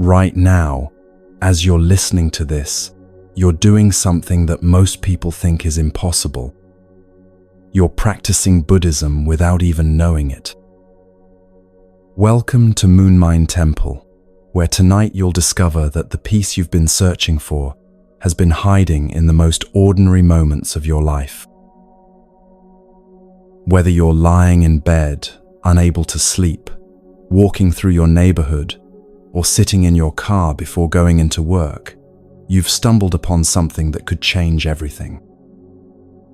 Right now, as you're listening to this, you're doing something that most people think is impossible. You're practicing Buddhism without even knowing it. Welcome to Moonmine Temple, where tonight you'll discover that the peace you've been searching for has been hiding in the most ordinary moments of your life. Whether you're lying in bed, unable to sleep, walking through your neighborhood, or sitting in your car before going into work, you've stumbled upon something that could change everything.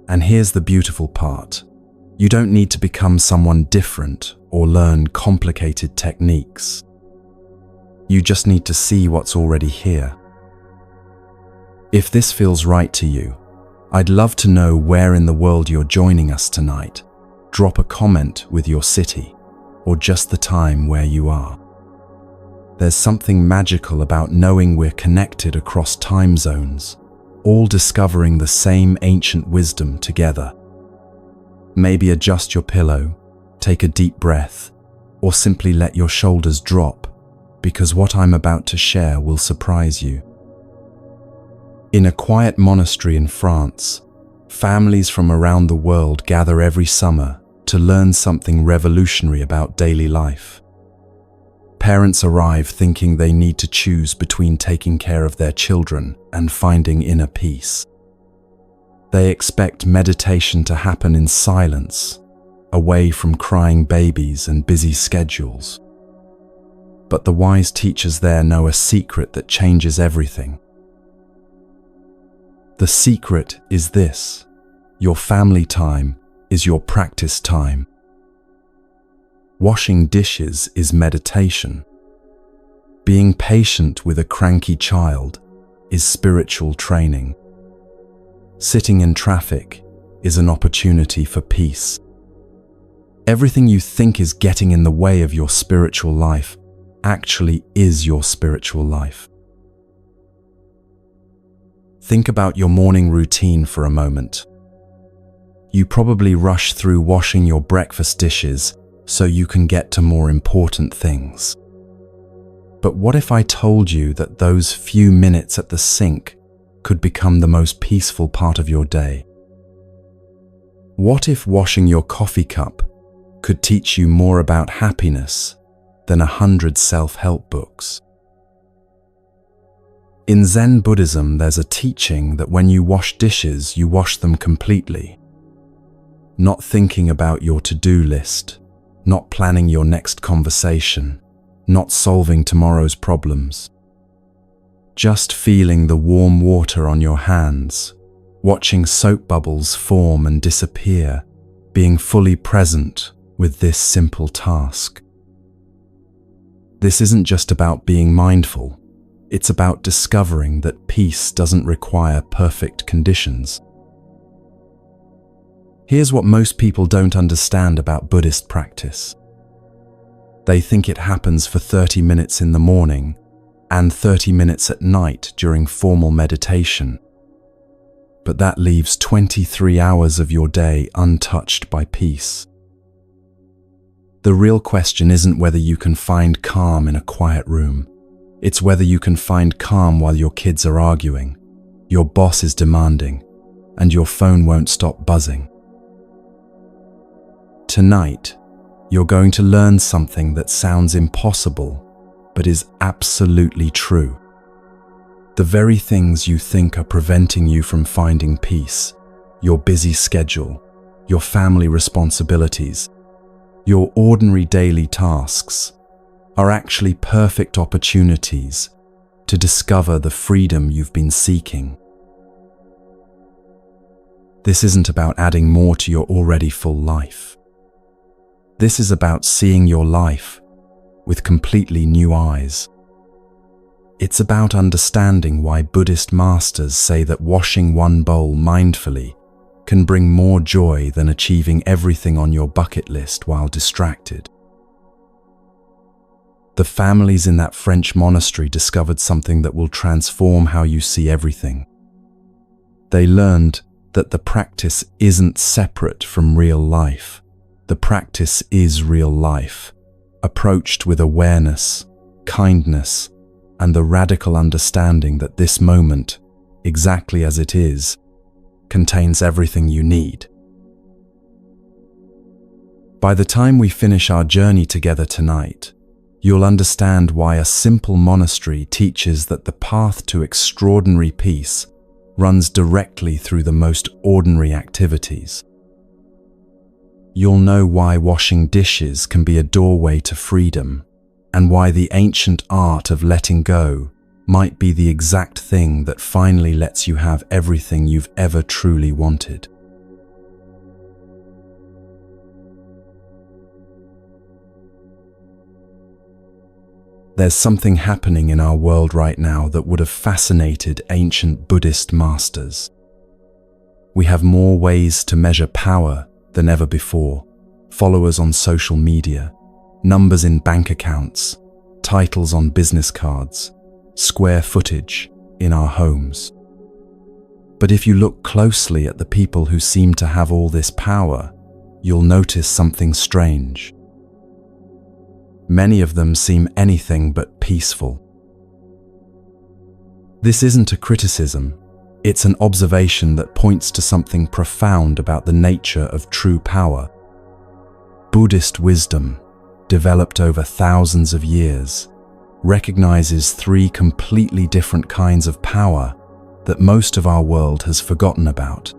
And here's the beautiful part. You don't need to become someone different or learn complicated techniques. You just need to see what's already here. If this feels right to you, I'd love to know where in the world you're joining us tonight. Drop a comment with your city or just the time where you are. There's something magical about knowing we're connected across time zones, all discovering the same ancient wisdom together. Maybe adjust your pillow, take a deep breath, or simply let your shoulders drop, because what I'm about to share will surprise you. In a quiet monastery in France, families from around the world gather every summer to learn something revolutionary about daily life. Parents arrive thinking they need to choose between taking care of their children and finding inner peace. They expect meditation to happen in silence, away from crying babies and busy schedules. But the wise teachers there know a secret that changes everything. The secret is this: your family time is your practice time. Washing dishes is meditation. Being patient with a cranky child is spiritual training. Sitting in traffic is an opportunity for peace. Everything you think is getting in the way of your spiritual life actually is your spiritual life. Think about your morning routine for a moment. You probably rush through washing your breakfast dishes so you can get to more important things. But what if I told you that those few minutes at the sink could become the most peaceful part of your day? What if washing your coffee cup could teach you more about happiness than 100 self-help books? In Zen Buddhism, there's a teaching that when you wash dishes, you wash them completely. Not thinking about your to-do list, not planning your next conversation, not solving tomorrow's problems. Just feeling the warm water on your hands, watching soap bubbles form and disappear, being fully present with this simple task. This isn't just about being mindful, it's about discovering that peace doesn't require perfect conditions. Here's what most people don't understand about Buddhist practice. They think it happens for 30 minutes in the morning and 30 minutes at night during formal meditation. But that leaves 23 hours of your day untouched by peace. The real question isn't whether you can find calm in a quiet room. It's whether you can find calm while your kids are arguing, your boss is demanding, and your phone won't stop buzzing. Tonight, you're going to learn something that sounds impossible, but is absolutely true. The very things you think are preventing you from finding peace, your busy schedule, your family responsibilities, your ordinary daily tasks, are actually perfect opportunities to discover the freedom you've been seeking. This isn't about adding more to your already full life. This is about seeing your life with completely new eyes. It's about understanding why Buddhist masters say that washing one bowl mindfully can bring more joy than achieving everything on your bucket list while distracted. The families in that French monastery discovered something that will transform how you see everything. They learned that the practice isn't separate from real life. The practice is real life, approached with awareness, kindness, and the radical understanding that this moment, exactly as it is, contains everything you need. By the time we finish our journey together tonight, you'll understand why a simple monastery teaches that the path to extraordinary peace runs directly through the most ordinary activities. You'll know why washing dishes can be a doorway to freedom, and why the ancient art of letting go might be the exact thing that finally lets you have everything you've ever truly wanted. There's something happening in our world right now that would have fascinated ancient Buddhist masters. We have more ways to measure power than ever before: followers on social media, numbers in bank accounts, titles on business cards, square footage in our homes. But if you look closely at the people who seem to have all this power, you'll notice something strange. Many of them seem anything but peaceful. This isn't a criticism, it's an observation that points to something profound about the nature of true power. Buddhist wisdom, developed over thousands of years, recognizes three completely different kinds of power that most of our world has forgotten about.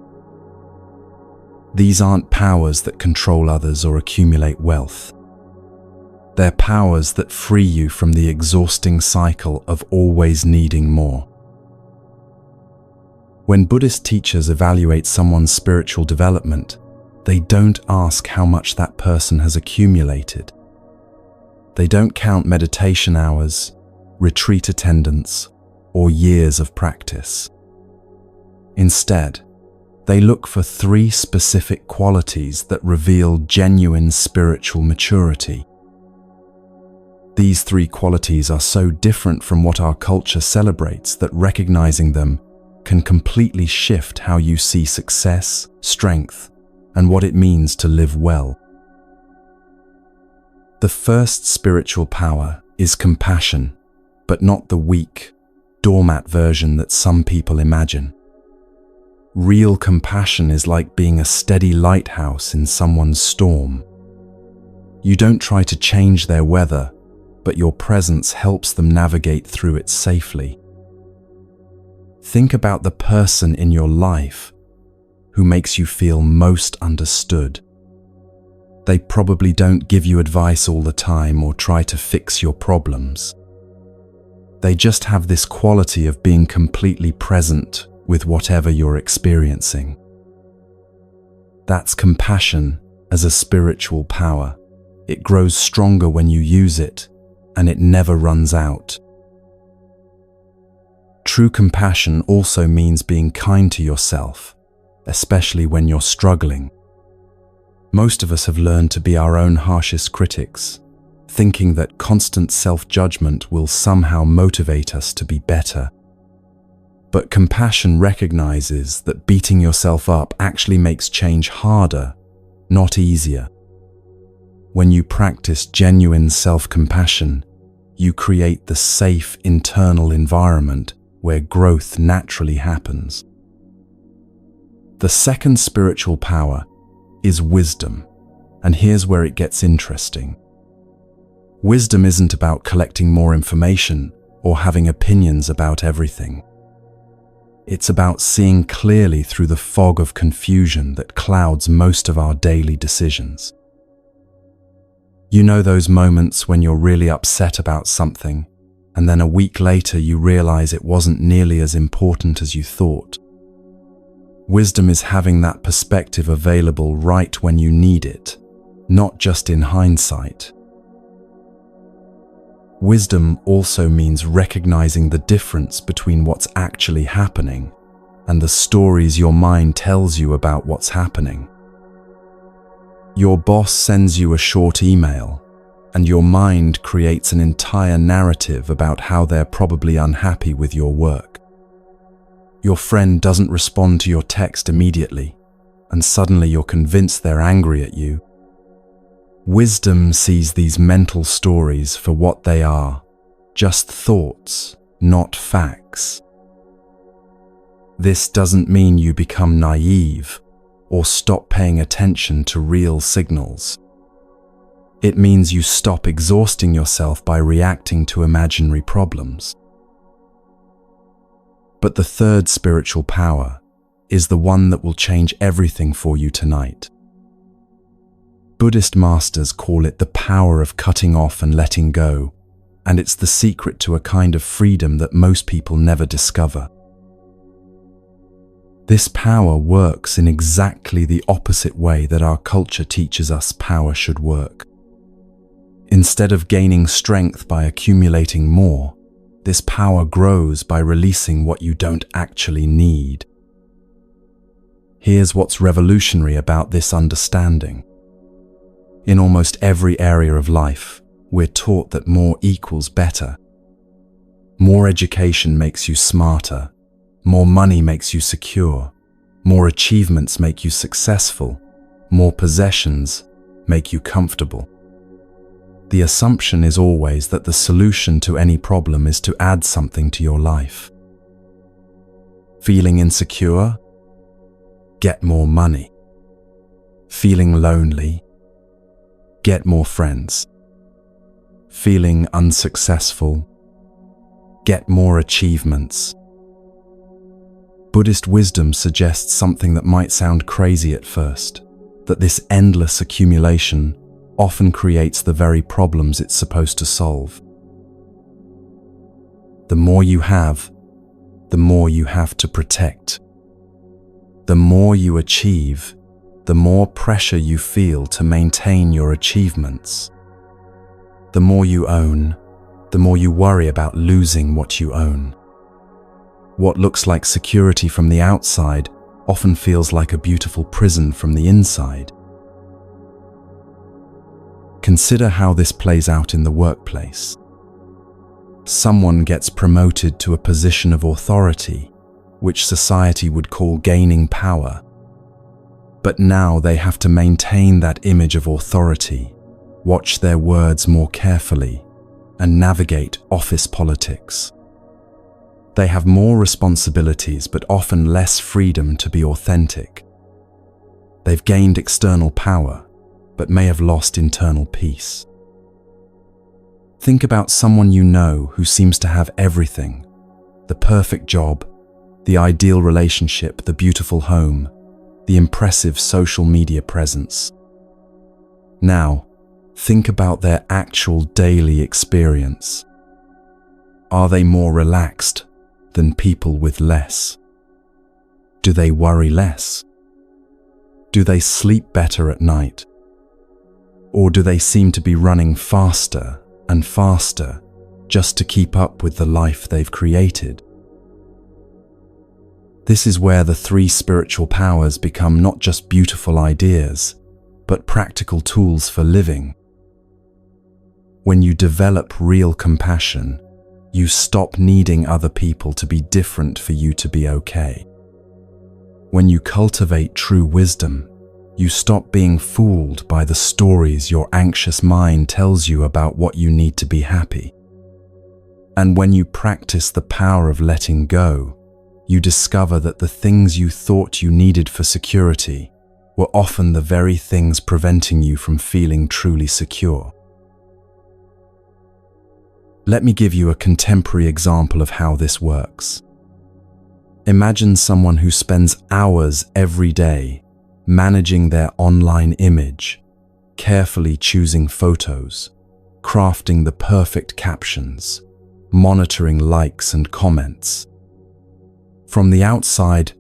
These aren't powers that control others or accumulate wealth. They're powers that free you from the exhausting cycle of always needing more. When Buddhist teachers evaluate someone's spiritual development, they don't ask how much that person has accumulated. They don't count meditation hours, retreat attendance, or years of practice. Instead, they look for three specific qualities that reveal genuine spiritual maturity. These three qualities are so different from what our culture celebrates that recognizing them can completely shift how you see success, strength, and what it means to live well. The first spiritual power is compassion, but not the weak, doormat version that some people imagine. Real compassion is like being a steady lighthouse in someone's storm. You don't try to change their weather, but your presence helps them navigate through it safely. Think about the person in your life who makes you feel most understood. They probably don't give you advice all the time or try to fix your problems. They just have this quality of being completely present with whatever you're experiencing. That's compassion as a spiritual power. It grows stronger when you use it, and it never runs out. True compassion also means being kind to yourself, especially when you're struggling. Most of us have learned to be our own harshest critics, thinking that constant self-judgment will somehow motivate us to be better. But compassion recognizes that beating yourself up actually makes change harder, not easier. When you practice genuine self-compassion, you create the safe internal environment where growth naturally happens. The second spiritual power is wisdom, and here's where it gets interesting. Wisdom isn't about collecting more information or having opinions about everything. It's about seeing clearly through the fog of confusion that clouds most of our daily decisions. You know those moments when you're really upset about something, and then a week later you realize it wasn't nearly as important as you thought. Wisdom is having that perspective available right when you need it, not just in hindsight. Wisdom also means recognizing the difference between what's actually happening and the stories your mind tells you about what's happening. Your boss sends you a short email, and your mind creates an entire narrative about how they're probably unhappy with your work. Your friend doesn't respond to your text immediately, and suddenly you're convinced they're angry at you. Wisdom sees these mental stories for what they are, just thoughts, not facts. This doesn't mean you become naive or stop paying attention to real signals. It means you stop exhausting yourself by reacting to imaginary problems. But the third spiritual power is the one that will change everything for you tonight. Buddhist masters call it the power of cutting off and letting go, and it's the secret to a kind of freedom that most people never discover. This power works in exactly the opposite way that our culture teaches us power should work. Instead of gaining strength by accumulating more, this power grows by releasing what you don't actually need. Here's what's revolutionary about this understanding. In almost every area of life, we're taught that more equals better. More education makes you smarter. More money makes you secure. More achievements make you successful. More possessions make you comfortable. The assumption is always that the solution to any problem is to add something to your life. Feeling insecure? Get more money. Feeling lonely? Get more friends. Feeling unsuccessful? Get more achievements. Buddhist wisdom suggests something that might sound crazy at first, that this endless accumulation often creates the very problems it's supposed to solve. The more you have to protect. The more you achieve, the more pressure you feel to maintain your achievements. The more you own, the more you worry about losing what you own. What looks like security from the outside often feels like a beautiful prison from the inside. Consider how this plays out in the workplace. Someone gets promoted to a position of authority, which society would call gaining power. But now they have to maintain that image of authority, watch their words more carefully, and navigate office politics. They have more responsibilities, but often less freedom to be authentic. They've gained external power, but may have lost internal peace. Think about someone you know who seems to have everything: the perfect job, the ideal relationship, the beautiful home, the impressive social media presence. Now, think about their actual daily experience. Are they more relaxed than people with less? Do they worry less? Do they sleep better at night? Or do they seem to be running faster and faster just to keep up with the life they've created? This is where the three spiritual powers become not just beautiful ideas, but practical tools for living. When you develop real compassion, you stop needing other people to be different for you to be okay. When you cultivate true wisdom, you stop being fooled by the stories your anxious mind tells you about what you need to be happy. And when you practice the power of letting go, you discover that the things you thought you needed for security were often the very things preventing you from feeling truly secure. Let me give you a contemporary example of how this works. Imagine someone who spends hours every day managing their online image, carefully choosing photos, crafting the perfect captions, monitoring likes and comments. From the outside,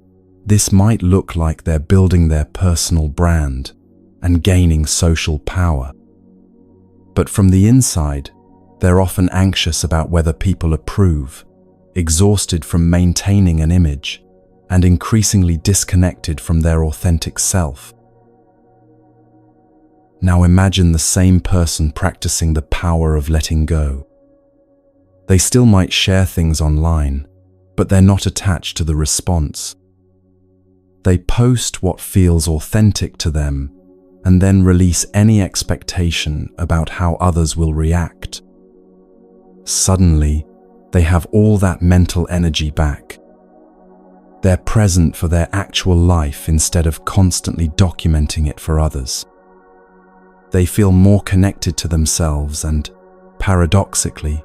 this might look like they're building their personal brand and gaining social power. But from the inside, they're often anxious about whether people approve, exhausted from maintaining an image, and increasingly disconnected from their authentic self. Now imagine the same person practicing the power of letting go. They still might share things online, but they're not attached to the response. They post what feels authentic to them and then release any expectation about how others will react. Suddenly, they have all that mental energy back. They're present for their actual life instead of constantly documenting it for others. They feel more connected to themselves and, paradoxically,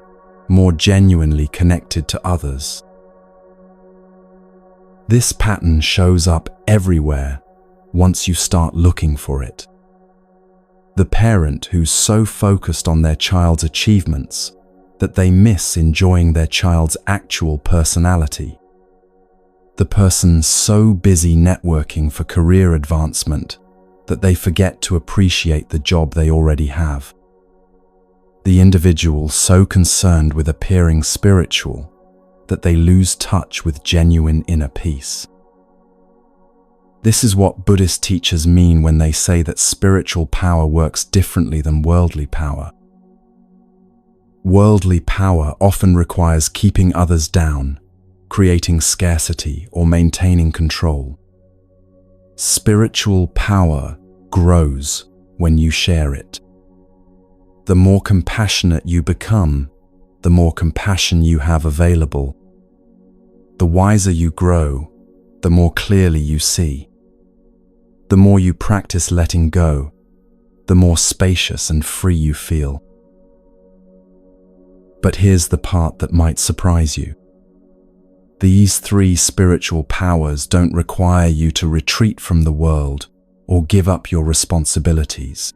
more genuinely connected to others. This pattern shows up everywhere once you start looking for it. The parent who's so focused on their child's achievements that they miss enjoying their child's actual personality. The person so busy networking for career advancement that they forget to appreciate the job they already have. The individual so concerned with appearing spiritual that they lose touch with genuine inner peace. This is what Buddhist teachers mean when they say that spiritual power works differently than worldly power. Worldly power often requires keeping others down, creating scarcity, or maintaining control. Spiritual power grows when you share it. The more compassionate you become, the more compassion you have available. The wiser you grow, the more clearly you see. The more you practice letting go, the more spacious and free you feel. But here's the part that might surprise you. These three spiritual powers don't require you to retreat from the world or give up your responsibilities.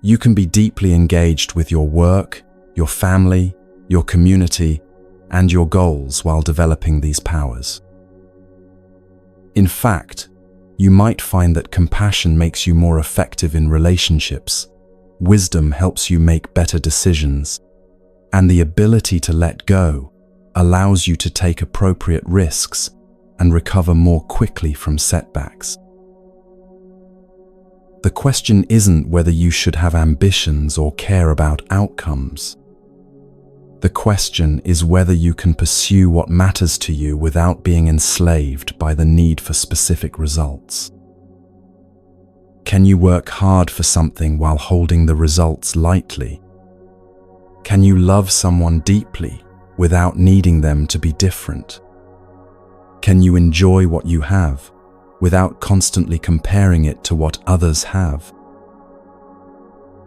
You can be deeply engaged with your work, your family, your community, and your goals while developing these powers. In fact, you might find that compassion makes you more effective in relationships, wisdom helps you make better decisions, and the ability to let go allows you to take appropriate risks and recover more quickly from setbacks. The question isn't whether you should have ambitions or care about outcomes. The question is whether you can pursue what matters to you without being enslaved by the need for specific results. Can you work hard for something while holding the results lightly? Can you love someone deeply without needing them to be different? Can you enjoy what you have without constantly comparing it to what others have?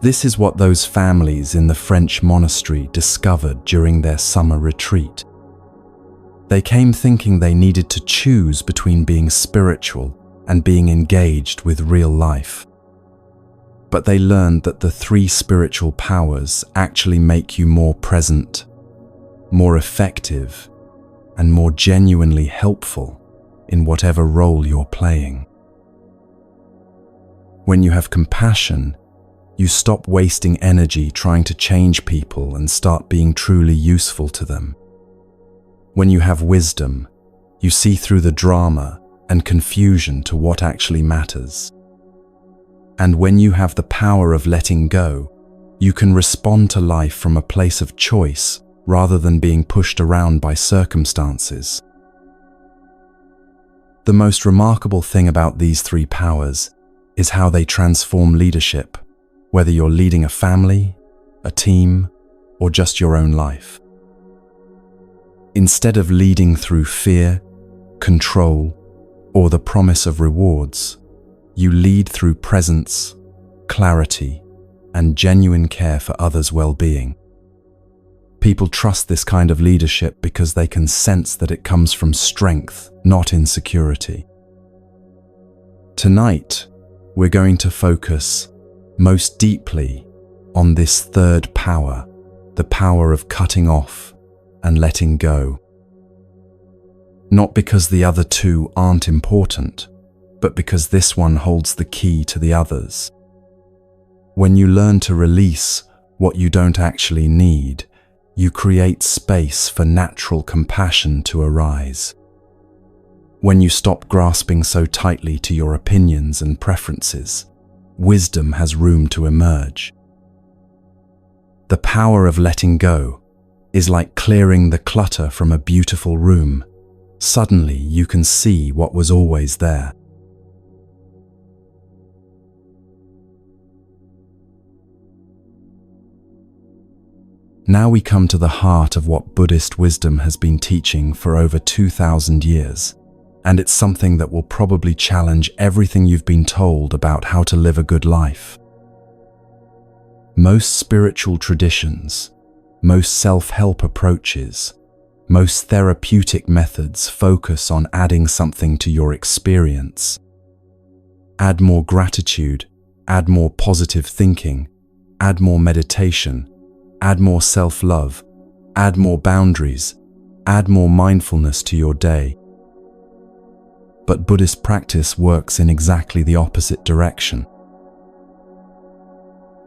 This is what those families in the French monastery discovered during their summer retreat. They came thinking they needed to choose between being spiritual and being engaged with real life. But they learned that the three spiritual powers actually make you more present, more effective, and more genuinely helpful in whatever role you're playing. When you have compassion, you stop wasting energy trying to change people and start being truly useful to them. When you have wisdom, you see through the drama and confusion to what actually matters. And when you have the power of letting go, you can respond to life from a place of choice rather than being pushed around by circumstances. The most remarkable thing about these three powers is how they transform leadership, whether you're leading a family, a team, or just your own life. Instead of leading through fear, control, or the promise of rewards, you lead through presence, clarity, and genuine care for others' well-being. People trust this kind of leadership because they can sense that it comes from strength, not insecurity. Tonight, we're going to focus most deeply on this third power, the power of cutting off and letting go. Not because the other two aren't important, but because this one holds the key to the others. When you learn to release what you don't actually need, you create space for natural compassion to arise. When you stop grasping so tightly to your opinions and preferences, wisdom has room to emerge. The power of letting go is like clearing the clutter from a beautiful room. Suddenly you can see what was always there. Now we come to the heart of what Buddhist wisdom has been teaching for over 2,000 years, and it's something that will probably challenge everything you've been told about how to live a good life. Most spiritual traditions, most self-help approaches, most therapeutic methods focus on adding something to your experience. Add more gratitude, add more positive thinking, add more meditation, add more self-love, add more boundaries, add more mindfulness to your day. But Buddhist practice works in exactly the opposite direction.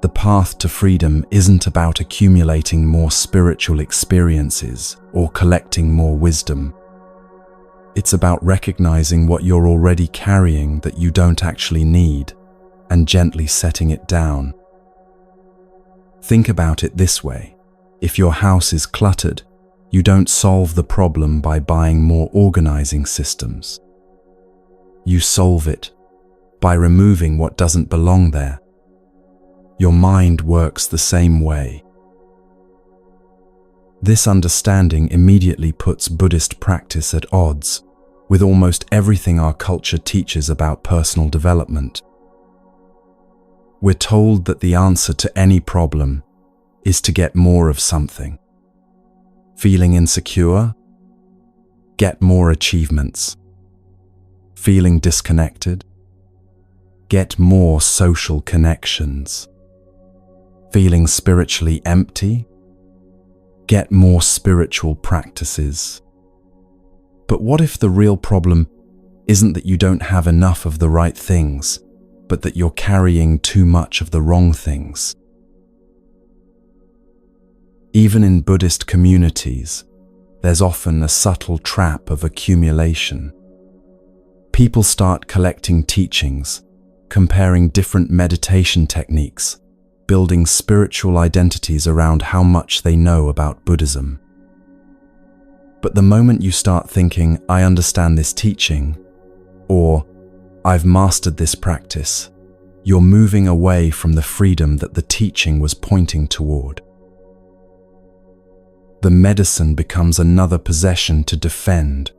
The path to freedom isn't about accumulating more spiritual experiences or collecting more wisdom. It's about recognizing what you're already carrying that you don't actually need and gently setting it down. Think about it this way. If your house is cluttered, you don't solve the problem by buying more organizing systems. You solve it by removing what doesn't belong there. Your mind works the same way. This understanding immediately puts Buddhist practice at odds with almost everything our culture teaches about personal development. We're told that the answer to any problem is to get more of something. Feeling insecure? Get more achievements. Feeling disconnected? Get more social connections. Feeling spiritually empty? Get more spiritual practices. But what if the real problem isn't that you don't have enough of the right things, but that you're carrying too much of the wrong things? Even in Buddhist communities, there's often a subtle trap of accumulation. People start collecting teachings, comparing different meditation techniques, building spiritual identities around how much they know about Buddhism. But the moment you start thinking, I understand this teaching, or I've mastered this practice, you're moving away from the freedom that the teaching was pointing toward. The medicine becomes another possession to defend,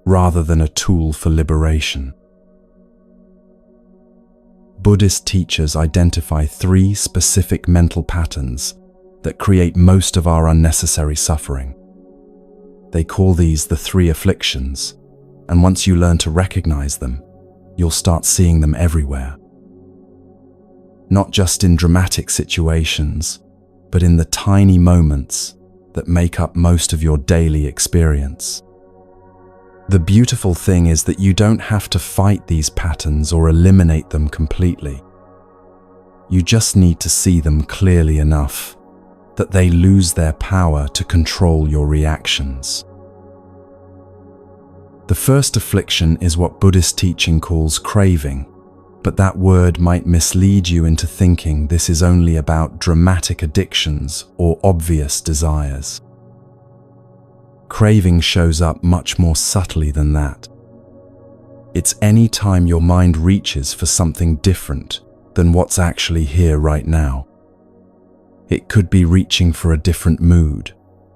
rather than a tool for liberation. Buddhist teachers identify 3 specific mental patterns that create most of our unnecessary suffering. They call these the 3 afflictions, and once you learn to recognize them, you'll start seeing them everywhere. Not just in dramatic situations, but in the tiny moments that make up most of your daily experience. The beautiful thing is that you don't have to fight these patterns or eliminate them completely. You just need to see them clearly enough that they lose their power to control your reactions. The first affliction is what Buddhist teaching calls craving, but that word might mislead you into thinking this is only about dramatic addictions or obvious desires. Craving shows up much more subtly than that. It's any time your mind reaches for something different than what's actually here right now. It could be reaching for a different mood,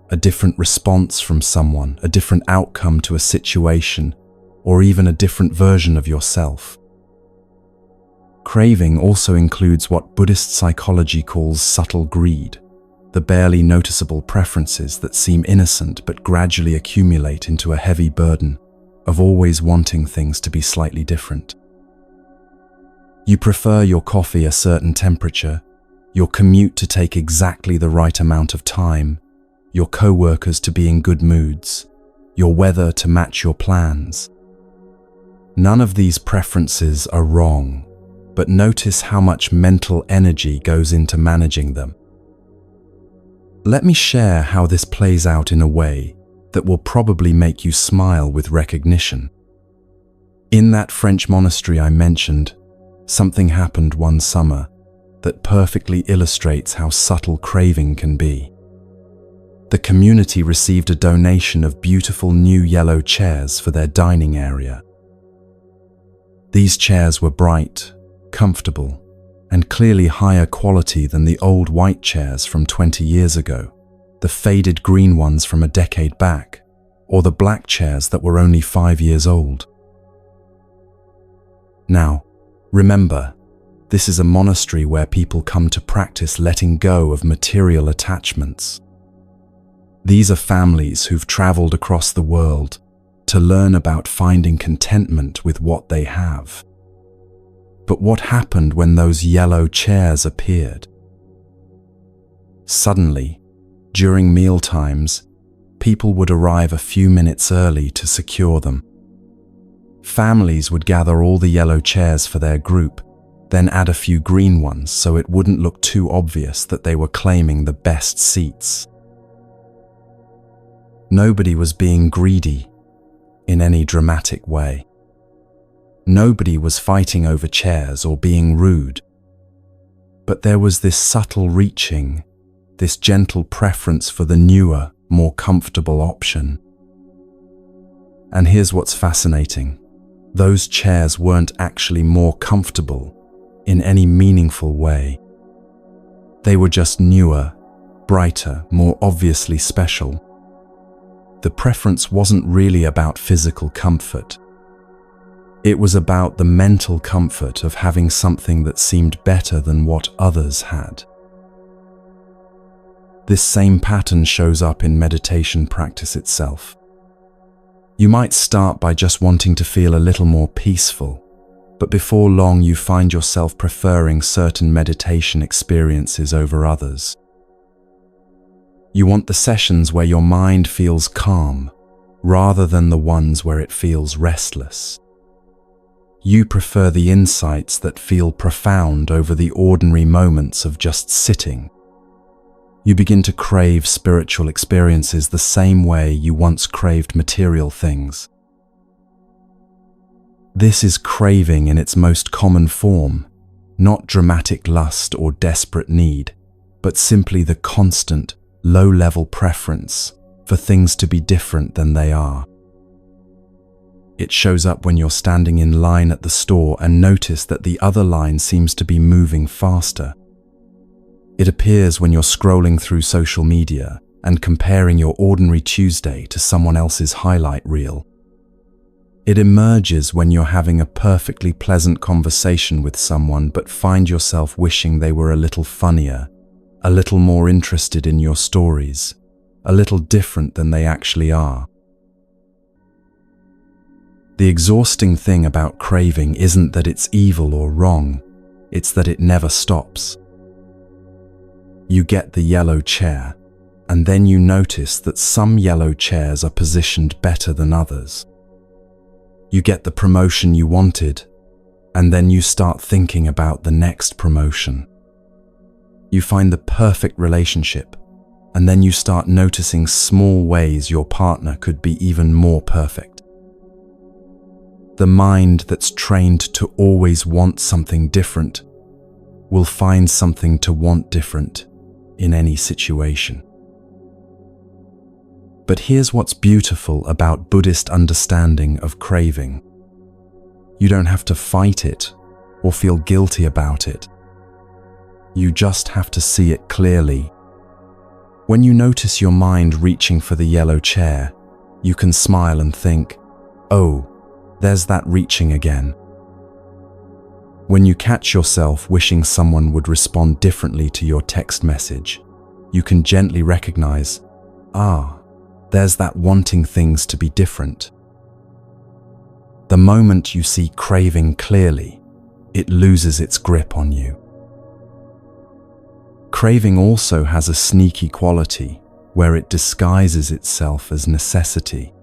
a different response from someone, a different outcome to a situation, or even a different version of yourself. Craving also includes what Buddhist psychology calls subtle greed, the barely noticeable preferences that seem innocent but gradually accumulate into a heavy burden of always wanting things to be slightly different. You prefer your coffee a certain temperature, your commute to take exactly the right amount of time, your co-workers to be in good moods, your weather to match your plans. None of these preferences are wrong, but notice how much mental energy goes into managing them. Let me share how this plays out in a way that will probably make you smile with recognition. In that French monastery I mentioned, something happened one summer that perfectly illustrates how subtle craving can be. The community received a donation of beautiful new yellow chairs for their dining area. These chairs were bright, comfortable, and clearly higher quality than the old white chairs from 20 years ago. the faded green ones from a decade back, or the black chairs that were only 5 years old. Now, remember, this is a monastery where people come to practice letting go of material attachments. These are families who've traveled across the world to learn about finding contentment with what they have. But what happened when those yellow chairs appeared? Suddenly, during meal times, people would arrive a few minutes early to secure them. Families would gather all the yellow chairs for their group, then add a few green ones so it wouldn't look too obvious that they were claiming the best seats. Nobody was being greedy in any dramatic way. Nobody was fighting over chairs or being rude. But there was this subtle reaching, this gentle preference for the newer, more comfortable option. And here's what's fascinating. Those chairs weren't actually more comfortable in any meaningful way. They were just newer, brighter, more obviously special. The preference wasn't really about physical comfort. It was about the mental comfort of having something that seemed better than what others had. This same pattern shows up in meditation practice itself. You might start by just wanting to feel a little more peaceful, but before long you find yourself preferring certain meditation experiences over others. You want the sessions where your mind feels calm, rather than the ones where it feels restless. You prefer the insights that feel profound over the ordinary moments of just sitting. You begin to crave spiritual experiences the same way you once craved material things. This is craving in its most common form, not dramatic lust or desperate need, but simply the constant, low-level preference for things to be different than they are. It shows up when you're standing in line at the store and notice that the other line seems to be moving faster. It appears when you're scrolling through social media and comparing your ordinary Tuesday to someone else's highlight reel. It emerges when you're having a perfectly pleasant conversation with someone but find yourself wishing they were a little funnier, a little more interested in your stories, a little different than they actually are. The exhausting thing about craving isn't that it's evil or wrong, it's that it never stops. You get the yellow chair, and then you notice that some yellow chairs are positioned better than others. You get the promotion you wanted, and then you start thinking about the next promotion. You find the perfect relationship, and then you start noticing small ways your partner could be even more perfect. The mind that's trained to always want something different will find something to want different in any situation. But here's what's beautiful about Buddhist understanding of craving. You don't have to fight it or feel guilty about it. You just have to see it clearly. When you notice your mind reaching for the yellow chair, you can smile and think, "Oh, there's that reaching again." When you catch yourself wishing someone would respond differently to your text message, you can gently recognize, there's that wanting things to be different. The moment you see craving clearly, it loses its grip on you. Craving also has a sneaky quality where it disguises itself as necessity.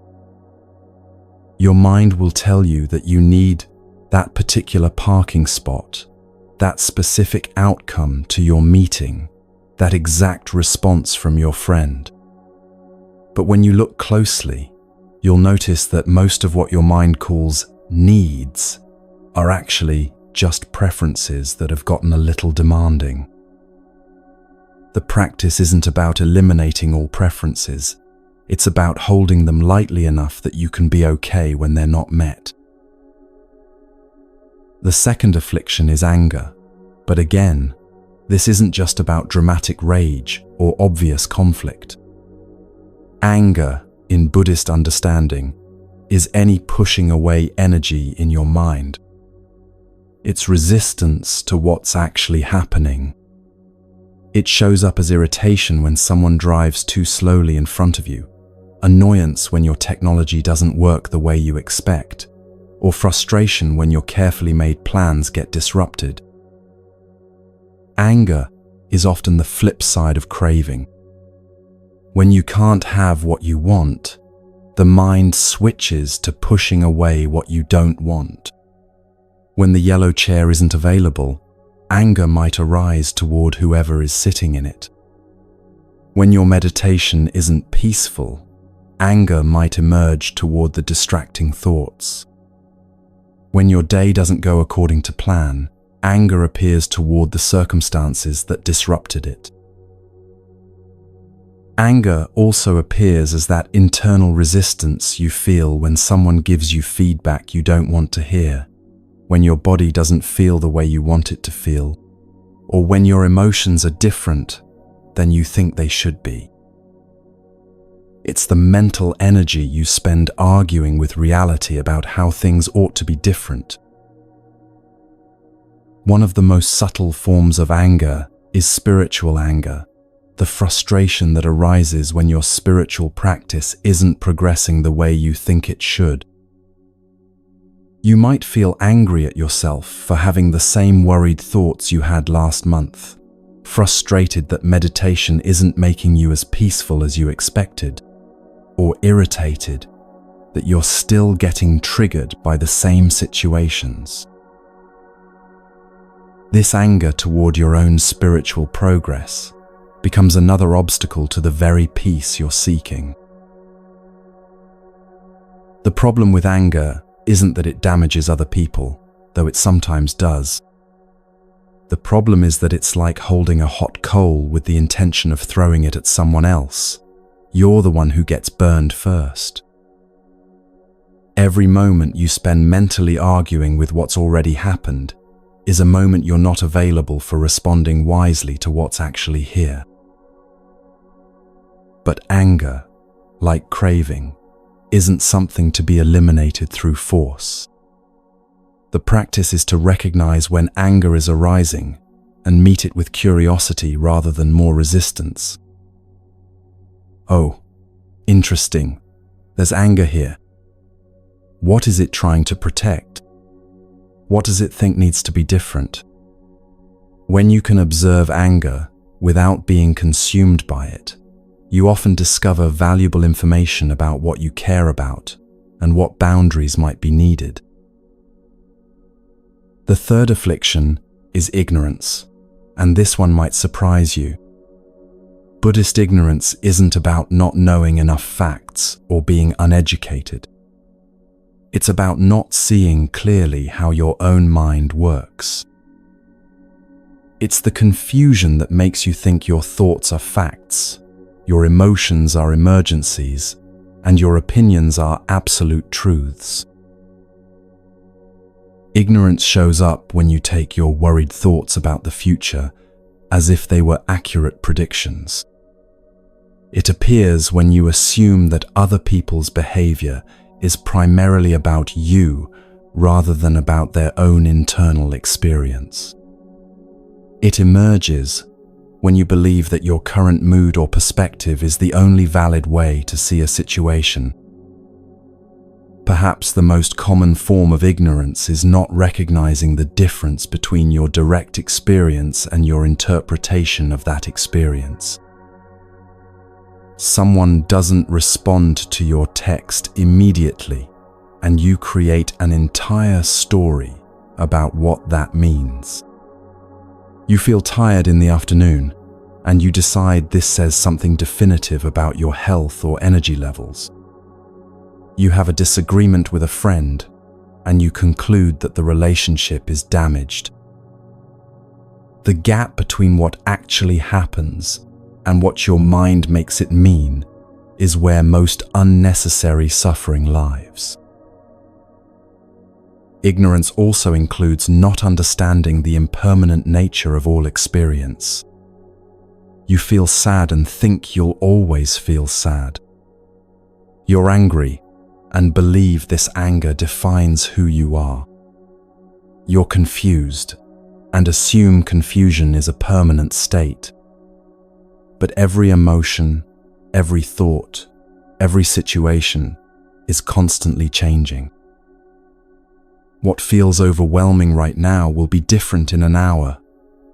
Your mind will tell you that you need that particular parking spot, that specific outcome to your meeting, that exact response from your friend. But when you look closely, you'll notice that most of what your mind calls needs are actually just preferences that have gotten a little demanding. The practice isn't about eliminating all preferences. It's about holding them lightly enough that you can be okay when they're not met. The second affliction is anger, but again, this isn't just about dramatic rage or obvious conflict. Anger, in Buddhist understanding, is any pushing away energy in your mind. It's resistance to what's actually happening. It shows up as irritation when someone drives too slowly in front of you, annoyance when your technology doesn't work the way you expect, or frustration when your carefully made plans get disrupted. Anger is often the flip side of craving. When you can't have what you want, the mind switches to pushing away what you don't want. When the yellow chair isn't available, anger might arise toward whoever is sitting in it. When your meditation isn't peaceful, anger might emerge toward the distracting thoughts. When your day doesn't go according to plan, anger appears toward the circumstances that disrupted it. Anger also appears as that internal resistance you feel when someone gives you feedback you don't want to hear, when your body doesn't feel the way you want it to feel, or when your emotions are different than you think they should be. It's the mental energy you spend arguing with reality about how things ought to be different. One of the most subtle forms of anger is spiritual anger, the frustration that arises when your spiritual practice isn't progressing the way you think it should. You might feel angry at yourself for having the same worried thoughts you had last month, frustrated that meditation isn't making you as peaceful as you expected, or irritated that you're still getting triggered by the same situations. This anger toward your own spiritual progress becomes another obstacle to the very peace you're seeking. The problem with anger isn't that it damages other people, though it sometimes does. The problem is that it's like holding a hot coal with the intention of throwing it at someone else. You're the one who gets burned first. Every moment you spend mentally arguing with what's already happened is a moment you're not available for responding wisely to what's actually here. But anger, like craving, isn't something to be eliminated through force. The practice is to recognize when anger is arising and meet it with curiosity rather than more resistance. Oh, interesting. There's anger here. What is it trying to protect? What does it think needs to be different? When you can observe anger without being consumed by it, you often discover valuable information about what you care about and what boundaries might be needed. The third affliction is ignorance, and this one might surprise you. Buddhist ignorance isn't about not knowing enough facts or being uneducated. It's about not seeing clearly how your own mind works. It's the confusion that makes you think your thoughts are facts, your emotions are emergencies, and your opinions are absolute truths. Ignorance shows up when you take your worried thoughts about the future as if they were accurate predictions. It appears when you assume that other people's behavior is primarily about you rather than about their own internal experience. It emerges when you believe that your current mood or perspective is the only valid way to see a situation. Perhaps the most common form of ignorance is not recognizing the difference between your direct experience and your interpretation of that experience. Someone doesn't respond to your text immediately, and you create an entire story about what that means. You feel tired in the afternoon, and you decide this says something definitive about your health or energy levels. You have a disagreement with a friend, and you conclude that the relationship is damaged. The gap between what actually happens and what your mind makes it mean is where most unnecessary suffering lies. Ignorance also includes not understanding the impermanent nature of all experience. You feel sad and think you'll always feel sad, You're angry and believe this anger defines who you are. You're confused and assume confusion is a permanent state. But every emotion, every thought, every situation is constantly changing. What feels overwhelming right now will be different in an hour,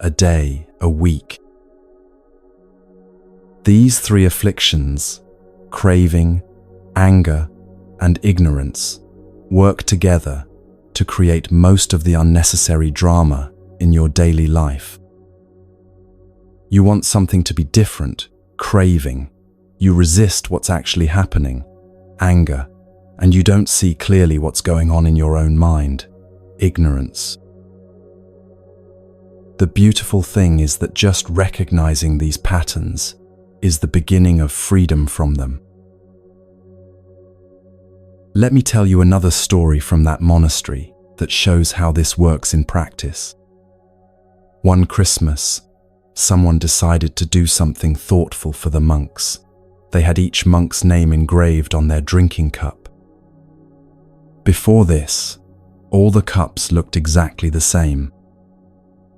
a day, a week. These three afflictions, craving, anger, and ignorance, work together to create most of the unnecessary drama in your daily life. You want something to be different, craving. You resist what's actually happening, anger, and you don't see clearly what's going on in your own mind, ignorance. The beautiful thing is that just recognizing these patterns is the beginning of freedom from them. Let me tell you another story from that monastery that shows how this works in practice. One Christmas, someone decided to do something thoughtful for the monks. They had each monk's name engraved on their drinking cup. Before this, all the cups looked exactly the same.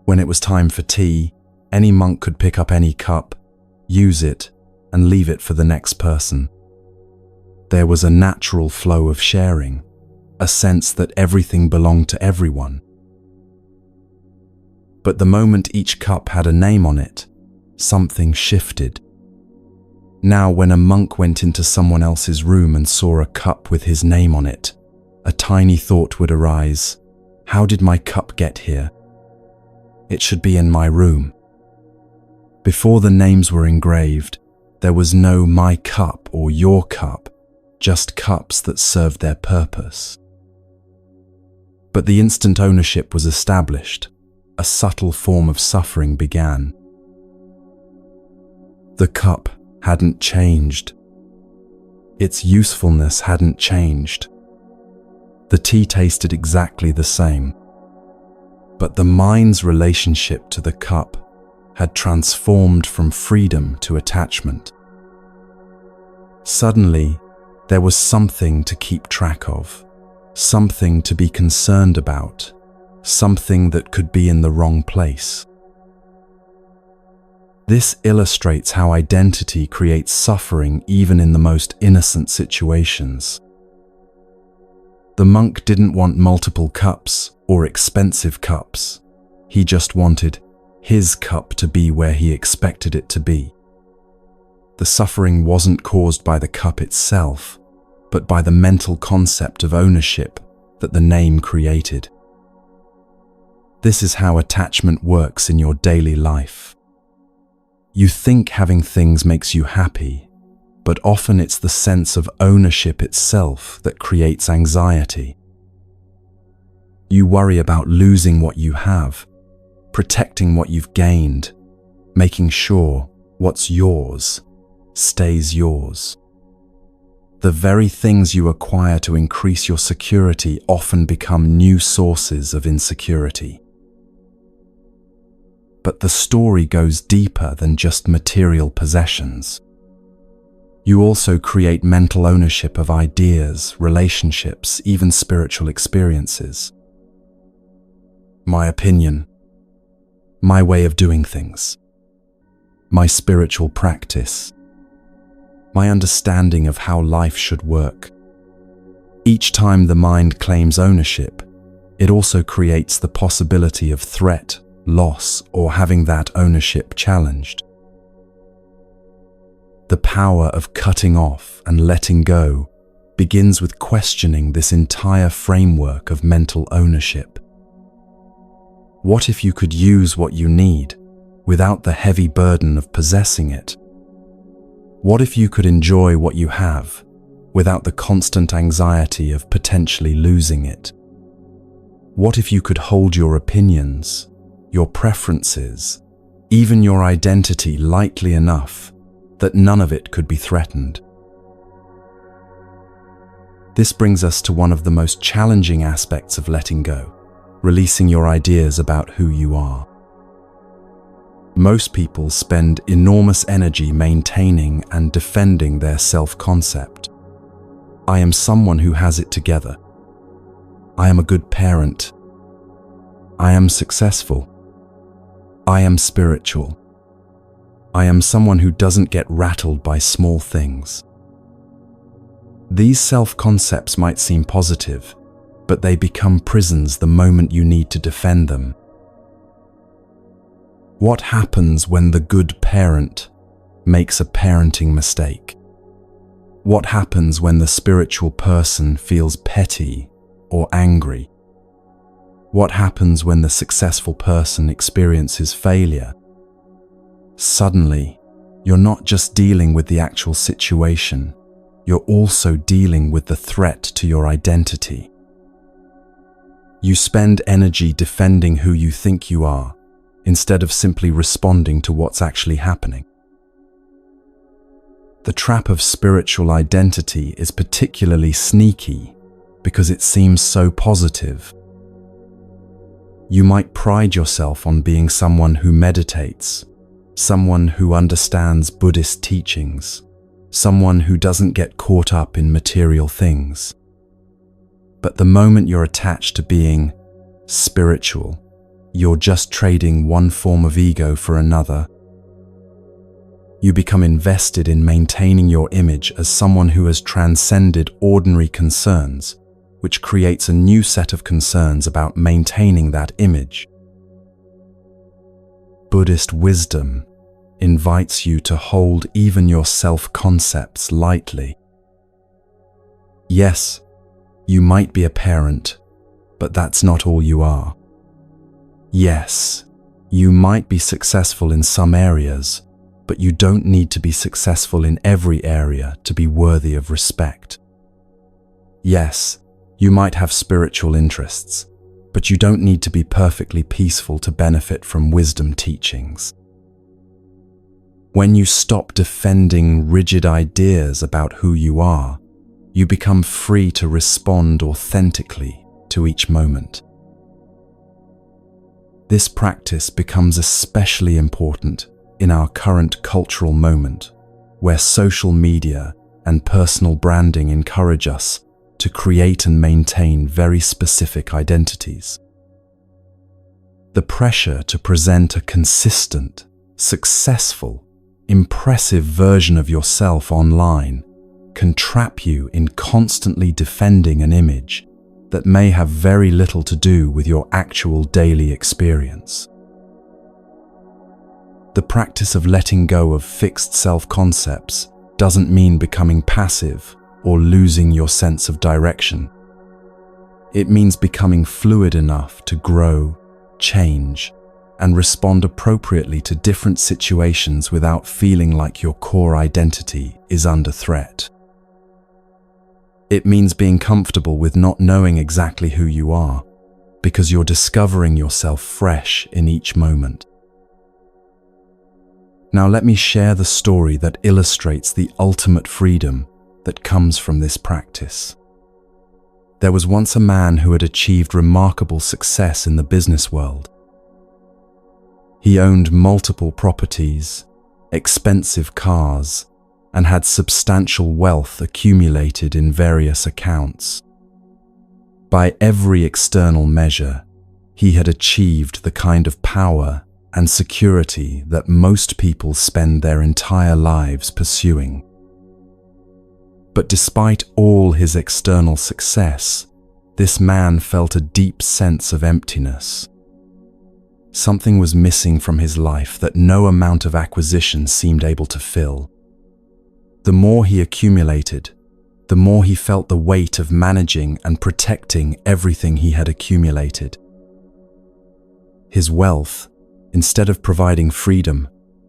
When it was time for tea, any monk could pick up any cup, use it, and leave it for the next person. There was a natural flow of sharing, a sense that everything belonged to everyone. But the moment each cup had a name on it, something shifted. Now, when a monk went into someone else's room and saw a cup with his name on it, a tiny thought would arise: how did my cup get here? It should be in my room. Before the names were engraved, there was no my cup or your cup, just cups that served their purpose. But the instant ownership was established, a subtle form of suffering began. The cup hadn't changed. Its usefulness hadn't changed. The tea tasted exactly the same. But the mind's relationship to the cup had transformed from freedom to attachment. Suddenly, there was something to keep track of, something to be concerned about, something that could be in the wrong place. This illustrates how identity creates suffering even in the most innocent situations. The monk didn't want multiple cups or expensive cups. He just wanted his cup to be where he expected it to be. The suffering wasn't caused by the cup itself, but by the mental concept of ownership that the name created. This is how attachment works in your daily life. You think having things makes you happy, but often it's the sense of ownership itself that creates anxiety. You worry about losing what you have, protecting what you've gained, making sure what's yours stays yours. The very things you acquire to increase your security often become new sources of insecurity. But the story goes deeper than just material possessions. You also create mental ownership of ideas, relationships, even spiritual experiences. My opinion, my way of doing things, my spiritual practice, my understanding of how life should work. Each time the mind claims ownership, it also creates the possibility of threat, loss, or having that ownership challenged. The power of cutting off and letting go begins with questioning this entire framework of mental ownership. What if you could use what you need without the heavy burden of possessing it? What if you could enjoy what you have without the constant anxiety of potentially losing it? What if you could hold your opinions, your preferences, even your identity lightly enough that none of it could be threatened? This brings us to one of the most challenging aspects of letting go, releasing your ideas about who you are. Most people spend enormous energy maintaining and defending their self-concept. I am someone who has it together. I am a good parent. I am successful. I am spiritual. I am someone who doesn't get rattled by small things. These self-concepts might seem positive, but they become prisons the moment you need to defend them. What happens when the good parent makes a parenting mistake? What happens when the spiritual person feels petty or angry? What happens when the successful person experiences failure? Suddenly, you're not just dealing with the actual situation, you're also dealing with the threat to your identity. You spend energy defending who you think you are, instead of simply responding to what's actually happening. The trap of spiritual identity is particularly sneaky because it seems so positive. You might pride yourself on being someone who meditates, someone who understands Buddhist teachings, someone who doesn't get caught up in material things. But the moment you're attached to being spiritual, you're just trading one form of ego for another. You become invested in maintaining your image as someone who has transcended ordinary concerns, which creates a new set of concerns about maintaining that image. Buddhist wisdom invites you to hold even your self-concepts lightly. Yes, you might be a parent, but that's not all you are. Yes, you might be successful in some areas, but you don't need to be successful in every area to be worthy of respect. Yes, you might have spiritual interests, but you don't need to be perfectly peaceful to benefit from wisdom teachings. When you stop defending rigid ideas about who you are, you become free to respond authentically to each moment. This practice becomes especially important in our current cultural moment, where social media and personal branding encourage us to create and maintain very specific identities. The pressure to present a consistent, successful, impressive version of yourself online can trap you in constantly defending an image that may have very little to do with your actual daily experience. The practice of letting go of fixed self-concepts doesn't mean becoming passive or losing your sense of direction. It means becoming fluid enough to grow, change, and respond appropriately to different situations without feeling like your core identity is under threat. It means being comfortable with not knowing exactly who you are, because you're discovering yourself fresh in each moment. Now let me share the story that illustrates the ultimate freedom that comes from this practice. There was once a man who had achieved remarkable success in the business world. He owned multiple properties, expensive cars, and had substantial wealth accumulated in various accounts. By every external measure, he had achieved the kind of power and security that most people spend their entire lives pursuing. But despite all his external success, this man felt a deep sense of emptiness. Something was missing from his life that no amount of acquisition seemed able to fill. The more he accumulated, the more he felt the weight of managing and protecting everything he had accumulated. His wealth, instead of providing freedom,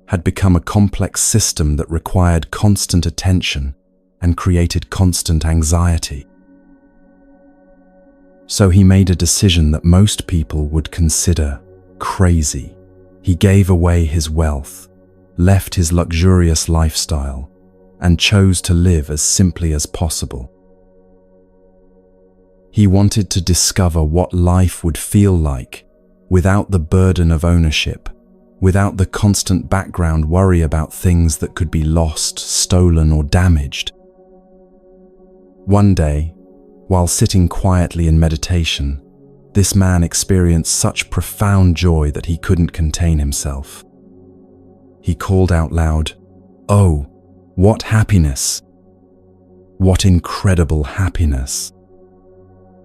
had become a complex system that required constant attention and created constant anxiety. So he made a decision that most people would consider crazy. He gave away his wealth, left his luxurious lifestyle, and chose to live as simply as possible. He wanted to discover what life would feel like without the burden of ownership, without the constant background worry about things that could be lost, stolen, or damaged. One day, while sitting quietly in meditation, this man experienced such profound joy that he couldn't contain himself. He called out loud, "Oh, what happiness! What incredible happiness!"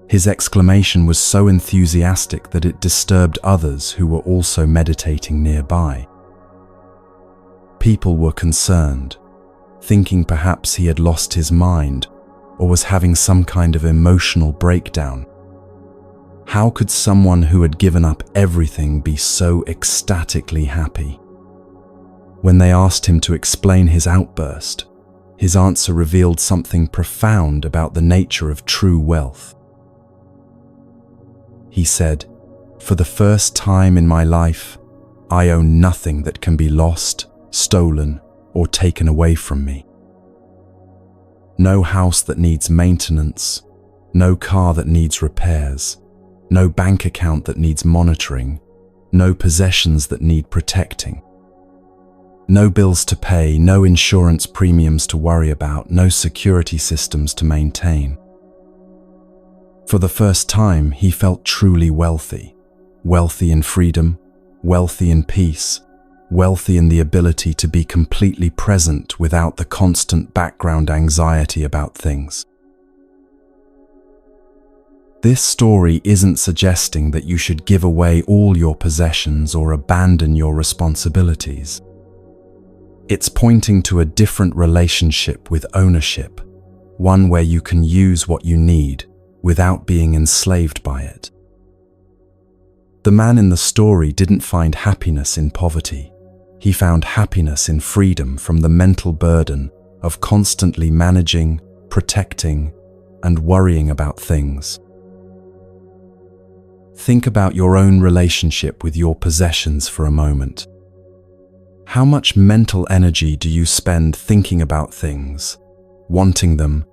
His exclamation was so enthusiastic that it disturbed others who were also meditating nearby. People were concerned, thinking perhaps he had lost his mind or was having some kind of emotional breakdown. How could someone who had given up everything be so ecstatically happy? When they asked him to explain his outburst, his answer revealed something profound about the nature of true wealth. He said, "For the first time in my life, I own nothing that can be lost, stolen, or taken away from me. No house that needs maintenance, no car that needs repairs, no bank account that needs monitoring, no possessions that need protecting. No bills to pay, no insurance premiums to worry about, no security systems to maintain." For the first time, he felt truly wealthy. Wealthy in freedom, wealthy in peace, wealthy in the ability to be completely present without the constant background anxiety about things. This story isn't suggesting that you should give away all your possessions or abandon your responsibilities. It's pointing to a different relationship with ownership, one where you can use what you need without being enslaved by it. The man in the story didn't find happiness in poverty. He found happiness in freedom from the mental burden of constantly managing, protecting, and worrying about things. Think about your own relationship with your possessions for a moment. How much mental energy do you spend thinking about things, wanting them,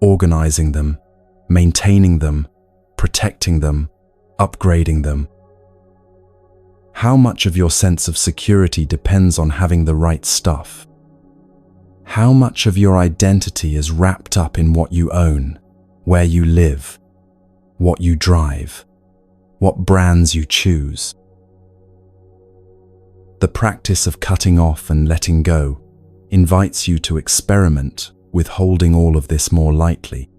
organizing them, maintaining them, protecting them, upgrading them? How much of your sense of security depends on having the right stuff? How much of your identity is wrapped up in what you own, where you live, what you drive, what brands you choose? The practice of cutting off and letting go invites you to experiment with holding all of this more lightly.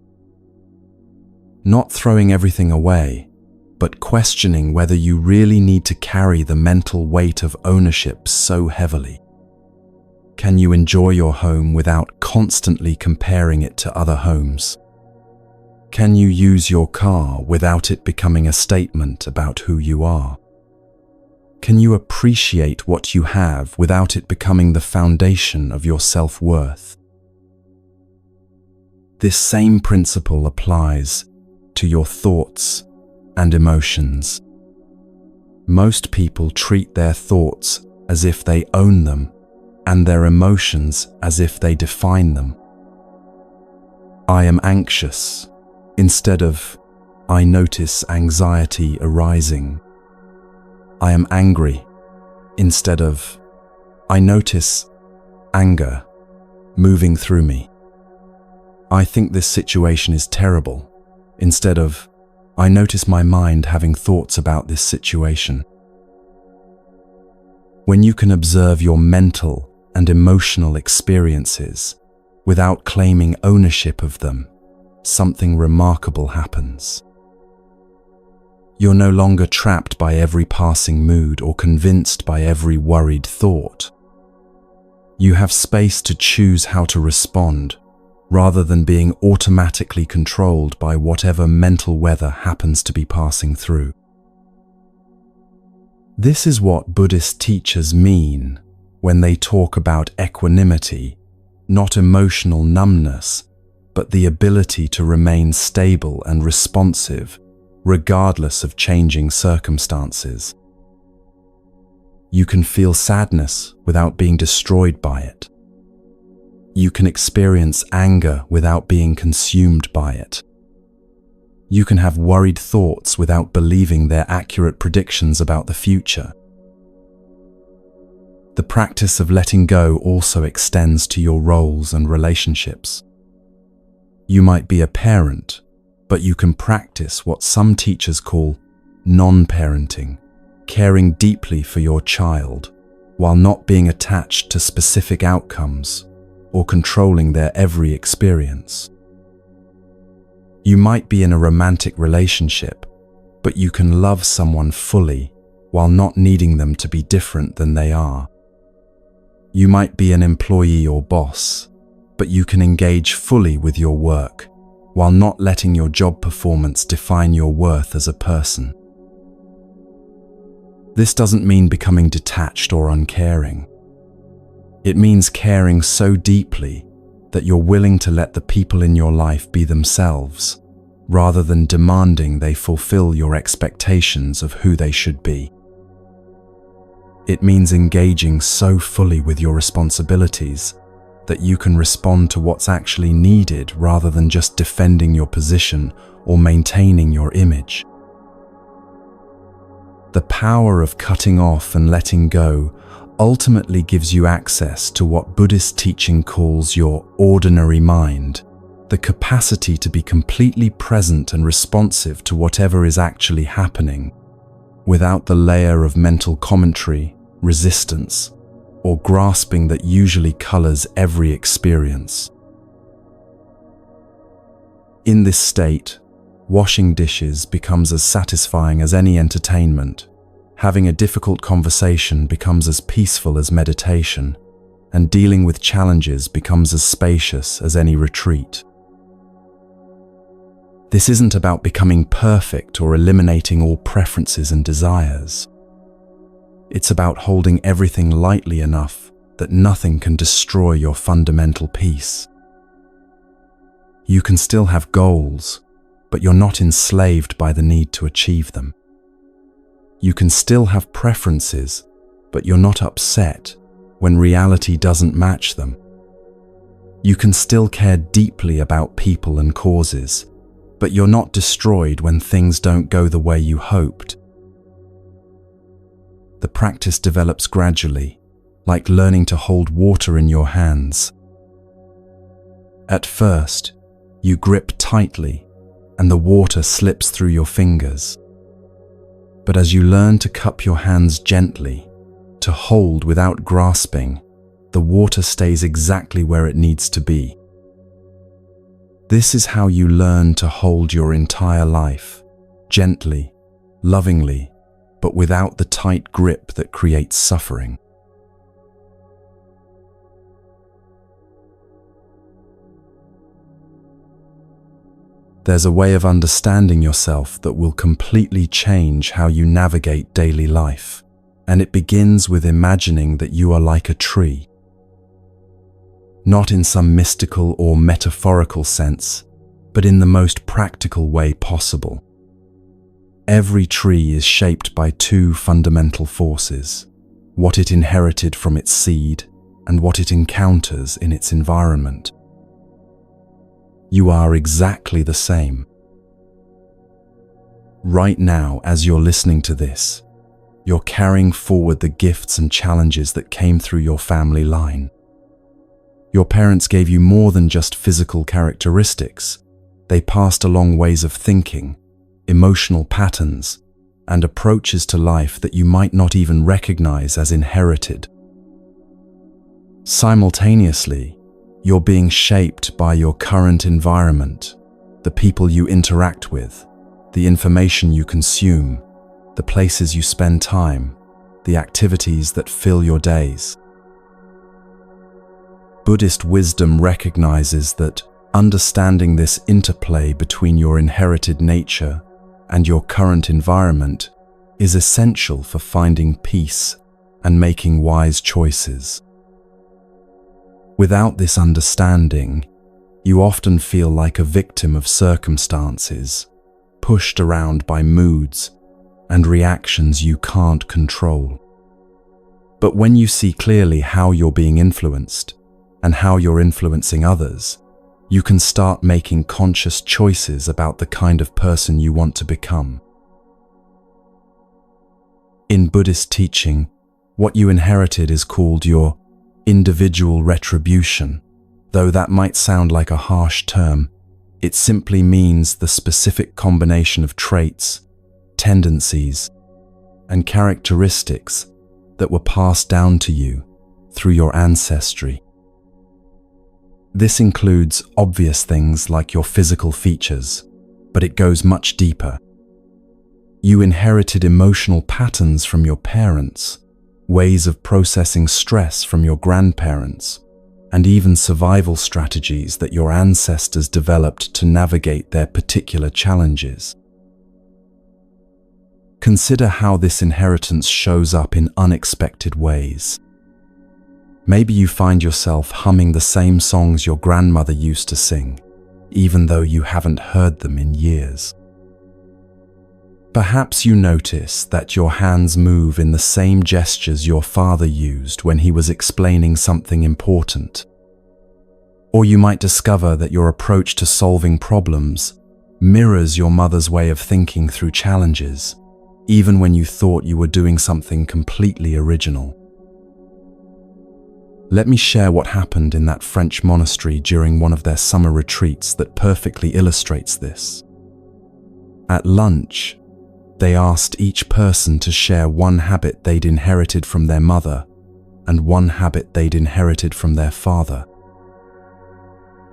Not throwing everything away, but questioning whether you really need to carry the mental weight of ownership so heavily. Can you enjoy your home without constantly comparing it to other homes? Can you use your car without it becoming a statement about who you are? Can you appreciate what you have without it becoming the foundation of your self-worth? This same principle applies to your thoughts and emotions. Most people treat their thoughts as if they own them and their emotions as if they define them. I am anxious instead of I notice anxiety arising. I am angry instead of I notice anger moving through me. I think this situation is terrible instead of I notice my mind having thoughts about this situation. When you can observe your mental and emotional experiences without claiming ownership of them, something remarkable happens. You're no longer trapped by every passing mood or convinced by every worried thought. You have space to choose how to respond, rather than being automatically controlled by whatever mental weather happens to be passing through. This is what Buddhist teachers mean when they talk about equanimity, not emotional numbness, but the ability to remain stable and responsive regardless of changing circumstances. You can feel sadness without being destroyed by it. You can experience anger without being consumed by it. You can have worried thoughts without believing they're accurate predictions about the future. The practice of letting go also extends to your roles and relationships. You might be a parent, but you can practice what some teachers call non-parenting, caring deeply for your child while not being attached to specific outcomes or controlling their every experience. You might be in a romantic relationship, but you can love someone fully while not needing them to be different than they are. You might be an employee or boss, but you can engage fully with your work while not letting your job performance define your worth as a person. This doesn't mean becoming detached or uncaring. It means caring so deeply that you're willing to let the people in your life be themselves, rather than demanding they fulfill your expectations of who they should be. It means engaging so fully with your responsibilities that you can respond to what's actually needed rather than just defending your position or maintaining your image. The power of cutting off and letting go ultimately gives you access to what Buddhist teaching calls your ordinary mind, the capacity to be completely present and responsive to whatever is actually happening, without the layer of mental commentary, resistance, or grasping that usually colors every experience. In this state, washing dishes becomes as satisfying as any entertainment, having a difficult conversation becomes as peaceful as meditation, and dealing with challenges becomes as spacious as any retreat. This isn't about becoming perfect or eliminating all preferences and desires. It's about holding everything lightly enough that nothing can destroy your fundamental peace. You can still have goals, but you're not enslaved by the need to achieve them. You can still have preferences, but you're not upset when reality doesn't match them. You can still care deeply about people and causes, but you're not destroyed when things don't go the way you hoped. The practice develops gradually, like learning to hold water in your hands. At first, you grip tightly, and the water slips through your fingers. But as you learn to cup your hands gently, to hold without grasping, the water stays exactly where it needs to be. This is how you learn to hold your entire life, gently, lovingly, but without the tight grip that creates suffering. There's a way of understanding yourself that will completely change how you navigate daily life, and it begins with imagining that you are like a tree. Not in some mystical or metaphorical sense, but in the most practical way possible. Every tree is shaped by two fundamental forces: what it inherited from its seed and what it encounters in its environment. You are exactly the same. Right now, as you're listening to this, you're carrying forward the gifts and challenges that came through your family line. Your parents gave you more than just physical characteristics. They passed along ways of thinking, emotional patterns, and approaches to life that you might not even recognize as inherited. Simultaneously, you're being shaped by your current environment, the people you interact with, the information you consume, the places you spend time, the activities that fill your days. Buddhist wisdom recognizes that understanding this interplay between your inherited nature and your current environment is essential for finding peace and making wise choices. Without this understanding, you often feel like a victim of circumstances, pushed around by moods and reactions you can't control. But when you see clearly how you're being influenced and how you're influencing others, you can start making conscious choices about the kind of person you want to become. In Buddhist teaching, what you inherited is called your individual retribution. Though that might sound like a harsh term, It simply means the specific combination of traits, tendencies, and characteristics that were passed down to you through your ancestry. This includes obvious things like your physical features, but it goes much deeper. You inherited emotional patterns from your parents, ways of processing stress from your grandparents, and even survival strategies that your ancestors developed to navigate their particular challenges. Consider how this inheritance shows up in unexpected ways. Maybe you find yourself humming the same songs your grandmother used to sing, even though you haven't heard them in years. Perhaps you notice that your hands move in the same gestures your father used when he was explaining something important. Or you might discover that your approach to solving problems mirrors your mother's way of thinking through challenges, even when you thought you were doing something completely original. Let me share what happened in that French monastery during one of their summer retreats that perfectly illustrates this. At lunch, they asked each person to share one habit they'd inherited from their mother and one habit they'd inherited from their father.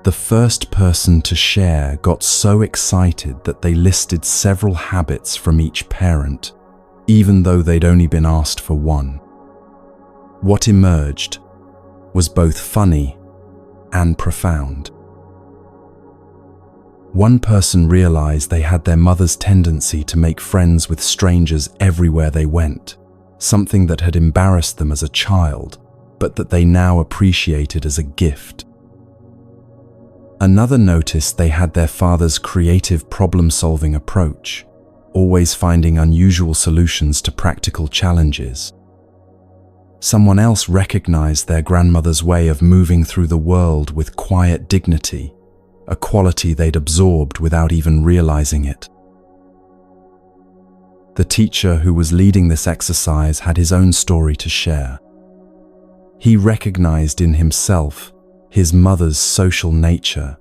The first person to share got so excited that they listed several habits from each parent, even though they'd only been asked for one. What emerged was both funny and profound. One person realized they had their mother's tendency to make friends with strangers everywhere they went, something that had embarrassed them as a child, but that they now appreciated as a gift. Another noticed they had their father's creative problem-solving approach, always finding unusual solutions to practical challenges. Someone else recognized their grandmother's way of moving through the world with quiet dignity, a quality they'd absorbed without even realizing it. The teacher who was leading this exercise had his own story to share. He recognized in himself his mother's social nature,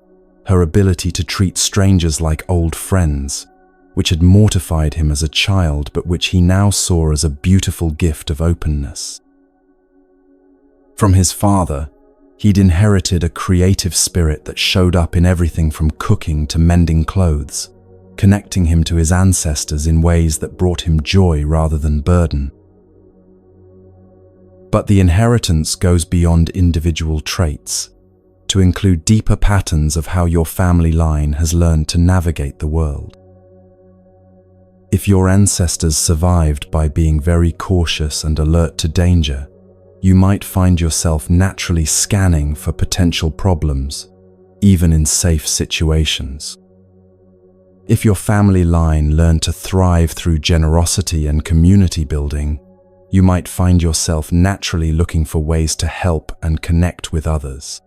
her ability to treat strangers like old friends, which had mortified him as a child but which he now saw as a beautiful gift of openness. From his father, he'd inherited a creative spirit that showed up in everything from cooking to mending clothes, connecting him to his ancestors in ways that brought him joy rather than burden. But the inheritance goes beyond individual traits, to include deeper patterns of how your family line has learned to navigate the world. If your ancestors survived by being very cautious and alert to danger, you might find yourself naturally scanning for potential problems, even in safe situations. If your family line learned to thrive through generosity and community building, you might find yourself naturally looking for ways to help and connect with others.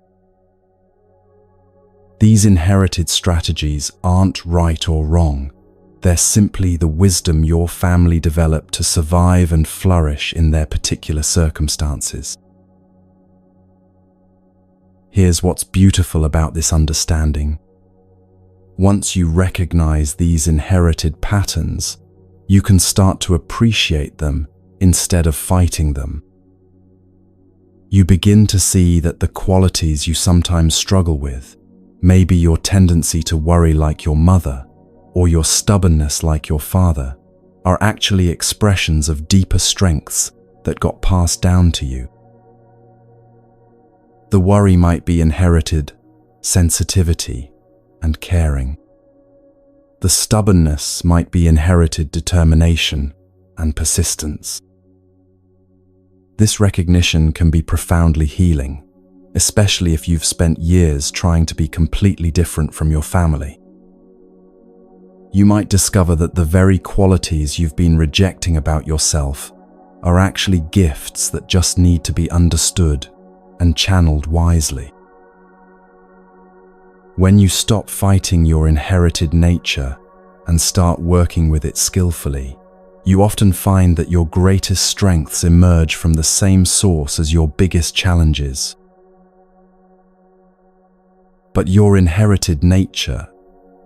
These inherited strategies aren't right or wrong. They're simply the wisdom your family developed to survive and flourish in their particular circumstances. Here's what's beautiful about this understanding. Once you recognize these inherited patterns, you can start to appreciate them instead of fighting them. You begin to see that the qualities you sometimes struggle with, maybe your tendency to worry like your mother, or your stubbornness like your father, are actually expressions of deeper strengths that got passed down to you. The worry might be inherited sensitivity and caring. The stubbornness might be inherited determination and persistence. This recognition can be profoundly healing, especially if you've spent years trying to be completely different from your family. You might discover that the very qualities you've been rejecting about yourself are actually gifts that just need to be understood and channeled wisely. When you stop fighting your inherited nature and start working with it skillfully, you often find that your greatest strengths emerge from the same source as your biggest challenges. But your inherited nature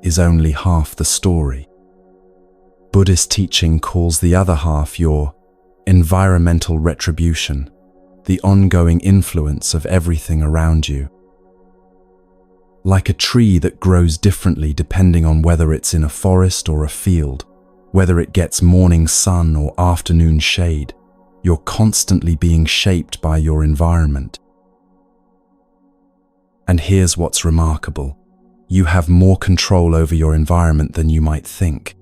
is only half the story. Buddhist teaching calls the other half your environmental retribution, the ongoing influence of everything around you. Like a tree that grows differently depending on whether it's in a forest or a field, whether it gets morning sun or afternoon shade, you're constantly being shaped by your environment. And here's what's remarkable. You have more control over your environment than you might think.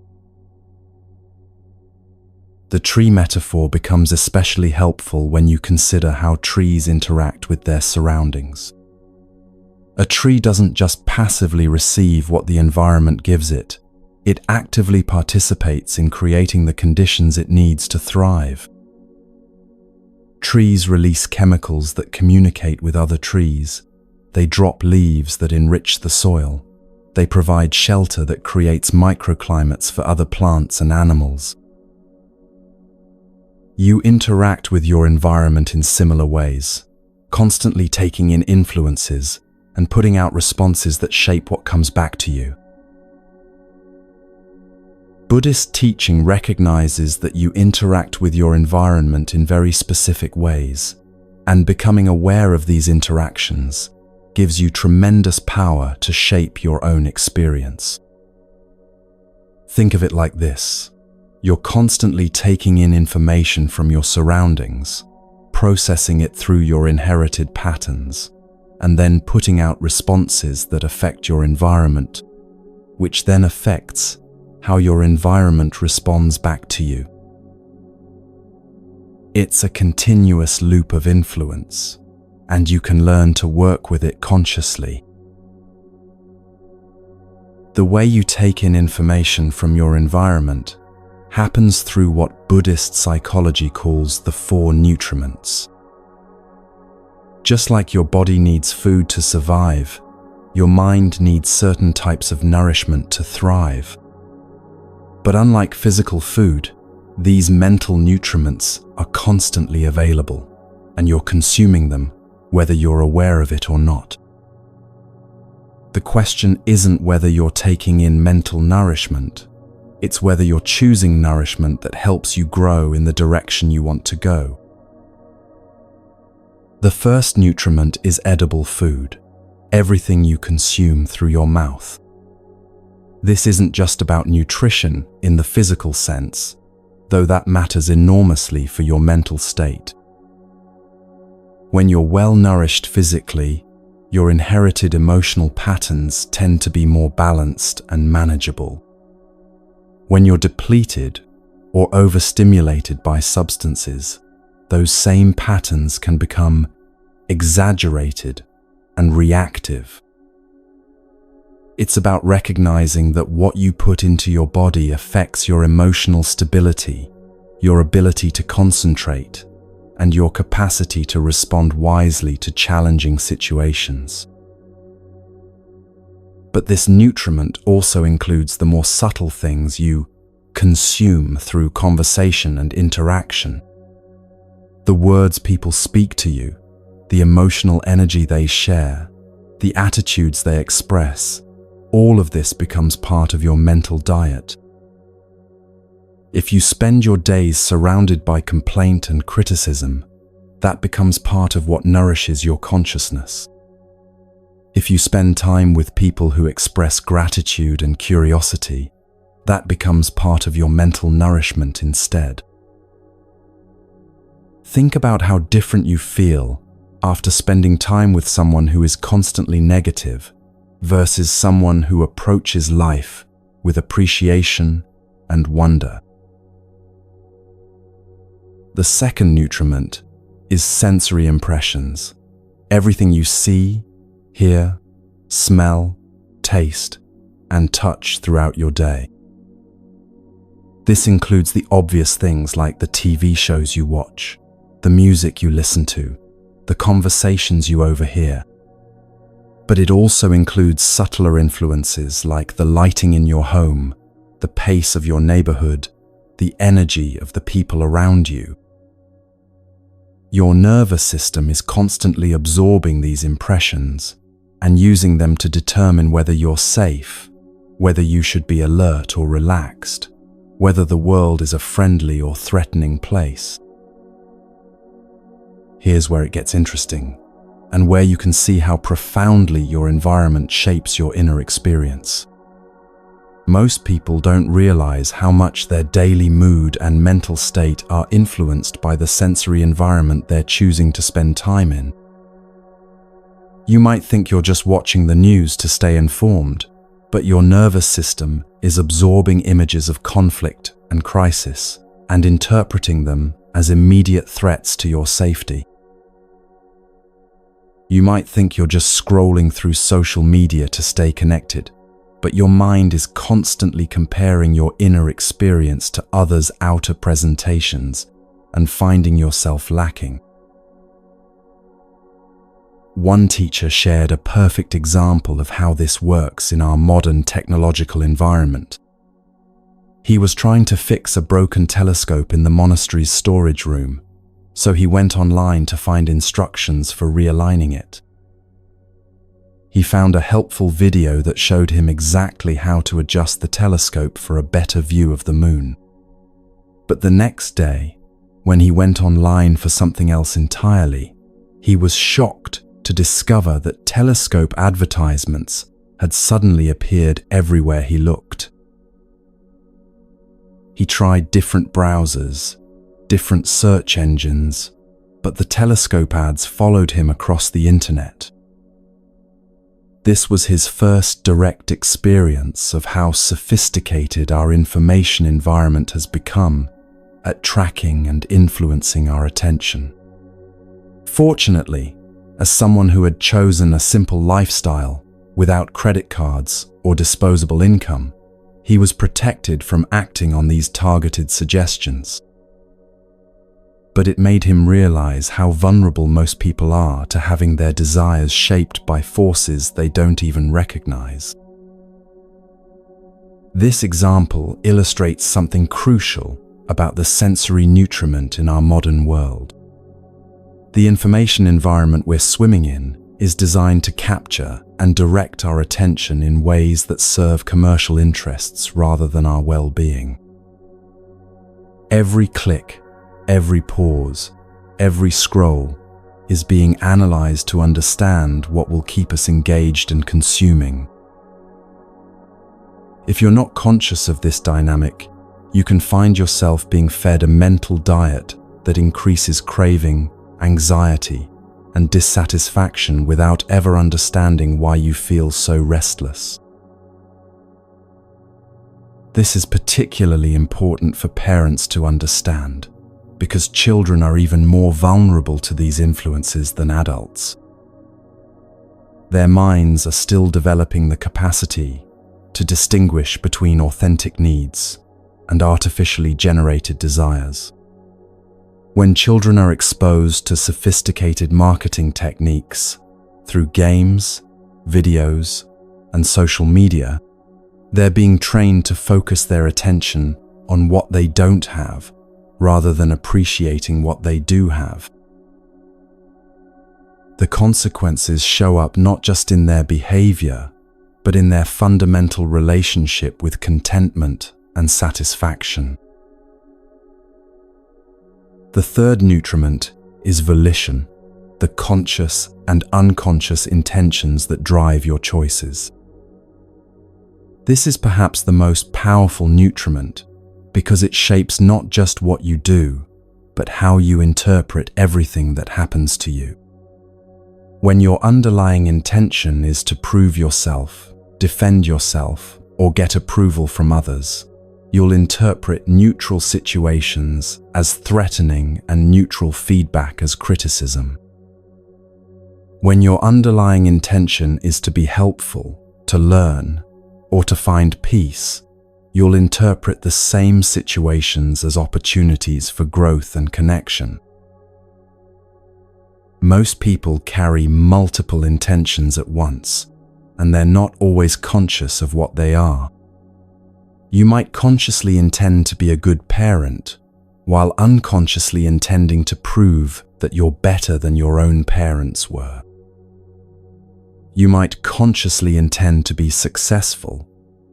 The tree metaphor becomes especially helpful when you consider how trees interact with their surroundings. A tree doesn't just passively receive what the environment gives it, it actively participates in creating the conditions it needs to thrive. Trees release chemicals that communicate with other trees. They drop leaves that enrich the soil. They provide shelter that creates microclimates for other plants and animals. You interact with your environment in similar ways, constantly taking in influences and putting out responses that shape what comes back to you. Buddhist teaching recognizes that you interact with your environment in very specific ways, and becoming aware of these interactions gives you tremendous power to shape your own experience. Think of it like this. You're constantly taking in information from your surroundings, processing it through your inherited patterns, and then putting out responses that affect your environment, which then affects how your environment responds back to you. It's a continuous loop of influence, and you can learn to work with it consciously. The way you take in information from your environment happens through what Buddhist psychology calls the 4 nutriments. Just like your body needs food to survive, your mind needs certain types of nourishment to thrive. But unlike physical food, these mental nutriments are constantly available, and you're consuming them whether you're aware of it or not. The question isn't whether you're taking in mental nourishment, it's whether you're choosing nourishment that helps you grow in the direction you want to go. The first nutriment is edible food, everything you consume through your mouth. This isn't just about nutrition in the physical sense, though that matters enormously for your mental state. When you're well nourished physically, your inherited emotional patterns tend to be more balanced and manageable. When you're depleted or overstimulated by substances, those same patterns can become exaggerated and reactive. It's about recognizing that what you put into your body affects your emotional stability, your ability to concentrate, and your capacity to respond wisely to challenging situations. But this nutriment also includes the more subtle things you consume through conversation and interaction. The words people speak to you, the emotional energy they share, the attitudes they express, all of this becomes part of your mental diet. If you spend your days surrounded by complaint and criticism, that becomes part of what nourishes your consciousness. If you spend time with people who express gratitude and curiosity, that becomes part of your mental nourishment instead. Think about how different you feel after spending time with someone who is constantly negative versus someone who approaches life with appreciation and wonder. The second nutriment is sensory impressions. Everything you see, hear, smell, taste, and touch throughout your day. This includes the obvious things like the TV shows you watch, the music you listen to, the conversations you overhear. But it also includes subtler influences like the lighting in your home, the pace of your neighborhood, the energy of the people around you. Your nervous system is constantly absorbing these impressions and using them to determine whether you're safe whether you should be alert or relaxed, whether the world is a friendly or threatening place. Here's where it gets interesting, and where you can see how profoundly your environment shapes your inner experience. Most people don't realize how much their daily mood and mental state are influenced by the sensory environment they're choosing to spend time in. You might think you're just watching the news to stay informed, but your nervous system is absorbing images of conflict and crisis and interpreting them as immediate threats to your safety. You might think you're just scrolling through social media to stay connected, but your mind is constantly comparing your inner experience to others' outer presentations and finding yourself lacking. One teacher shared a perfect example of how this works in our modern technological environment. He was trying to fix a broken telescope in the monastery's storage room, so he went online to find instructions for realigning it. He found a helpful video that showed him exactly how to adjust the telescope for a better view of the moon. But the next day, when he went online for something else entirely, he was shocked to discover that telescope advertisements had suddenly appeared everywhere he looked. He tried different browsers, different search engines, but the telescope ads followed him across the internet. This was his first direct experience of how sophisticated our information environment has become at tracking and influencing our attention. Fortunately, as someone who had chosen a simple lifestyle without credit cards or disposable income, he was protected from acting on these targeted suggestions. But it made him realize how vulnerable most people are to having their desires shaped by forces they don't even recognize. This example illustrates something crucial about the sensory nutriment in our modern world. The information environment we're swimming in is designed to capture and direct our attention in ways that serve commercial interests rather than our well-being. Every click, every pause, every scroll is being analyzed to understand what will keep us engaged and consuming. If you're not conscious of this dynamic, you can find yourself being fed a mental diet that increases craving, anxiety, and dissatisfaction without ever understanding why you feel so restless. This is particularly important for parents to understand, because children are even more vulnerable to these influences than adults. Their minds are still developing the capacity to distinguish between authentic needs and artificially generated desires. When children are exposed to sophisticated marketing techniques through games, videos, and social media, they're being trained to focus their attention on what they don't have rather than appreciating what they do have. The consequences show up not just in their behavior, but in their fundamental relationship with contentment and satisfaction. The third nutriment is volition, the conscious and unconscious intentions that drive your choices. This is perhaps the most powerful nutriment because it shapes not just what you do, but how you interpret everything that happens to you. When your underlying intention is to prove yourself, defend yourself, or get approval from others, you'll interpret neutral situations as threatening and neutral feedback as criticism. When your underlying intention is to be helpful, to learn, or to find peace, you'll interpret the same situations as opportunities for growth and connection. Most people carry multiple intentions at once, and they're not always conscious of what they are. You might consciously intend to be a good parent, while unconsciously intending to prove that you're better than your own parents were. You might consciously intend to be successful,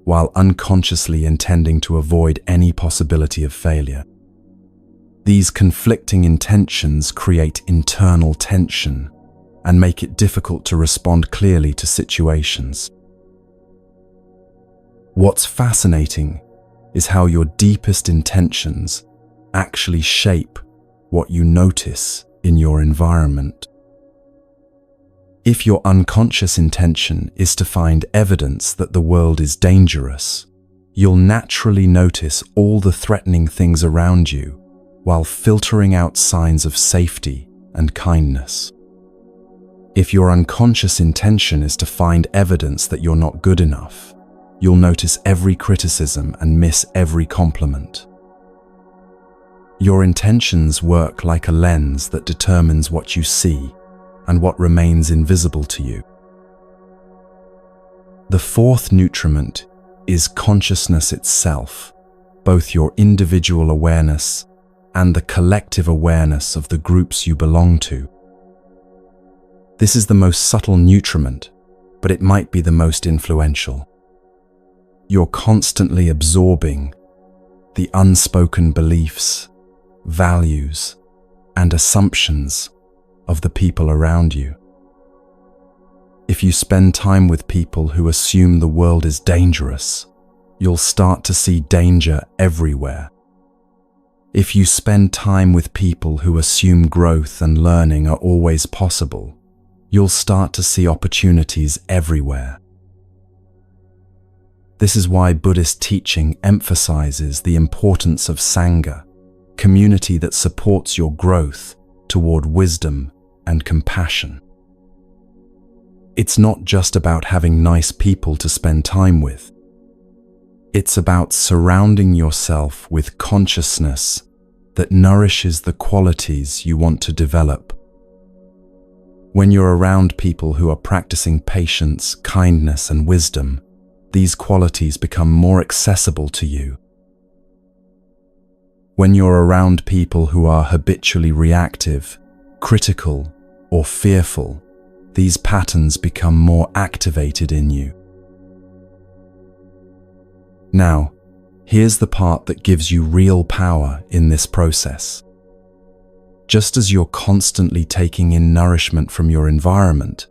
while unconsciously intending to avoid any possibility of failure. These conflicting intentions create internal tension and make it difficult to respond clearly to situations. What's fascinating is how your deepest intentions actually shape what you notice in your environment. If your unconscious intention is to find evidence that the world is dangerous, you'll naturally notice all the threatening things around you while filtering out signs of safety and kindness. If your unconscious intention is to find evidence that you're not good enough, you'll notice every criticism and miss every compliment. Your intentions work like a lens that determines what you see and what remains invisible to you. The fourth nutriment is consciousness itself, both your individual awareness and the collective awareness of the groups you belong to. This is the most subtle nutriment, but it might be the most influential. You're constantly absorbing the unspoken beliefs, values, and assumptions of the people around you. If you spend time with people who assume the world is dangerous, you'll start to see danger everywhere. If you spend time with people who assume growth and learning are always possible, you'll start to see opportunities everywhere. This is why Buddhist teaching emphasizes the importance of Sangha, community that supports your growth toward wisdom and compassion. It's not just about having nice people to spend time with. It's about surrounding yourself with consciousness that nourishes the qualities you want to develop. When you're around people who are practicing patience, kindness, and wisdom, these qualities become more accessible to you. When you're around people who are habitually reactive, critical, or fearful, these patterns become more activated in you. Now, here's the part that gives you real power in this process. Just as you're constantly taking in nourishment from your environment,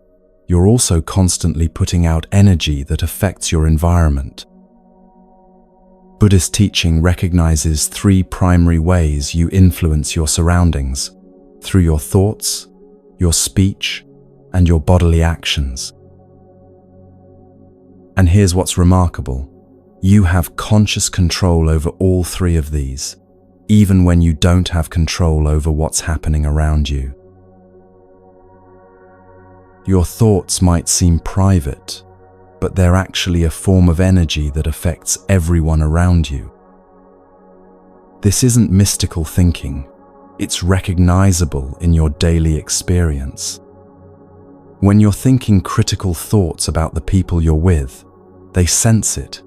you're also constantly putting out energy that affects your environment. Buddhist teaching recognizes three primary ways you influence your surroundings: through your thoughts, your speech, and your bodily actions. And here's what's remarkable. You have conscious control over all three of these, even when you don't have control over what's happening around you. Your thoughts might seem private, but they're actually a form of energy that affects everyone around you. This isn't mystical thinking. It's recognizable in your daily experience. When you're thinking critical thoughts about the people you're with, they sense it,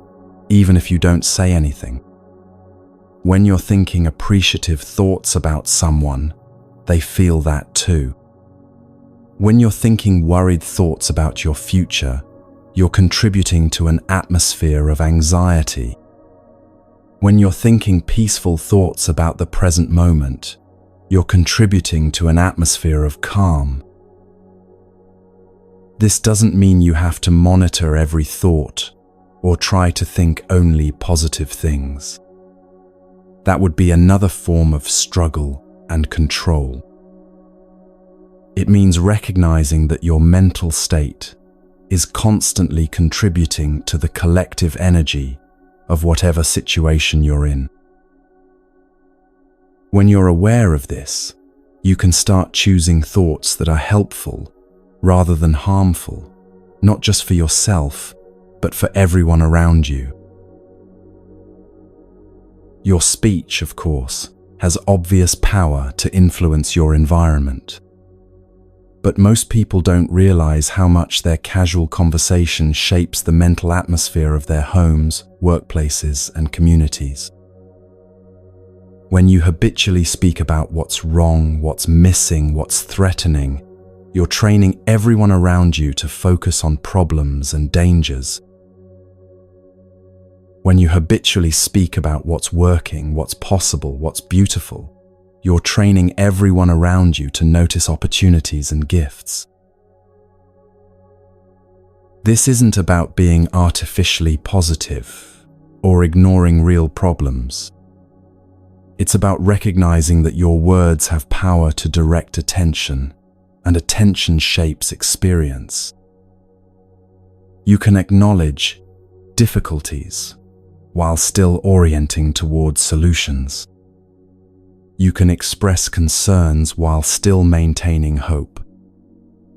even if you don't say anything. When you're thinking appreciative thoughts about someone, they feel that too. When you're thinking worried thoughts about your future, you're contributing to an atmosphere of anxiety. When you're thinking peaceful thoughts about the present moment, you're contributing to an atmosphere of calm. This doesn't mean you have to monitor every thought or try to think only positive things. That would be another form of struggle and control. It means recognizing that your mental state is constantly contributing to the collective energy of whatever situation you're in. When you're aware of this, you can start choosing thoughts that are helpful rather than harmful, not just for yourself, but for everyone around you. Your speech, of course, has obvious power to influence your environment. But most people don't realize how much their casual conversation shapes the mental atmosphere of their homes, workplaces, and communities. When you habitually speak about what's wrong, what's missing, what's threatening, you're training everyone around you to focus on problems and dangers. When you habitually speak about what's working, what's possible, what's beautiful, you're training everyone around you to notice opportunities and gifts. This isn't about being artificially positive or ignoring real problems. It's about recognizing that your words have power to direct attention, and attention shapes experience. You can acknowledge difficulties while still orienting towards solutions. You can express concerns while still maintaining hope.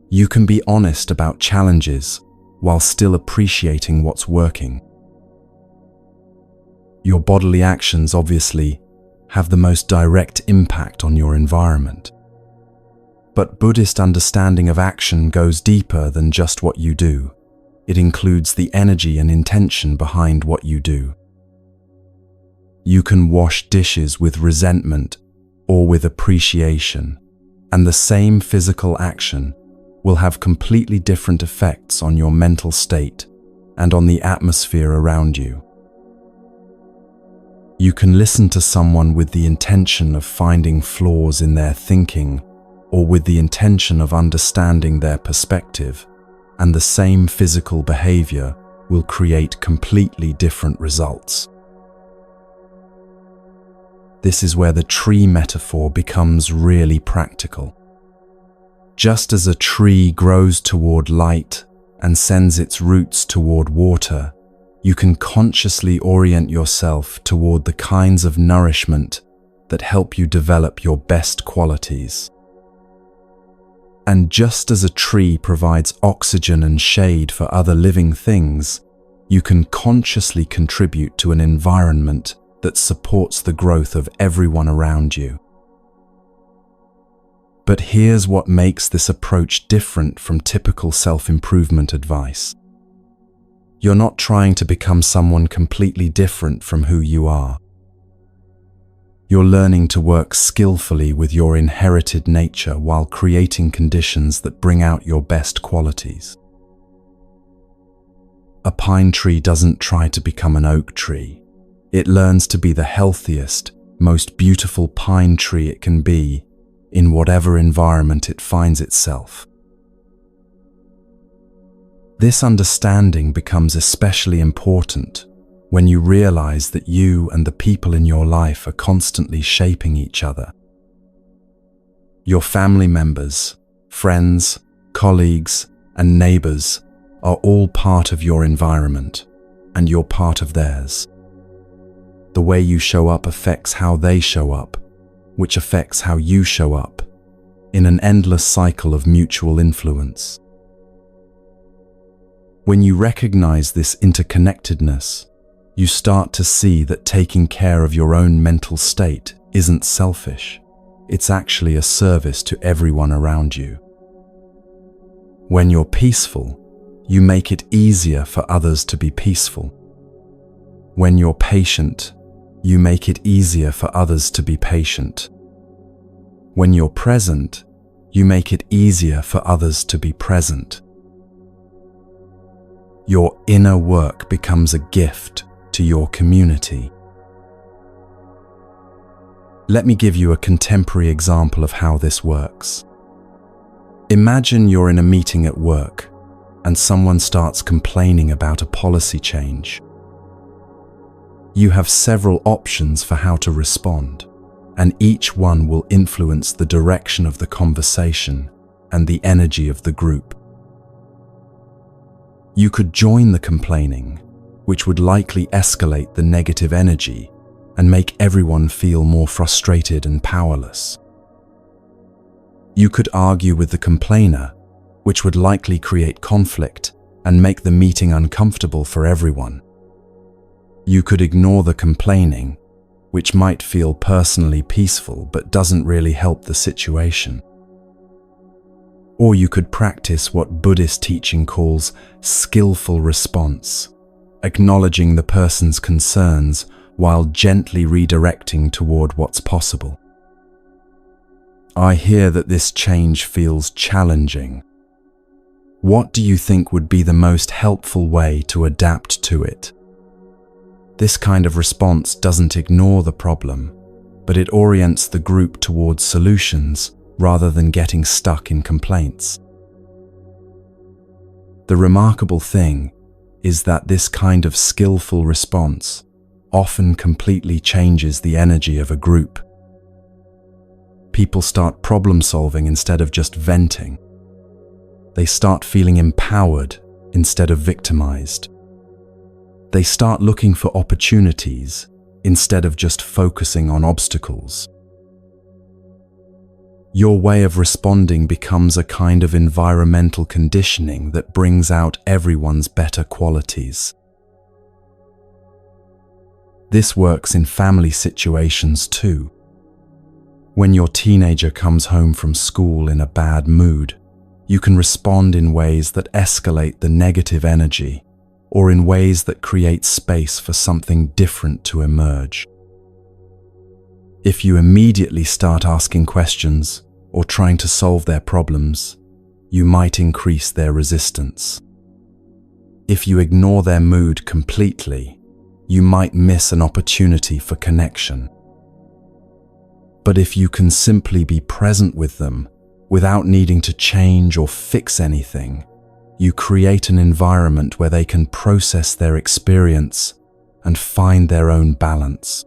You can be honest about challenges while still appreciating what's working. Your bodily actions obviously have the most direct impact on your environment. But Buddhist understanding of action goes deeper than just what you do. It includes the energy and intention behind what you do. You can wash dishes with resentment or with appreciation, and the same physical action will have completely different effects on your mental state and on the atmosphere around you. You can listen to someone with the intention of finding flaws in their thinking or with the intention of understanding their perspective, and the same physical behavior will create completely different results. This is where the tree metaphor becomes really practical. Just as a tree grows toward light and sends its roots toward water, you can consciously orient yourself toward the kinds of nourishment that help you develop your best qualities. And just as a tree provides oxygen and shade for other living things, you can consciously contribute to an environment that supports the growth of everyone around you. But here's what makes this approach different from typical self-improvement advice. You're not trying to become someone completely different from who you are. You're learning to work skillfully with your inherited nature while creating conditions that bring out your best qualities. A pine tree doesn't try to become an oak tree. It learns to be the healthiest, most beautiful pine tree it can be in whatever environment it finds itself. This understanding becomes especially important when you realize that you and the people in your life are constantly shaping each other. Your family members, friends, colleagues, and neighbors are all part of your environment, and you're part of theirs. The way you show up affects how they show up, which affects how you show up, in an endless cycle of mutual influence. When you recognize this interconnectedness, you start to see that taking care of your own mental state isn't selfish. It's actually a service to everyone around you. When you're peaceful, you make it easier for others to be peaceful. When you're patient, you make it easier for others to be patient. When you're present, you make it easier for others to be present. Your inner work becomes a gift to your community. Let me give you a contemporary example of how this works. Imagine you're in a meeting at work and someone starts complaining about a policy change. You have several options for how to respond, and each one will influence the direction of the conversation and the energy of the group. You could join the complaining, which would likely escalate the negative energy and make everyone feel more frustrated and powerless. You could argue with the complainer, which would likely create conflict and make the meeting uncomfortable for everyone. You could ignore the complaining, which might feel personally peaceful but doesn't really help the situation. Or you could practice what Buddhist teaching calls skillful response, acknowledging the person's concerns while gently redirecting toward what's possible. I hear that this change feels challenging. What do you think would be the most helpful way to adapt to it? This kind of response doesn't ignore the problem, but it orients the group towards solutions rather than getting stuck in complaints. The remarkable thing is that this kind of skillful response often completely changes the energy of a group. People start problem solving instead of just venting. They start feeling empowered instead of victimized. They start looking for opportunities instead of just focusing on obstacles. Your way of responding becomes a kind of environmental conditioning that brings out everyone's better qualities. This works in family situations too. When your teenager comes home from school in a bad mood, you can respond in ways that escalate the negative energy, or in ways that create space for something different to emerge. If you immediately start asking questions or trying to solve their problems, you might increase their resistance. If you ignore their mood completely, you might miss an opportunity for connection. But if you can simply be present with them without needing to change or fix anything, you create an environment where they can process their experience and find their own balance.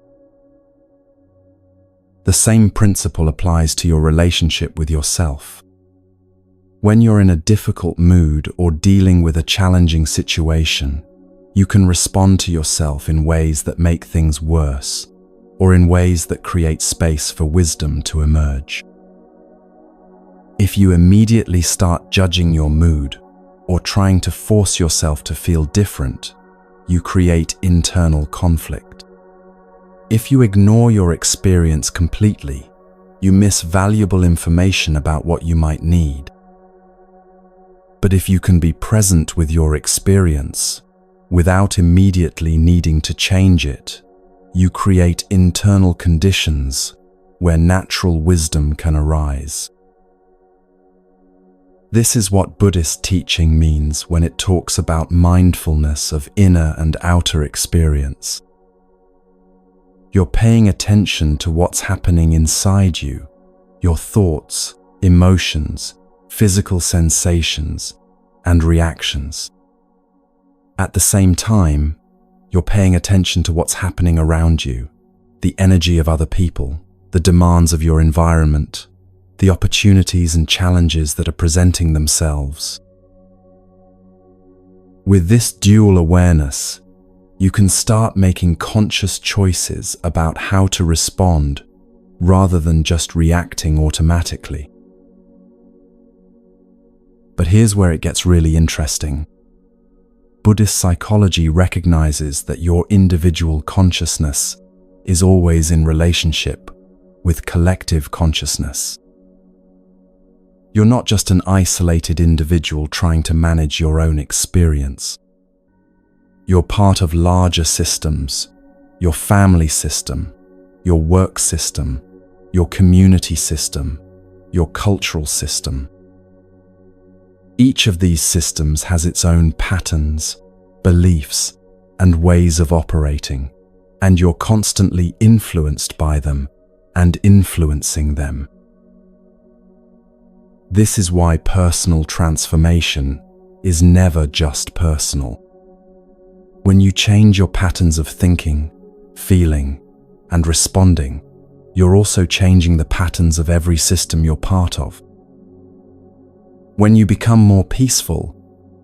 The same principle applies to your relationship with yourself. When you're in a difficult mood or dealing with a challenging situation, you can respond to yourself in ways that make things worse, or in ways that create space for wisdom to emerge. If you immediately start judging your mood or trying to force yourself to feel different, you create internal conflict. If you ignore your experience completely, you miss valuable information about what you might need. But if you can be present with your experience, without immediately needing to change it, you create internal conditions where natural wisdom can arise. This is what Buddhist teaching means when it talks about mindfulness of inner and outer experience. You're paying attention to what's happening inside you, your thoughts, emotions, physical sensations, and reactions. At the same time, you're paying attention to what's happening around you, the energy of other people, the demands of your environment, the opportunities and challenges that are presenting themselves. With this dual awareness, you can start making conscious choices about how to respond rather than just reacting automatically. But here's where it gets really interesting. Buddhist psychology recognizes that your individual consciousness is always in relationship with collective consciousness. You're not just an isolated individual trying to manage your own experience. You're part of larger systems, your family system, your work system, your community system, your cultural system. Each of these systems has its own patterns, beliefs, and ways of operating, and you're constantly influenced by them and influencing them. This is why personal transformation is never just personal. When you change your patterns of thinking, feeling, and responding, you're also changing the patterns of every system you're part of. When you become more peaceful,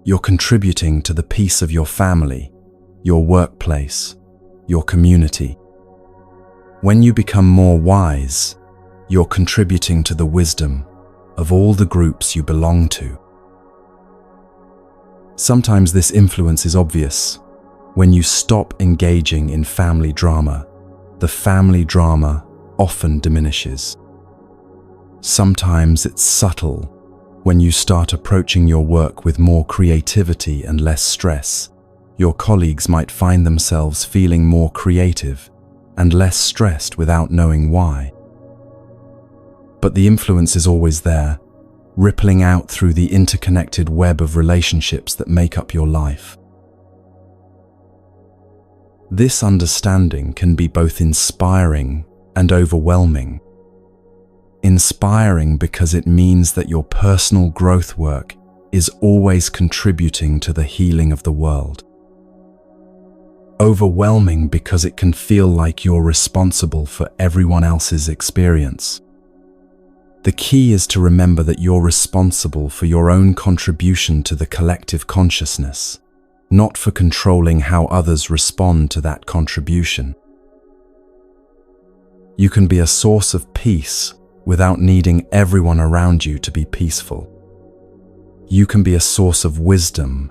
you're contributing to the peace of your family, your workplace, your community. When you become more wise, you're contributing to the wisdom of all the groups you belong to. Sometimes this influence is obvious. When you stop engaging in family drama, the family drama often diminishes. Sometimes it's subtle. When you start approaching your work with more creativity and less stress, your colleagues might find themselves feeling more creative and less stressed without knowing why. But the influence is always there, rippling out through the interconnected web of relationships that make up your life. This understanding can be both inspiring and overwhelming. Inspiring because it means that your personal growth work is always contributing to the healing of the world. Overwhelming because it can feel like you're responsible for everyone else's experience. The key is to remember that you're responsible for your own contribution to the collective consciousness, not for controlling how others respond to that contribution. You can be a source of peace without needing everyone around you to be peaceful. You can be a source of wisdom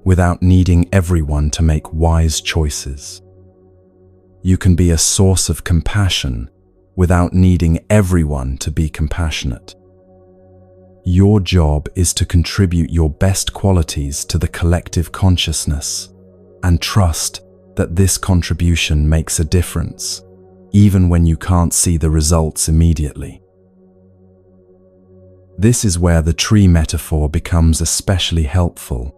without needing everyone to make wise choices. You can be a source of compassion without needing everyone to be compassionate. Your job is to contribute your best qualities to the collective consciousness and trust that this contribution makes a difference, even when you can't see the results immediately. This is where the tree metaphor becomes especially helpful.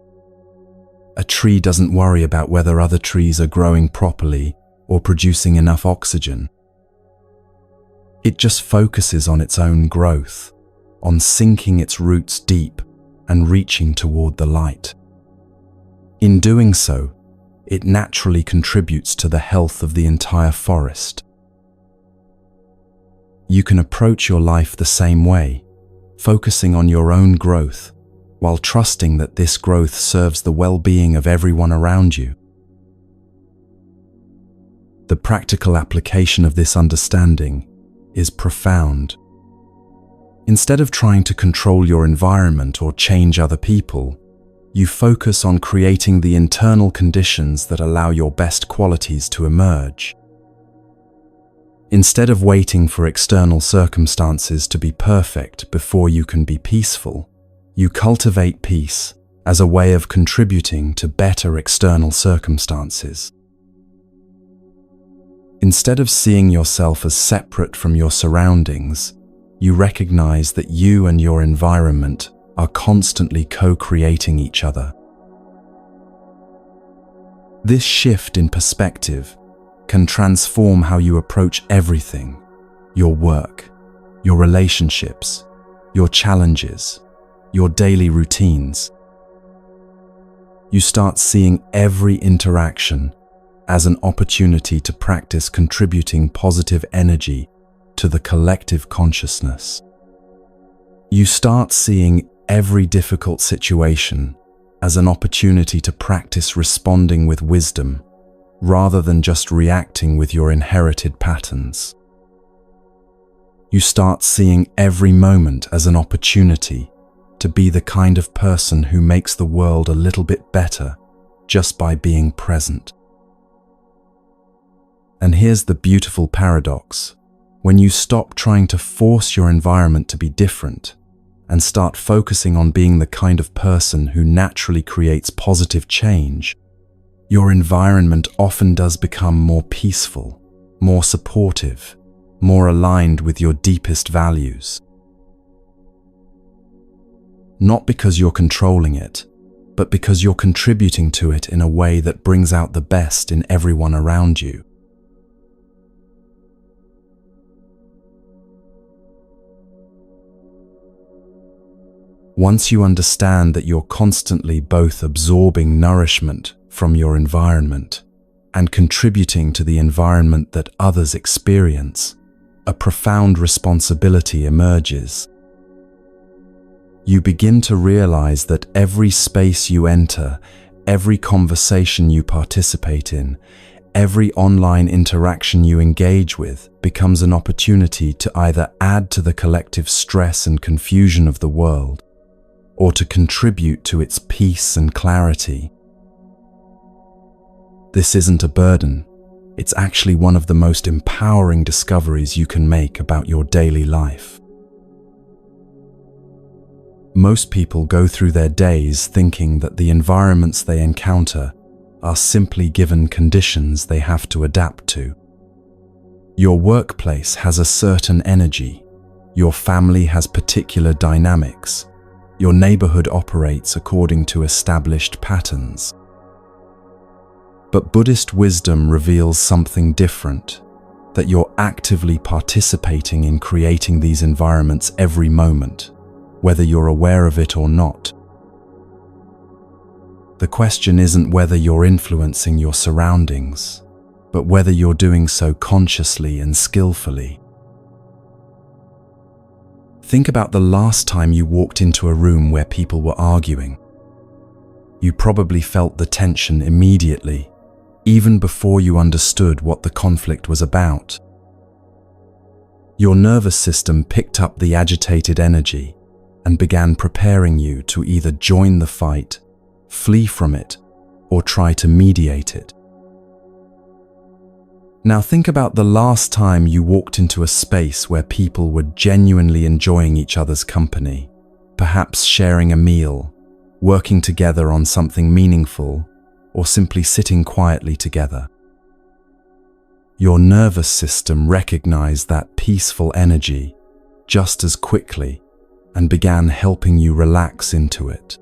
A tree doesn't worry about whether other trees are growing properly or producing enough oxygen. It just focuses on its own growth, on sinking its roots deep and reaching toward the light. In doing so, it naturally contributes to the health of the entire forest. You can approach your life the same way, focusing on your own growth, while trusting that this growth serves the well-being of everyone around you. The practical application of this understanding is profound. Instead of trying to control your environment or change other people, you focus on creating the internal conditions that allow your best qualities to emerge. Instead of waiting for external circumstances to be perfect before you can be peaceful, you cultivate peace as a way of contributing to better external circumstances. Instead of seeing yourself as separate from your surroundings, you recognize that you and your environment are constantly co-creating each other. This shift in perspective can transform how you approach everything: your work, your relationships, your challenges, your daily routines. You start seeing every interaction as an opportunity to practice contributing positive energy to the collective consciousness. You start seeing every difficult situation as an opportunity to practice responding with wisdom, rather than just reacting with your inherited patterns. You start seeing every moment as an opportunity to be the kind of person who makes the world a little bit better just by being present. And here's the beautiful paradox. When you stop trying to force your environment to be different and start focusing on being the kind of person who naturally creates positive change, your environment often does become more peaceful, more supportive, more aligned with your deepest values. Not because you're controlling it, but because you're contributing to it in a way that brings out the best in everyone around you. Once you understand that you're constantly both absorbing nourishment from your environment and contributing to the environment that others experience, a profound responsibility emerges. You begin to realize that every space you enter, every conversation you participate in, every online interaction you engage with becomes an opportunity to either add to the collective stress and confusion of the world, or to contribute to its peace and clarity. This isn't a burden. It's actually one of the most empowering discoveries you can make about your daily life. Most people go through their days thinking that the environments they encounter are simply given conditions they have to adapt to. Your workplace has a certain energy. Your family has particular dynamics. Your neighborhood operates according to established patterns. But Buddhist wisdom reveals something different, that you're actively participating in creating these environments every moment, whether you're aware of it or not. The question isn't whether you're influencing your surroundings, but whether you're doing so consciously and skillfully. Think about the last time you walked into a room where people were arguing. You probably felt the tension immediately, even before you understood what the conflict was about. Your nervous system picked up the agitated energy and began preparing you to either join the fight, flee from it, or try to mediate it. Now think about the last time you walked into a space where people were genuinely enjoying each other's company, perhaps sharing a meal, working together on something meaningful, or simply sitting quietly together. Your nervous system recognized that peaceful energy just as quickly and began helping you relax into it.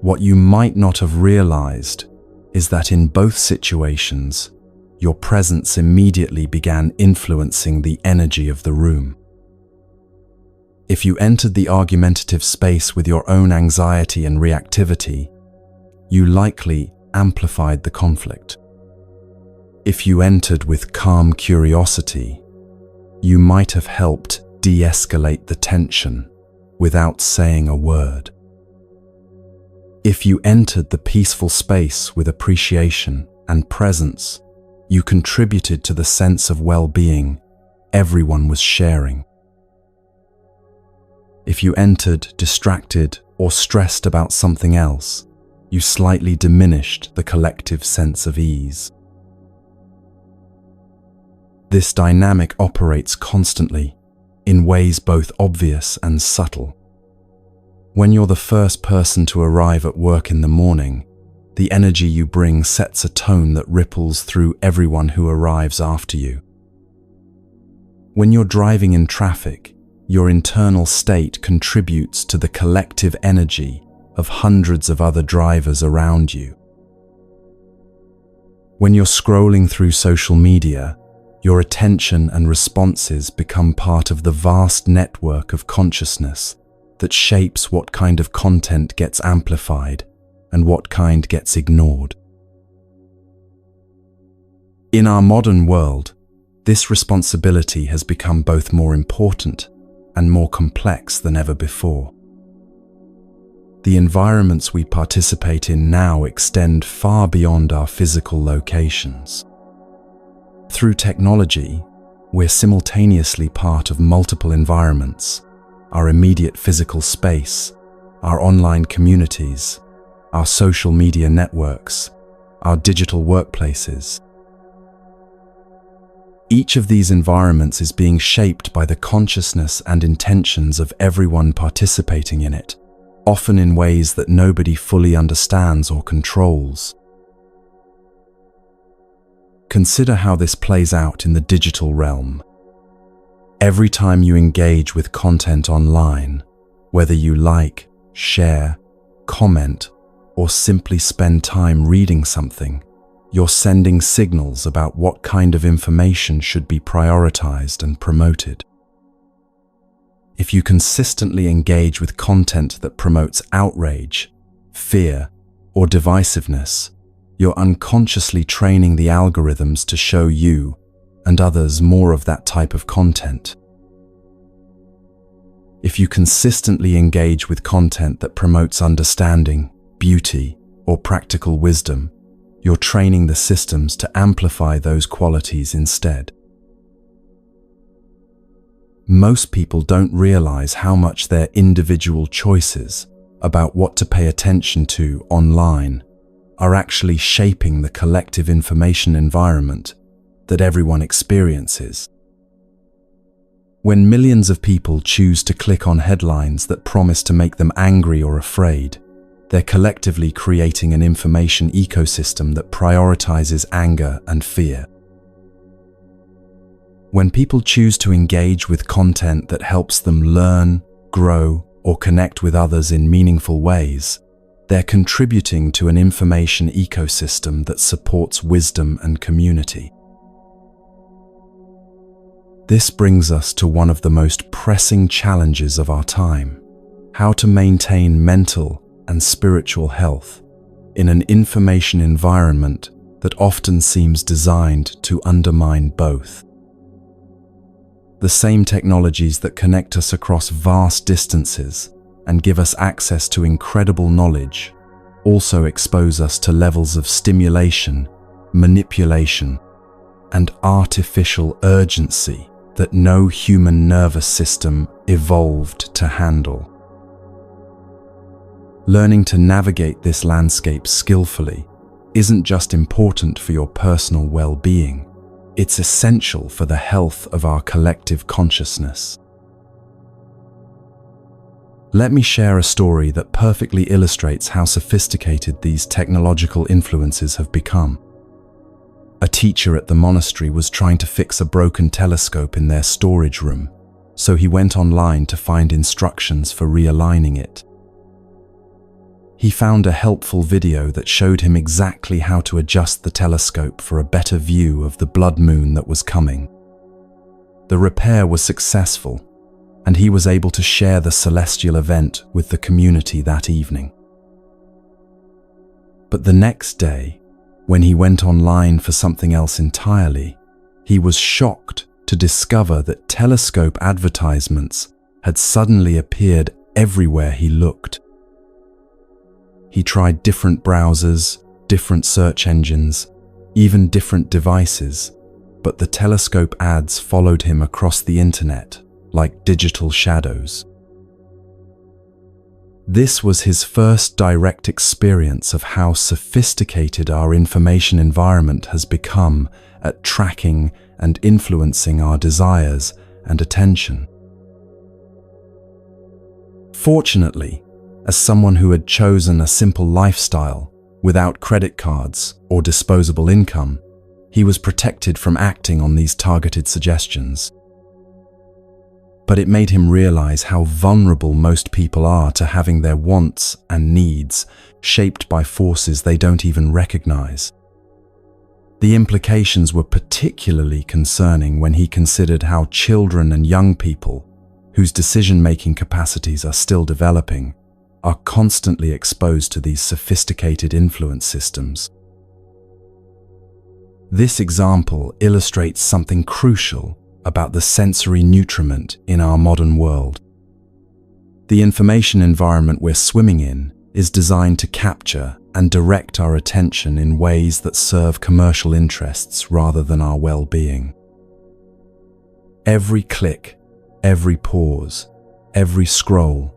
What you might not have realized is that in both situations, your presence immediately began influencing the energy of the room. If you entered the argumentative space with your own anxiety and reactivity, you likely amplified the conflict. If you entered with calm curiosity, you might have helped de-escalate the tension without saying a word. If you entered the peaceful space with appreciation and presence, you contributed to the sense of well-being everyone was sharing. If you entered distracted or stressed about something else, you slightly diminished the collective sense of ease. This dynamic operates constantly, in ways both obvious and subtle. When you're the first person to arrive at work in the morning, the energy you bring sets a tone that ripples through everyone who arrives after you. When you're driving in traffic, your internal state contributes to the collective energy of hundreds of other drivers around you. When you're scrolling through social media, your attention and responses become part of the vast network of consciousness that shapes what kind of content gets amplified and what kind gets ignored. In our modern world, this responsibility has become both more important and more complex than ever before. The environments we participate in now extend far beyond our physical locations. Through technology, we're simultaneously part of multiple environments: our immediate physical space, our online communities, our social media networks, our digital workplaces. Each of these environments is being shaped by the consciousness and intentions of everyone participating in it, often in ways that nobody fully understands or controls. Consider how this plays out in the digital realm. Every time you engage with content online, whether you like, share, comment, or simply spend time reading something, you're sending signals about what kind of information should be prioritized and promoted. If you consistently engage with content that promotes outrage, fear, or divisiveness, you're unconsciously training the algorithms to show you and others more of that type of content. If you consistently engage with content that promotes understanding, beauty, or practical wisdom, you're training the systems to amplify those qualities instead. Most people don't realize how much their individual choices about what to pay attention to online are actually shaping the collective information environment that everyone experiences. When millions of people choose to click on headlines that promise to make them angry or afraid, they're collectively creating an information ecosystem that prioritizes anger and fear. When people choose to engage with content that helps them learn, grow, or connect with others in meaningful ways, They're contributing to an information ecosystem that supports wisdom and community. This brings us to one of the most pressing challenges of our time: how to maintain mental and spiritual health in an information environment that often seems designed to undermine both. The same technologies that connect us across vast distances and give us access to incredible knowledge also expose us to levels of stimulation, manipulation, and artificial urgency that no human nervous system evolved to handle. Learning to navigate this landscape skillfully isn't just important for your personal well-being, it's essential for the health of our collective consciousness. Let me share a story that perfectly illustrates how sophisticated these technological influences have become. A teacher at the monastery was trying to fix a broken telescope in their storage room, so he went online to find instructions for realigning it. He found a helpful video that showed him exactly how to adjust the telescope for a better view of the blood moon that was coming. The repair was successful, and he was able to share the celestial event with the community that evening. But the next day, when he went online for something else entirely, he was shocked to discover that telescope advertisements had suddenly appeared everywhere he looked. He tried different browsers, different search engines, even different devices, but the telescope ads followed him across the internet like digital shadows. This was his first direct experience of how sophisticated our information environment has become at tracking and influencing our desires and attention. Fortunately, as someone who had chosen a simple lifestyle without credit cards or disposable income, he was protected from acting on these targeted suggestions. But it made him realize how vulnerable most people are to having their wants and needs shaped by forces they don't even recognize. The implications were particularly concerning when he considered how children and young people, whose decision-making capacities are still developing, are constantly exposed to these sophisticated influence systems. This example illustrates something crucial about the sensory nutriment in our modern world. The information environment we're swimming in is designed to capture and direct our attention in ways that serve commercial interests rather than our well-being. Every click, every pause, every scroll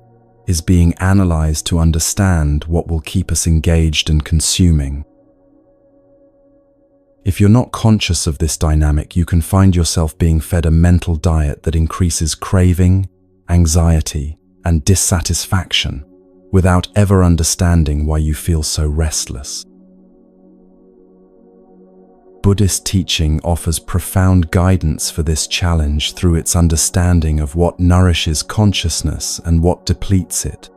is being analyzed to understand what will keep us engaged and consuming. If you're not conscious of this dynamic, you can find yourself being fed a mental diet that increases craving, anxiety, and dissatisfaction without ever understanding why you feel so restless. Buddhist teaching offers profound guidance for this challenge through its understanding of what nourishes consciousness and what depletes it.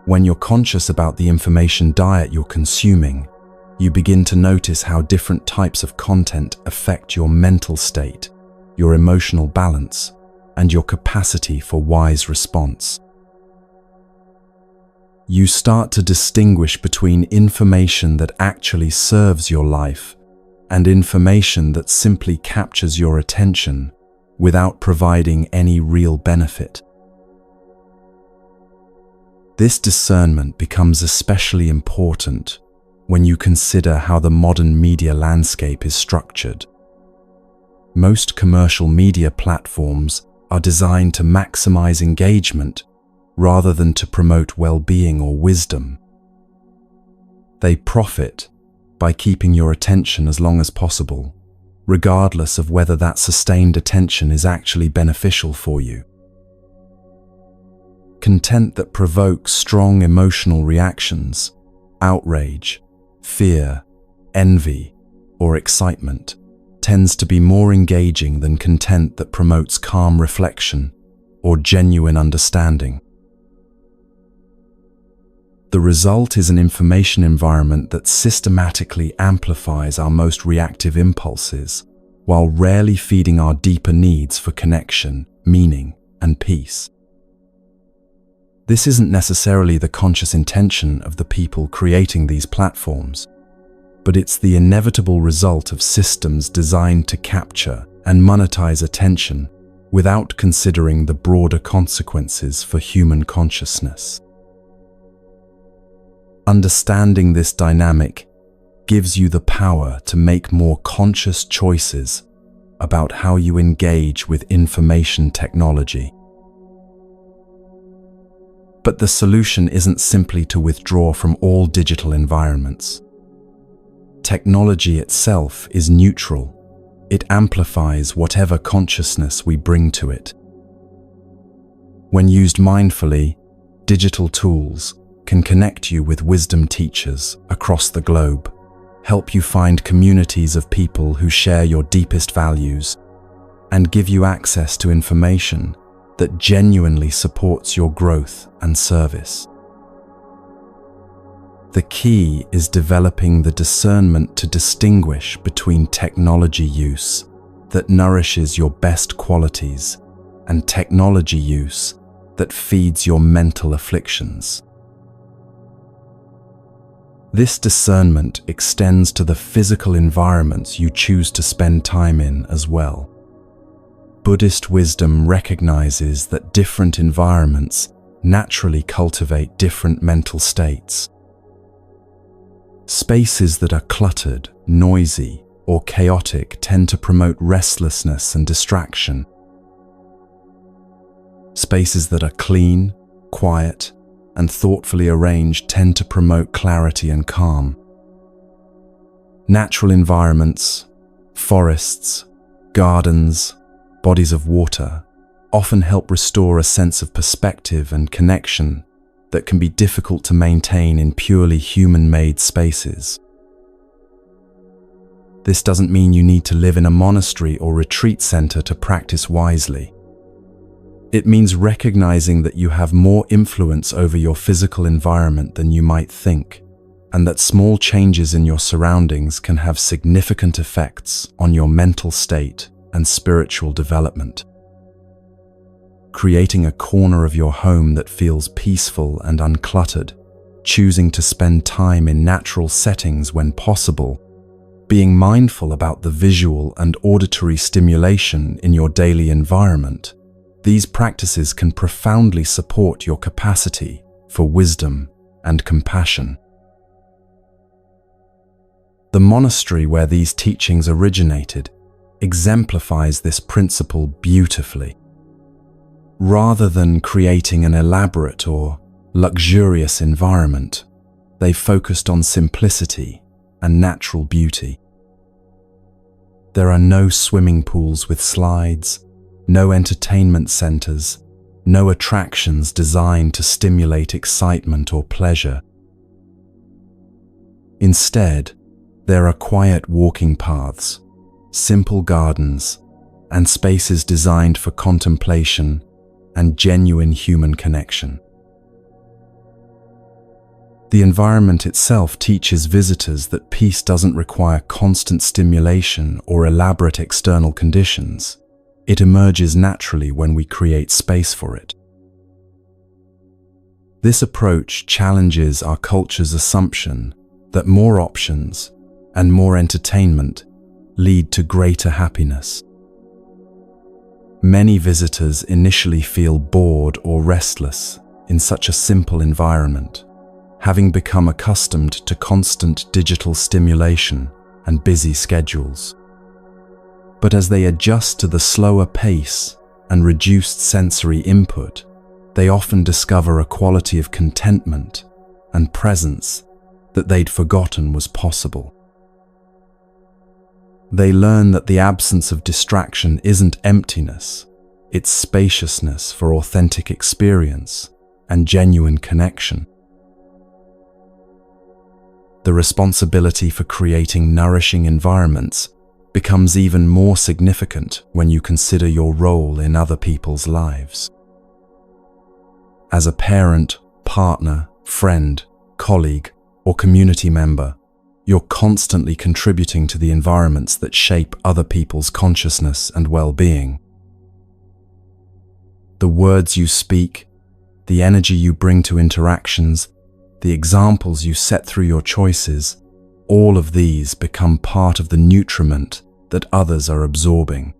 When you're conscious about the information diet you're consuming, you begin to notice how different types of content affect your mental state, your emotional balance, and your capacity for wise response. You start to distinguish between information that actually serves your life and information that simply captures your attention without providing any real benefit. This discernment becomes especially important when you consider how the modern media landscape is structured. Most commercial media platforms are designed to maximize engagement rather than to promote well-being or wisdom. They profit by keeping your attention as long as possible, regardless of whether that sustained attention is actually beneficial for you. Content that provokes strong emotional reactions, outrage, fear, envy, or excitement tends to be more engaging than content that promotes calm reflection or genuine understanding. The result is an information environment that systematically amplifies our most reactive impulses, while rarely feeding our deeper needs for connection, meaning, and peace. This isn't necessarily the conscious intention of the people creating these platforms, but it's the inevitable result of systems designed to capture and monetize attention without considering the broader consequences for human consciousness. Understanding this dynamic gives you the power to make more conscious choices about how you engage with information technology. But the solution isn't simply to withdraw from all digital environments. Technology itself is neutral. It amplifies whatever consciousness we bring to it. When used mindfully, digital tools can connect you with wisdom teachers across the globe, help you find communities of people who share your deepest values, and give you access to information that genuinely supports your growth and service. The key is developing the discernment to distinguish between technology use that nourishes your best qualities and technology use that feeds your mental afflictions. This discernment extends to the physical environments you choose to spend time in as well. Buddhist wisdom recognizes that different environments naturally cultivate different mental states. Spaces that are cluttered, noisy, or chaotic tend to promote restlessness and distraction. Spaces that are clean, quiet, and thoughtfully arranged tend to promote clarity and calm. Natural environments, forests, gardens, bodies of water, often help restore a sense of perspective and connection that can be difficult to maintain in purely human-made spaces. This doesn't mean you need to live in a monastery or retreat center to practice wisely. It means recognizing that you have more influence over your physical environment than you might think, and that small changes in your surroundings can have significant effects on your mental state and spiritual development. Creating a corner of your home that feels peaceful and uncluttered, choosing to spend time in natural settings when possible, being mindful about the visual and auditory stimulation in your daily environment, these practices can profoundly support your capacity for wisdom and compassion. The monastery where these teachings originated exemplifies this principle beautifully. Rather than creating an elaborate or luxurious environment, they focused on simplicity and natural beauty. There are no swimming pools with slides, no entertainment centers, no attractions designed to stimulate excitement or pleasure. Instead, there are quiet walking paths, simple gardens, and spaces designed for contemplation and genuine human connection. The environment itself teaches visitors that peace doesn't require constant stimulation or elaborate external conditions. It emerges naturally when we create space for it. This approach challenges our culture's assumption that more options and more entertainment lead to greater happiness. Many visitors initially feel bored or restless in such a simple environment, having become accustomed to constant digital stimulation and busy schedules. But as they adjust to the slower pace and reduced sensory input, they often discover a quality of contentment and presence that they'd forgotten was possible. They learn that the absence of distraction isn't emptiness, it's spaciousness for authentic experience and genuine connection. The responsibility for creating nourishing environments becomes even more significant when you consider your role in other people's lives. As a parent, partner, friend, colleague, or community member, you're constantly contributing to the environments that shape other people's consciousness and well-being. The words you speak, the energy you bring to interactions, the examples you set through your choices, all of these become part of the nutriment that others are absorbing.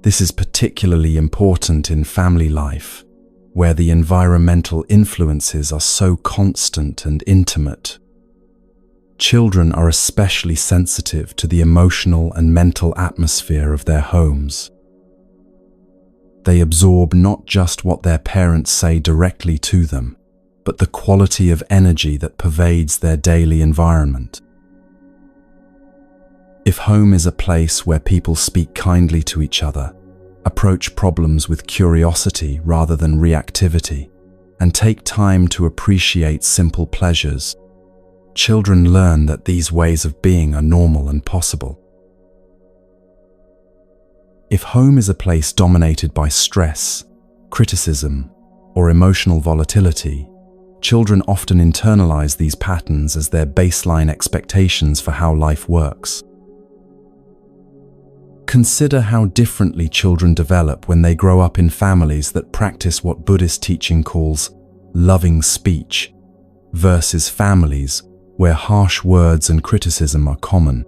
This is particularly important in family life, where the environmental influences are so constant and intimate. Children are especially sensitive to the emotional and mental atmosphere of their homes. They absorb not just what their parents say directly to them, but the quality of energy that pervades their daily environment. If home is a place where people speak kindly to each other, approach problems with curiosity rather than reactivity, and take time to appreciate simple pleasures, children learn that these ways of being are normal and possible. If home is a place dominated by stress, criticism, or emotional volatility, children often internalize these patterns as their baseline expectations for how life works. Consider how differently children develop when they grow up in families that practice what Buddhist teaching calls loving speech, versus families where harsh words and criticism are common.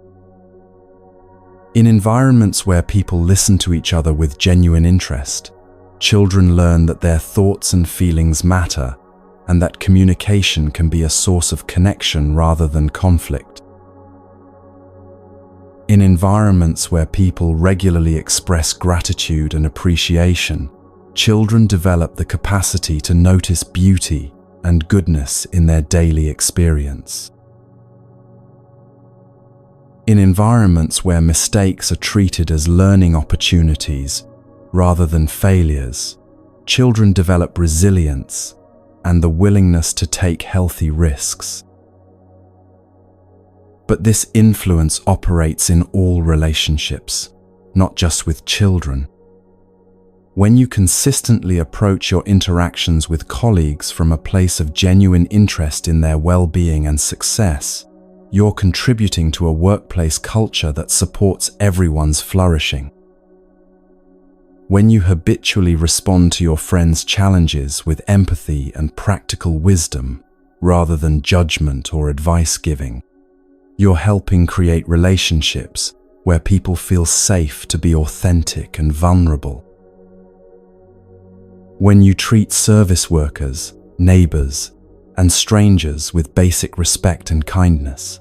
In environments where people listen to each other with genuine interest, children learn that their thoughts and feelings matter, and that communication can be a source of connection rather than conflict. In environments where people regularly express gratitude and appreciation, children develop the capacity to notice beauty and goodness in their daily experience. In environments where mistakes are treated as learning opportunities rather than failures, children develop resilience and the willingness to take healthy risks. But this influence operates in all relationships, not just with children. When you consistently approach your interactions with colleagues from a place of genuine interest in their well-being and success, you're contributing to a workplace culture that supports everyone's flourishing. When you habitually respond to your friends' challenges with empathy and practical wisdom, rather than judgment or advice giving, you're helping create relationships where people feel safe to be authentic and vulnerable. When you treat service workers, neighbors, and strangers with basic respect and kindness,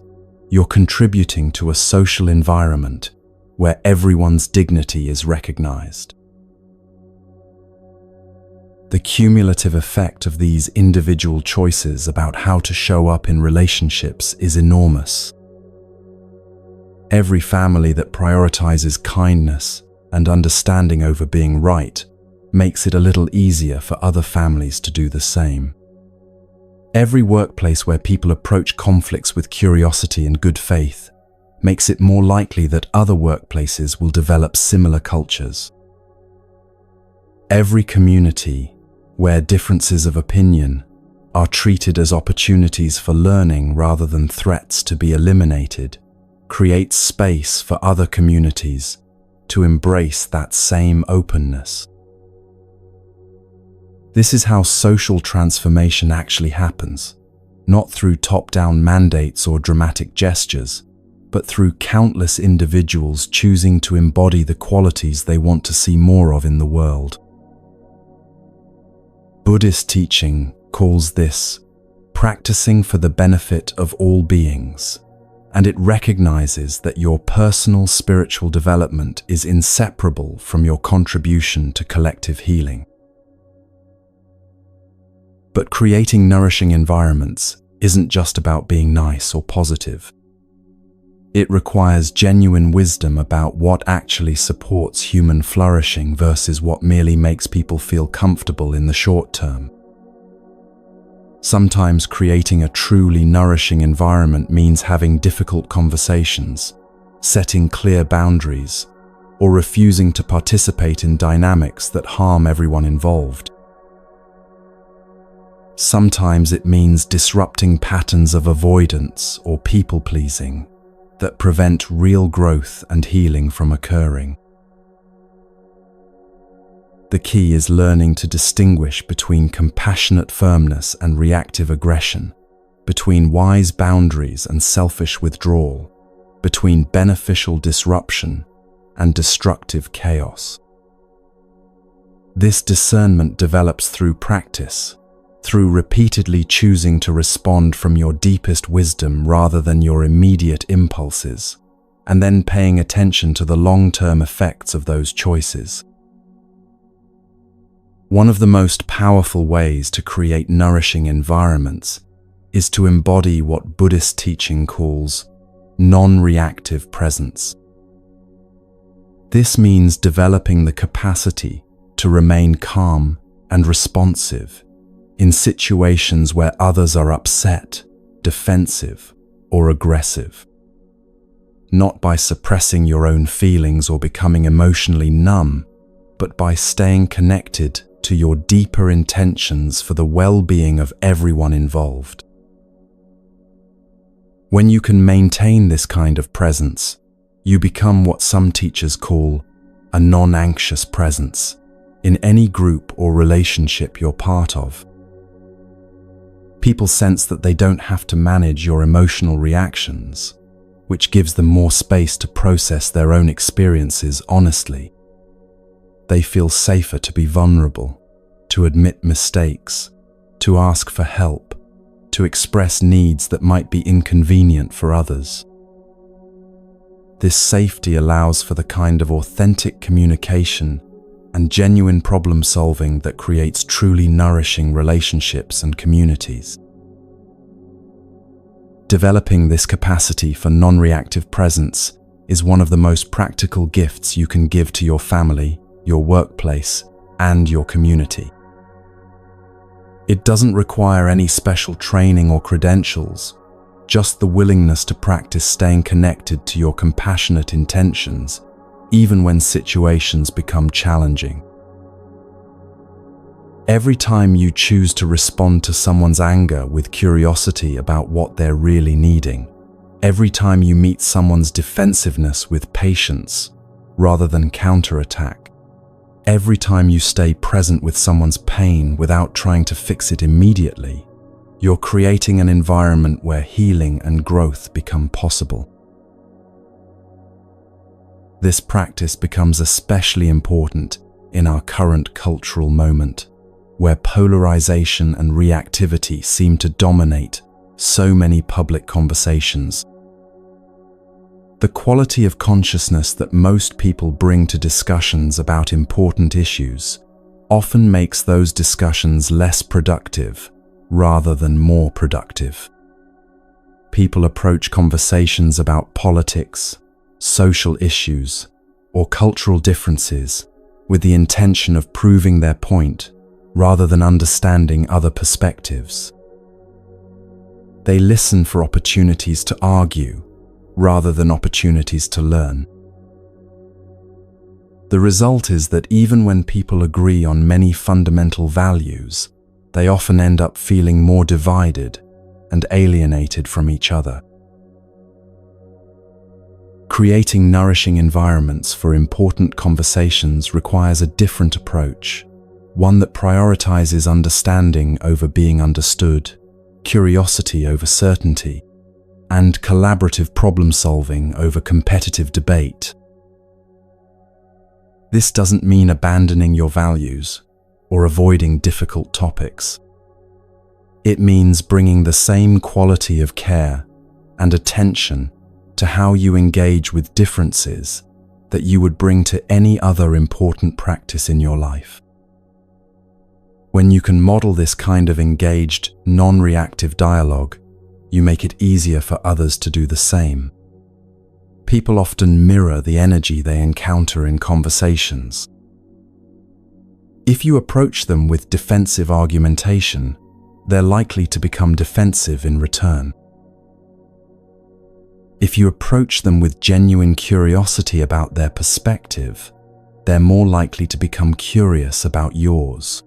you're contributing to a social environment where everyone's dignity is recognized. The cumulative effect of these individual choices about how to show up in relationships is enormous. Every family that prioritizes kindness and understanding over being right makes it a little easier for other families to do the same. Every workplace where people approach conflicts with curiosity and good faith makes it more likely that other workplaces will develop similar cultures. Every community where differences of opinion are treated as opportunities for learning rather than threats to be eliminated creates space for other communities to embrace that same openness. This is how social transformation actually happens, not through top-down mandates or dramatic gestures, but through countless individuals choosing to embody the qualities they want to see more of in the world. Buddhist teaching calls this practicing for the benefit of all beings, and it recognizes that your personal spiritual development is inseparable from your contribution to collective healing. But creating nourishing environments isn't just about being nice or positive. It requires genuine wisdom about what actually supports human flourishing versus what merely makes people feel comfortable in the short term. Sometimes creating a truly nourishing environment means having difficult conversations, setting clear boundaries, or refusing to participate in dynamics that harm everyone involved. Sometimes it means disrupting patterns of avoidance or people-pleasing that prevent real growth and healing from occurring. The key is learning to distinguish between compassionate firmness and reactive aggression, between wise boundaries and selfish withdrawal, between beneficial disruption and destructive chaos. This discernment develops through practice, through repeatedly choosing to respond from your deepest wisdom rather than your immediate impulses, and then paying attention to the long-term effects of those choices. One of the most powerful ways to create nourishing environments is to embody what Buddhist teaching calls non-reactive presence. This means developing the capacity to remain calm and responsive in situations where others are upset, defensive, or aggressive. Not by suppressing your own feelings or becoming emotionally numb, but by staying connected to your deeper intentions for the well-being of everyone involved. When you can maintain this kind of presence, you become what some teachers call a non-anxious presence in any group or relationship you're part of. People sense that they don't have to manage your emotional reactions, which gives them more space to process their own experiences honestly. They feel safer to be vulnerable, to admit mistakes, to ask for help, to express needs that might be inconvenient for others. This safety allows for the kind of authentic communication and genuine problem-solving that creates truly nourishing relationships and communities. Developing this capacity for non-reactive presence is one of the most practical gifts you can give to your family, your workplace, and your community. It doesn't require any special training or credentials, just the willingness to practice staying connected to your compassionate intentions, even when situations become challenging. Every time you choose to respond to someone's anger with curiosity about what they're really needing, every time you meet someone's defensiveness with patience rather than counterattack, every time you stay present with someone's pain without trying to fix it immediately, you're creating an environment where healing and growth become possible. This practice becomes especially important in our current cultural moment, where polarization and reactivity seem to dominate so many public conversations. The quality of consciousness that most people bring to discussions about important issues often makes those discussions less productive rather than more productive. People approach conversations about politics, social issues, or cultural differences with the intention of proving their point rather than understanding other perspectives. They listen for opportunities to argue rather than opportunities to learn. The result is that even when people agree on many fundamental values, they often end up feeling more divided and alienated from each other. Creating nourishing environments for important conversations requires a different approach, one that prioritizes understanding over being understood, curiosity over certainty, and collaborative problem-solving over competitive debate. This doesn't mean abandoning your values or avoiding difficult topics. It means bringing the same quality of care and attention to how you engage with differences that you would bring to any other important practice in your life. When you can model this kind of engaged, non-reactive dialogue, you make it easier for others to do the same. People often mirror the energy they encounter in conversations. If you approach them with defensive argumentation, they're likely to become defensive in return. If you approach them with genuine curiosity about their perspective, they're more likely to become curious about yours.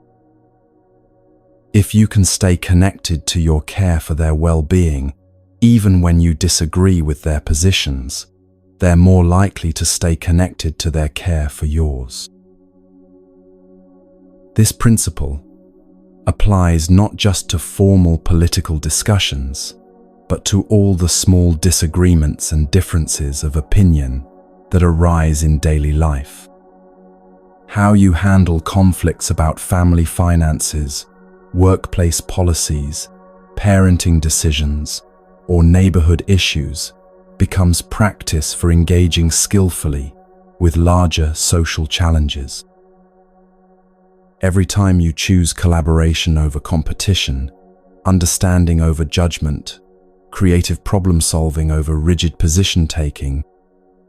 If you can stay connected to your care for their well-being, even when you disagree with their positions, they're more likely to stay connected to their care for yours. This principle applies not just to formal political discussions, but to all the small disagreements and differences of opinion that arise in daily life. How you handle conflicts about family finances, workplace policies, parenting decisions, or neighborhood issues becomes practice for engaging skillfully with larger social challenges. Every time you choose collaboration over competition, understanding over judgment, creative problem-solving over rigid position-taking,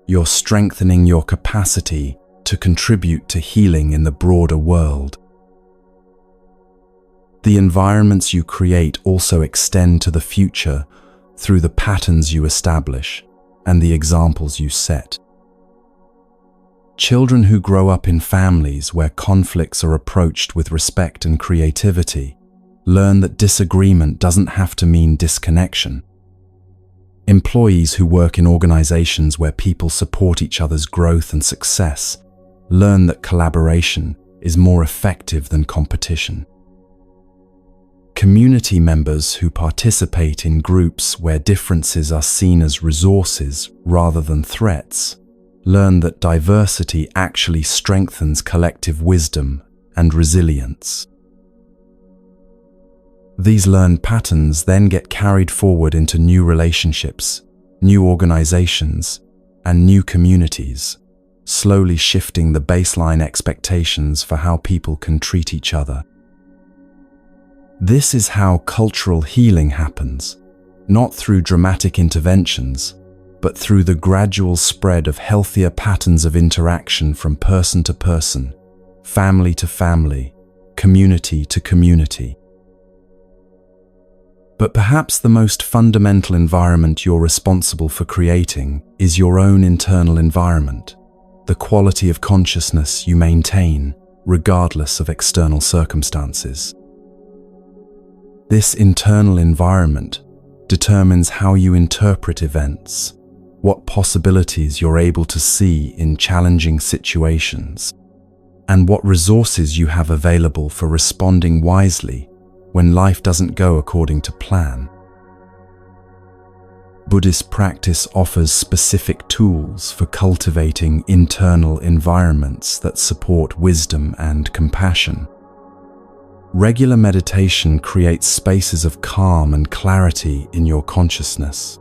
you're strengthening your capacity to contribute to healing in the broader world. The environments you create also extend to the future through the patterns you establish and the examples you set. Children who grow up in families where conflicts are approached with respect and creativity learn that disagreement doesn't have to mean disconnection. Employees who work in organizations where people support each other's growth and success learn that collaboration is more effective than competition. Community members who participate in groups where differences are seen as resources rather than threats learn that diversity actually strengthens collective wisdom and resilience. These learned patterns then get carried forward into new relationships, new organizations, and new communities, slowly shifting the baseline expectations for how people can treat each other. This is how cultural healing happens, not through dramatic interventions, but through the gradual spread of healthier patterns of interaction from person to person, family to family, community to community. But perhaps the most fundamental environment you're responsible for creating is your own internal environment, the quality of consciousness you maintain, regardless of external circumstances. This internal environment determines how you interpret events, what possibilities you're able to see in challenging situations, and what resources you have available for responding wisely when life doesn't go according to plan. Buddhist practice offers specific tools for cultivating internal environments that support wisdom and compassion. Regular meditation creates spaces of calm and clarity in your consciousness.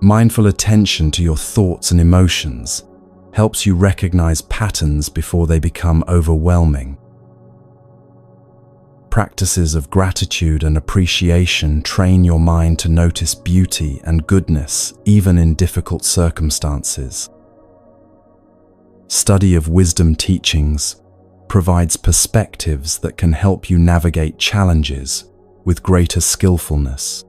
Mindful attention to your thoughts and emotions helps you recognize patterns before they become overwhelming. Practices of gratitude and appreciation train your mind to notice beauty and goodness even in difficult circumstances. Study of wisdom teachings provides perspectives that can help you navigate challenges with greater skillfulness.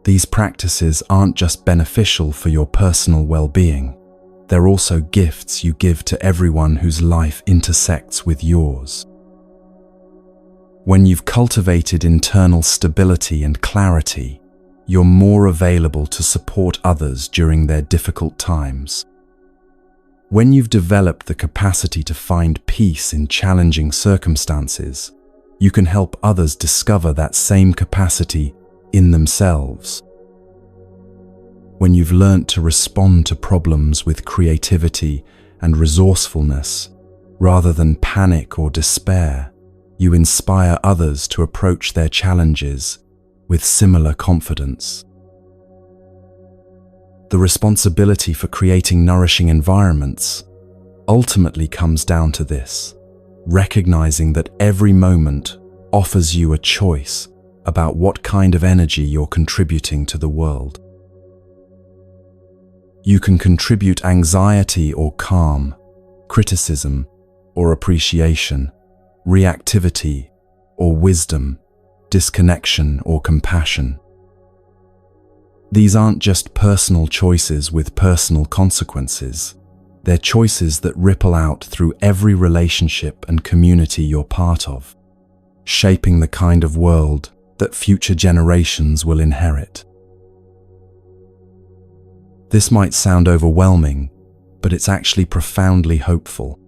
These practices aren't just beneficial for your personal well-being, they're also gifts you give to everyone whose life intersects with yours. When you've cultivated internal stability and clarity, you're more available to support others during their difficult times. When you've developed the capacity to find peace in challenging circumstances, you can help others discover that same capacity in themselves. When you've learnt to respond to problems with creativity and resourcefulness, rather than panic or despair, you inspire others to approach their challenges with similar confidence. The responsibility for creating nourishing environments ultimately comes down to this: recognizing that every moment offers you a choice about what kind of energy you're contributing to the world. You can contribute anxiety or calm, criticism or appreciation, reactivity or wisdom, disconnection or compassion. These aren't just personal choices with personal consequences. They're choices that ripple out through every relationship and community you're part of, shaping the kind of world that future generations will inherit. This might sound overwhelming, but it's actually profoundly hopeful.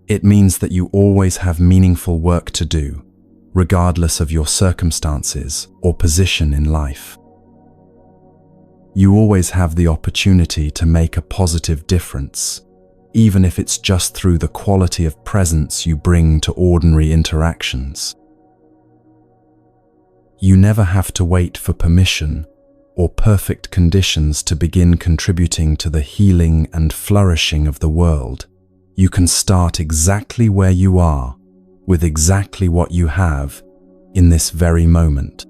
It means that you always have meaningful work to do, regardless of your circumstances or position in life. You always have the opportunity to make a positive difference, even if it's just through the quality of presence you bring to ordinary interactions. You never have to wait for permission or perfect conditions to begin contributing to the healing and flourishing of the world. You can start exactly where you are, with exactly what you have, in this very moment.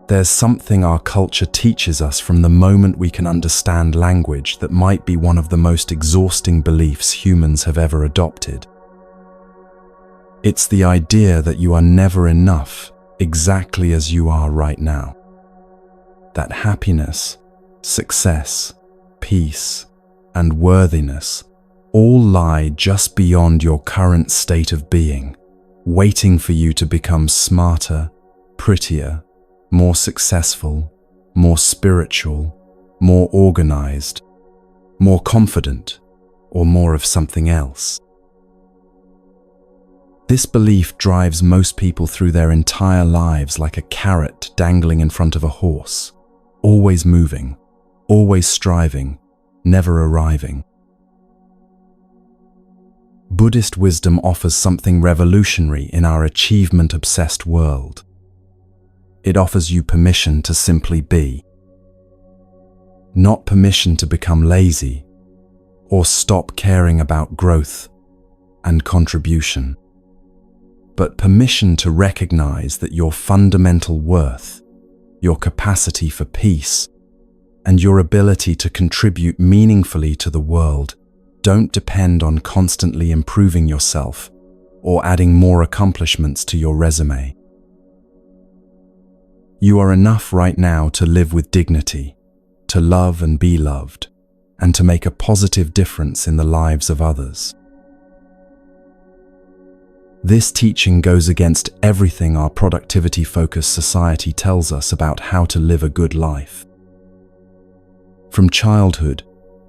There's something our culture teaches us from the moment we can understand language that might be one of the most exhausting beliefs humans have ever adopted. It's the idea that you are never enough, exactly as you are right now. That happiness, success, peace, and worthiness all lie just beyond your current state of being, waiting for you to become smarter, prettier, more successful, more spiritual, more organized, more confident, or more of something else. This belief drives most people through their entire lives like a carrot dangling in front of a horse, always moving, always striving, never arriving. Buddhist wisdom offers something revolutionary in our achievement-obsessed world. It offers you permission to simply be. Not permission to become lazy or stop caring about growth and contribution, but permission to recognize that your fundamental worth, your capacity for peace, and your ability to contribute meaningfully to the world don't depend on constantly improving yourself or adding more accomplishments to your resume. You are enough right now to live with dignity, to love and be loved, and to make a positive difference in the lives of others. This teaching goes against everything our productivity-focused society tells us about how to live a good life. From childhood,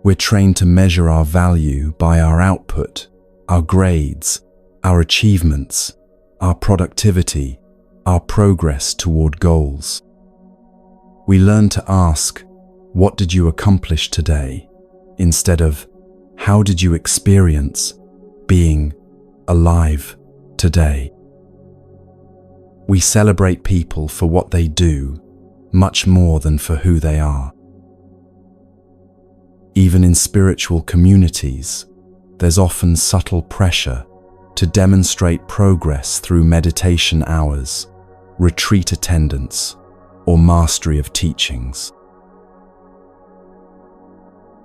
we're trained to measure our value by our output, our grades, our achievements, our productivity, our progress toward goals. We learn to ask, "What did you accomplish today?" instead of, "How did you experience being alive today?" We celebrate people for what they do, much more than for who they are. Even in spiritual communities, there's often subtle pressure to demonstrate progress through meditation hours, retreat attendance, or mastery of teachings.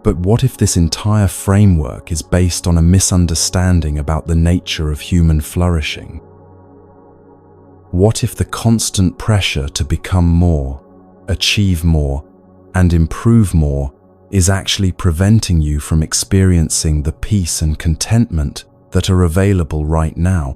But what if this entire framework is based on a misunderstanding about the nature of human flourishing? What if the constant pressure to become more, achieve more, and improve more is actually preventing you from experiencing the peace and contentment that are available right now?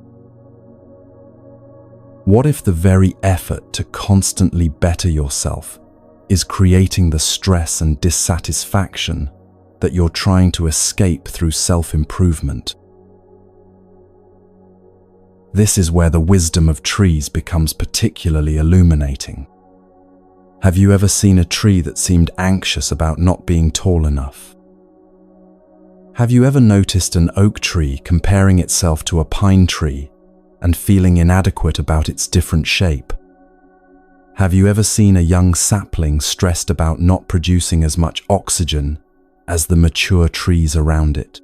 What if the very effort to constantly better yourself is creating the stress and dissatisfaction that you're trying to escape through self-improvement? This is where the wisdom of trees becomes particularly illuminating. Have you ever seen a tree that seemed anxious about not being tall enough? Have you ever noticed an oak tree comparing itself to a pine tree and feeling inadequate about its different shape? Have you ever seen a young sapling stressed about not producing as much oxygen as the mature trees around it?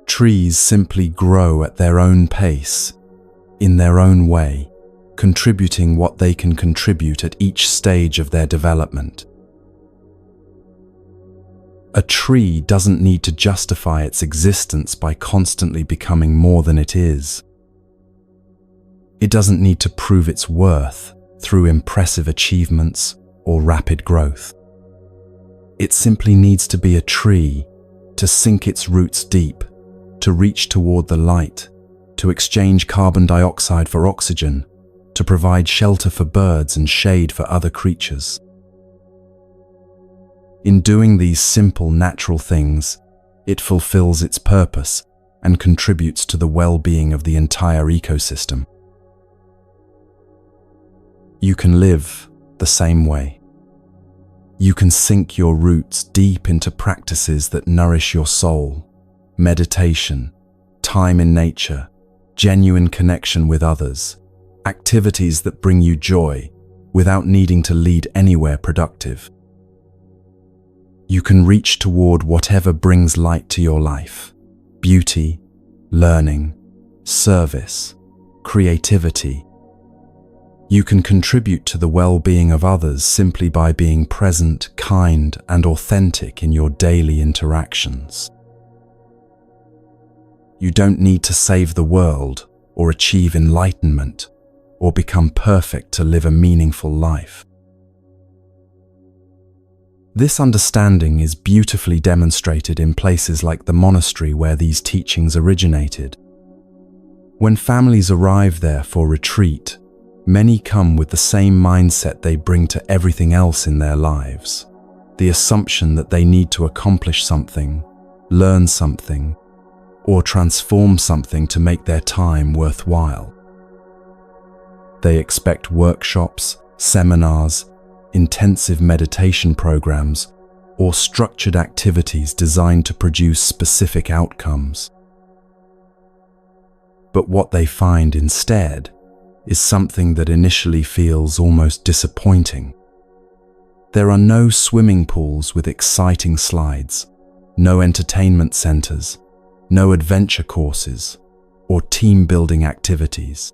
Trees simply grow at their own pace, in their own way, contributing what they can contribute at each stage of their development. A tree doesn't need to justify its existence by constantly becoming more than it is. It doesn't need to prove its worth through impressive achievements or rapid growth. It simply needs to be a tree, to sink its roots deep, to reach toward the light, to exchange carbon dioxide for oxygen, to provide shelter for birds and shade for other creatures. In doing these simple, natural things, it fulfills its purpose and contributes to the well-being of the entire ecosystem. You can live the same way. You can sink your roots deep into practices that nourish your soul, meditation, time in nature, genuine connection with others, activities that bring you joy without needing to lead anywhere productive. You can reach toward whatever brings light to your life: beauty, learning, service, creativity. You can contribute to the well-being of others simply by being present, kind, and authentic in your daily interactions. You don't need to save the world or achieve enlightenment or become perfect to live a meaningful life. This understanding is beautifully demonstrated in places like the monastery where these teachings originated. When families arrive there for retreat, many come with the same mindset they bring to everything else in their lives: the assumption that they need to accomplish something, learn something, or transform something to make their time worthwhile. They expect workshops, seminars, intensive meditation programs, or structured activities designed to produce specific outcomes. But what they find instead is something that initially feels almost disappointing. There are no swimming pools with exciting slides, no entertainment centers, no adventure courses, or team-building activities.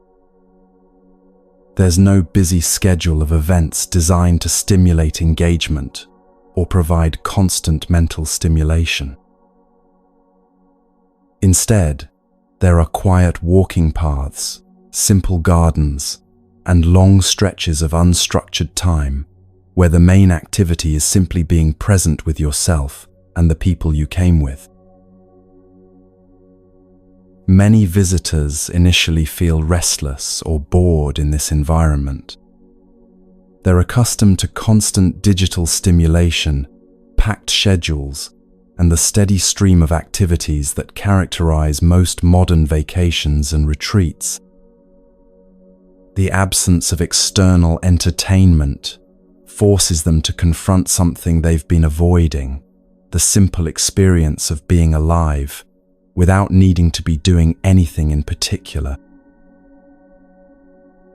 There's no busy schedule of events designed to stimulate engagement or provide constant mental stimulation. Instead, there are quiet walking paths, simple gardens, and long stretches of unstructured time where the main activity is simply being present with yourself and the people you came with. Many visitors initially feel restless or bored in this environment. They're accustomed to constant digital stimulation, packed schedules, and the steady stream of activities that characterize most modern vacations and retreats. The absence of external entertainment forces them to confront something they've been avoiding: the simple experience of being alive, without needing to be doing anything in particular.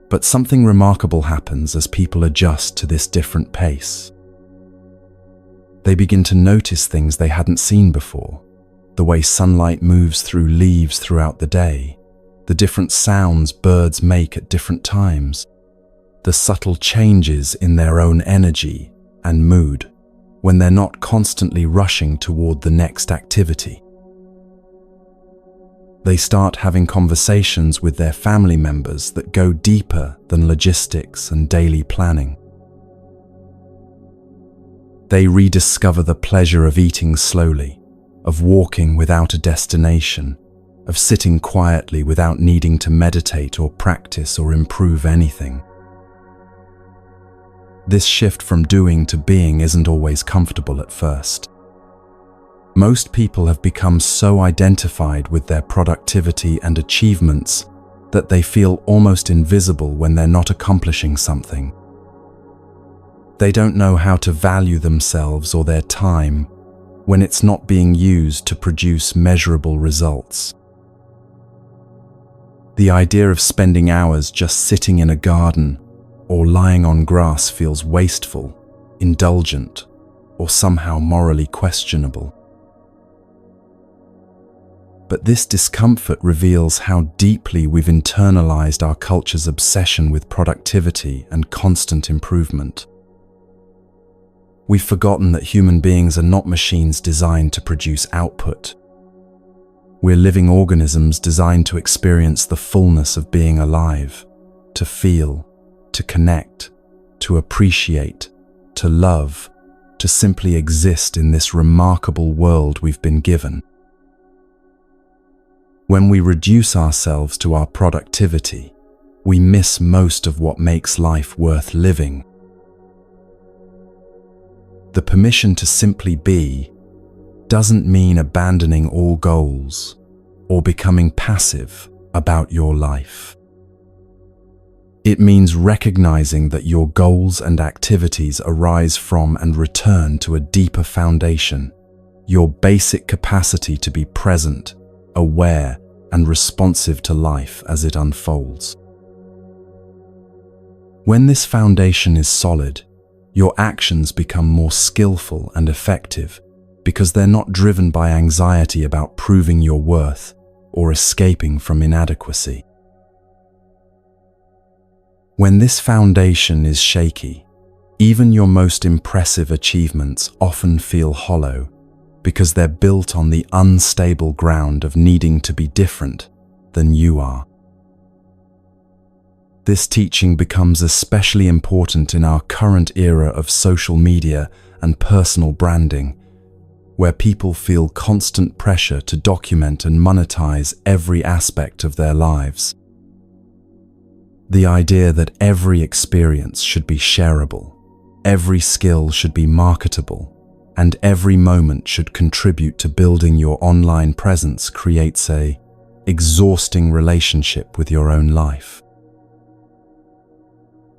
But something remarkable happens as people adjust to this different pace. They begin to notice things they hadn't seen before: the way sunlight moves through leaves throughout the day, the different sounds birds make at different times, the subtle changes in their own energy and mood when they're not constantly rushing toward the next activity. They start having conversations with their family members that go deeper than logistics and daily planning. They rediscover the pleasure of eating slowly, of walking without a destination, of sitting quietly without needing to meditate or practice or improve anything. This shift from doing to being isn't always comfortable at first. Most people have become so identified with their productivity and achievements that they feel almost invisible when they're not accomplishing something. They don't know how to value themselves or their time when it's not being used to produce measurable results. The idea of spending hours just sitting in a garden or lying on grass feels wasteful, indulgent, or somehow morally questionable. But this discomfort reveals how deeply we've internalized our culture's obsession with productivity and constant improvement. We've forgotten that human beings are not machines designed to produce output. We're living organisms designed to experience the fullness of being alive, to feel, to connect, to appreciate, to love, to simply exist in this remarkable world we've been given. When we reduce ourselves to our productivity, we miss most of what makes life worth living. The permission to simply be doesn't mean abandoning all goals or becoming passive about your life. It means recognizing that your goals and activities arise from and return to a deeper foundation, your basic capacity to be present, aware, and responsive to life as it unfolds. When this foundation is solid, your actions become more skillful and effective because they're not driven by anxiety about proving your worth or escaping from inadequacy. When this foundation is shaky, even your most impressive achievements often feel hollow because they're built on the unstable ground of needing to be different than you are. This teaching becomes especially important in our current era of social media and personal branding, where people feel constant pressure to document and monetize every aspect of their lives. The idea that every experience should be shareable, every skill should be marketable, and every moment should contribute to building your online presence creates an exhausting relationship with your own life.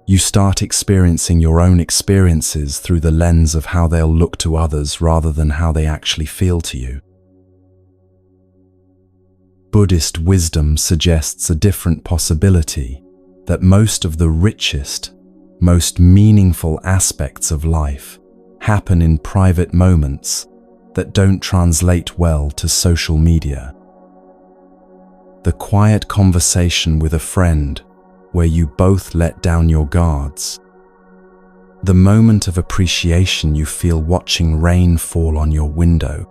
You start experiencing your own experiences through the lens of how they'll look to others rather than how they actually feel to you. Buddhist wisdom suggests a different possibility, that most of the richest, most meaningful aspects of life happen in private moments that don't translate well to social media. The quiet conversation with a friend where you both let down your guards. The moment of appreciation you feel watching rain fall on your window.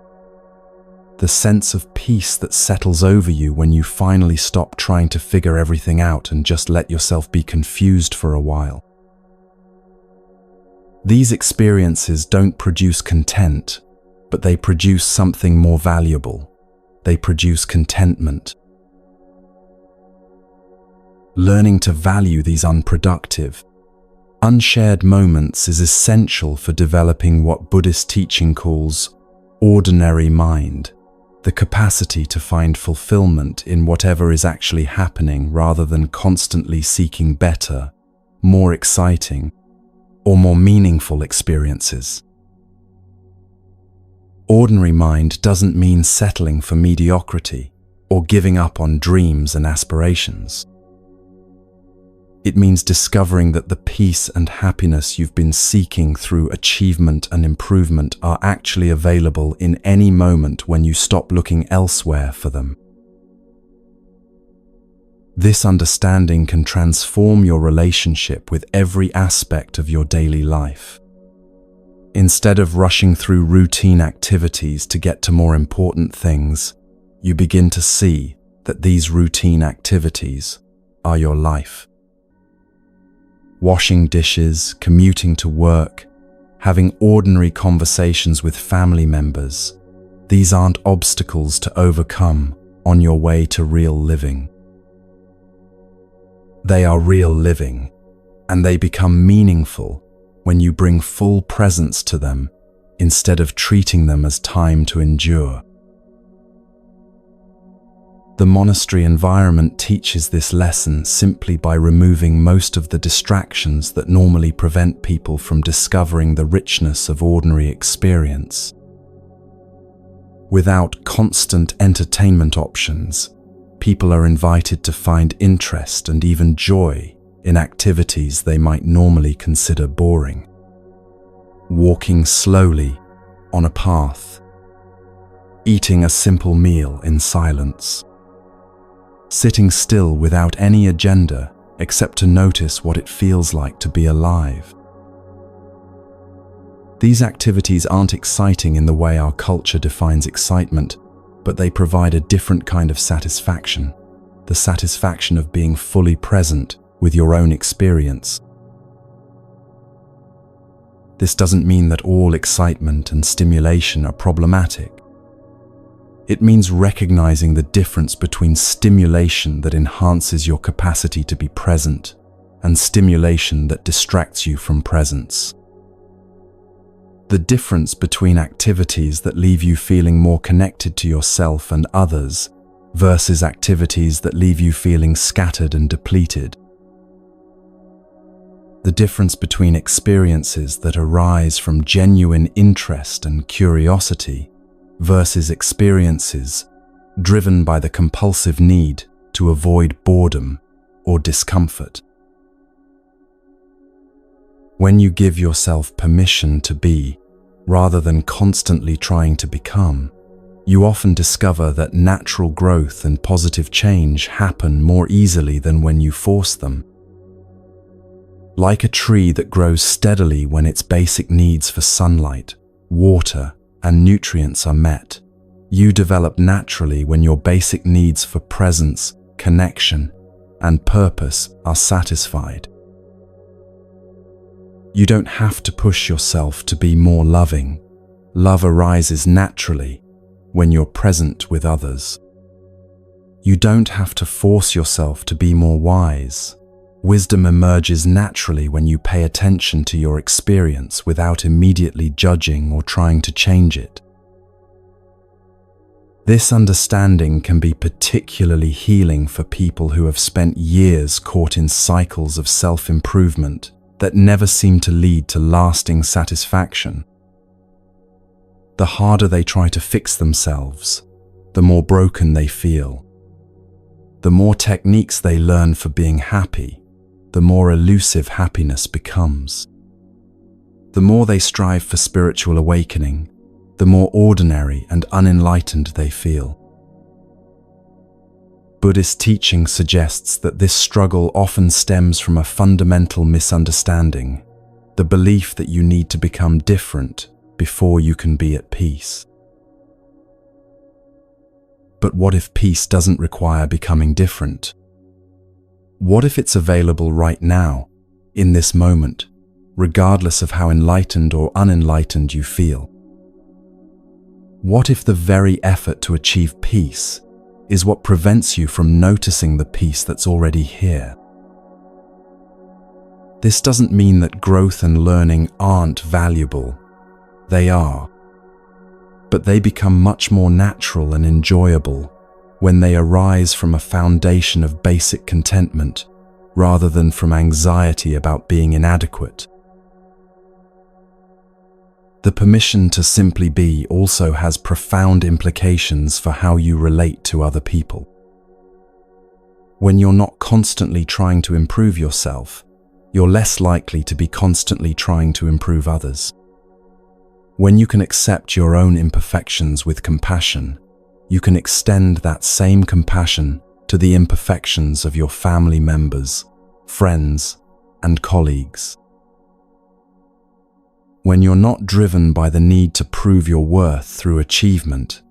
The sense of peace that settles over you when you finally stop trying to figure everything out and just let yourself be confused for a while. These experiences don't produce content, but they produce something more valuable. They produce contentment. Learning to value these unproductive, unshared moments is essential for developing what Buddhist teaching calls ordinary mind, the capacity to find fulfillment in whatever is actually happening rather than constantly seeking better, more exciting, or more meaningful experiences. Ordinary mind doesn't mean settling for mediocrity or giving up on dreams and aspirations. It means discovering that the peace and happiness you've been seeking through achievement and improvement are actually available in any moment when you stop looking elsewhere for them. This understanding can transform your relationship with every aspect of your daily life. Instead of rushing through routine activities to get to more important things, you begin to see that these routine activities are your life. Washing dishes, commuting to work, having ordinary conversations with family members, these aren't obstacles to overcome on your way to real living. They are real living, and they become meaningful when you bring full presence to them instead of treating them as time to endure. The monastery environment teaches this lesson simply by removing most of the distractions that normally prevent people from discovering the richness of ordinary experience. Without constant entertainment options, people are invited to find interest and even joy in activities they might normally consider boring. Walking slowly on a path, eating a simple meal in silence, sitting still without any agenda except to notice what it feels like to be alive. These activities aren't exciting in the way our culture defines excitement, but they provide a different kind of satisfaction, the satisfaction of being fully present with your own experience. This doesn't mean that all excitement and stimulation are problematic. It means recognizing the difference between stimulation that enhances your capacity to be present and stimulation that distracts you from presence. The difference between activities that leave you feeling more connected to yourself and others versus activities that leave you feeling scattered and depleted. The difference between experiences that arise from genuine interest and curiosity versus experiences driven by the compulsive need to avoid boredom or discomfort. When you give yourself permission to be, rather than constantly trying to become, you often discover that natural growth and positive change happen more easily than when you force them. Like a tree that grows steadily when its basic needs for sunlight, water, and nutrients are met, you develop naturally when your basic needs for presence, connection, and purpose are satisfied. You don't have to push yourself to be more loving. Love arises naturally when you're present with others. You don't have to force yourself to be more wise. Wisdom emerges naturally when you pay attention to your experience without immediately judging or trying to change it. This understanding can be particularly healing for people who have spent years caught in cycles of self-improvement that never seem to lead to lasting satisfaction. The harder they try to fix themselves, the more broken they feel. The more techniques they learn for being happy, the more elusive happiness becomes. The more they strive for spiritual awakening, the more ordinary and unenlightened they feel. Buddhist teaching suggests that this struggle often stems from a fundamental misunderstanding, the belief that you need to become different before you can be at peace. But what if peace doesn't require becoming different? What if it's available right now, in this moment, regardless of how enlightened or unenlightened you feel? What if the very effort to achieve peace is what prevents you from noticing the peace that's already here? This doesn't mean that growth and learning aren't valuable. They are. But they become much more natural and enjoyable when they arise from a foundation of basic contentment rather than from anxiety about being inadequate. The permission to simply be also has profound implications for how you relate to other people. When you're not constantly trying to improve yourself, you're less likely to be constantly trying to improve others. When you can accept your own imperfections with compassion, you can extend that same compassion to the imperfections of your family members, friends, and colleagues. When you're not driven by the need to prove your worth through achievement,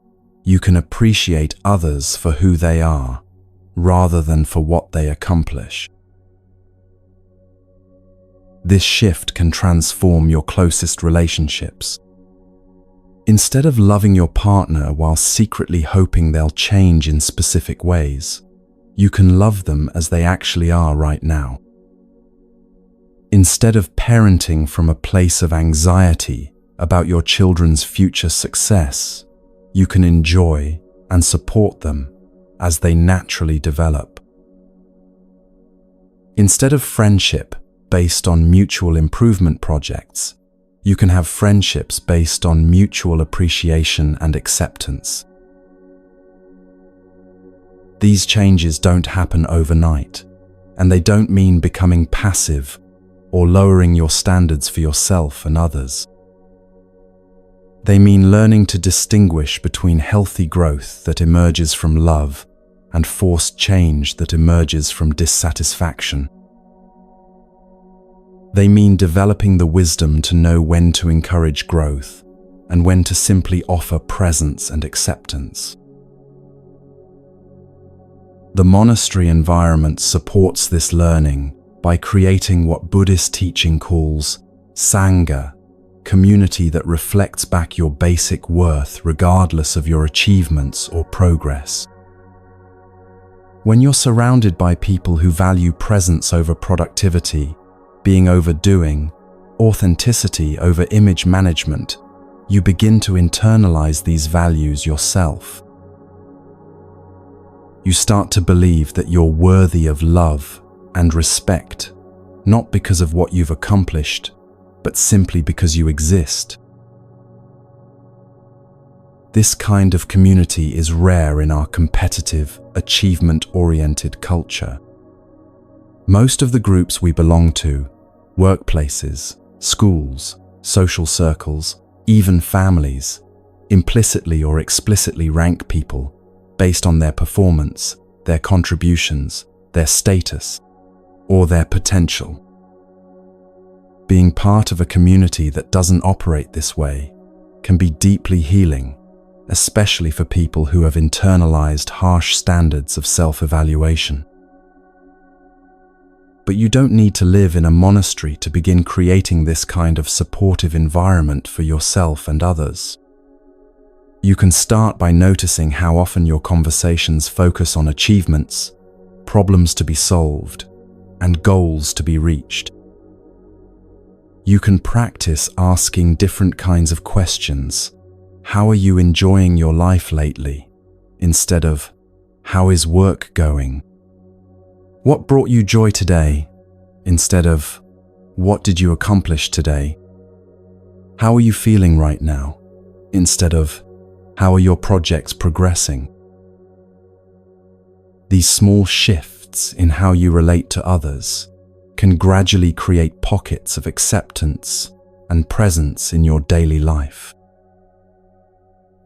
you can appreciate others for who they are, rather than for what they accomplish. This shift can transform your closest relationships. Instead of loving your partner while secretly hoping they'll change in specific ways, you can love them as they actually are right now. Instead of parenting from a place of anxiety about your children's future success, you can enjoy and support them as they naturally develop. Instead of friendship based on mutual improvement projects, you can have friendships based on mutual appreciation and acceptance. These changes don't happen overnight, and they don't mean becoming passive or lowering your standards for yourself and others. They mean learning to distinguish between healthy growth that emerges from love and forced change that emerges from dissatisfaction. They mean developing the wisdom to know when to encourage growth and when to simply offer presence and acceptance. The monastery environment supports this learning by creating what Buddhist teaching calls Sangha, community that reflects back your basic worth regardless of your achievements or progress. When you're surrounded by people who value presence over productivity, being over doing, authenticity over image management, you begin to internalize these values yourself. You start to believe that you're worthy of love and respect, not because of what you've accomplished, but simply because you exist. This kind of community is rare in our competitive, achievement-oriented culture. Most of the groups we belong to, workplaces, schools, social circles, even families, implicitly or explicitly rank people based on their performance, their contributions, their status, or their potential. Being part of a community that doesn't operate this way can be deeply healing, especially for people who have internalized harsh standards of self-evaluation. But you don't need to live in a monastery to begin creating this kind of supportive environment for yourself and others. You can start by noticing how often your conversations focus on achievements, problems to be solved, and goals to be reached. You can practice asking different kinds of questions. How are you enjoying your life lately? Instead of, how is work going? What brought you joy today? Instead of, what did you accomplish today? How are you feeling right now? Instead of, how are your projects progressing? These small shifts in how you relate to others can gradually create pockets of acceptance and presence in your daily life.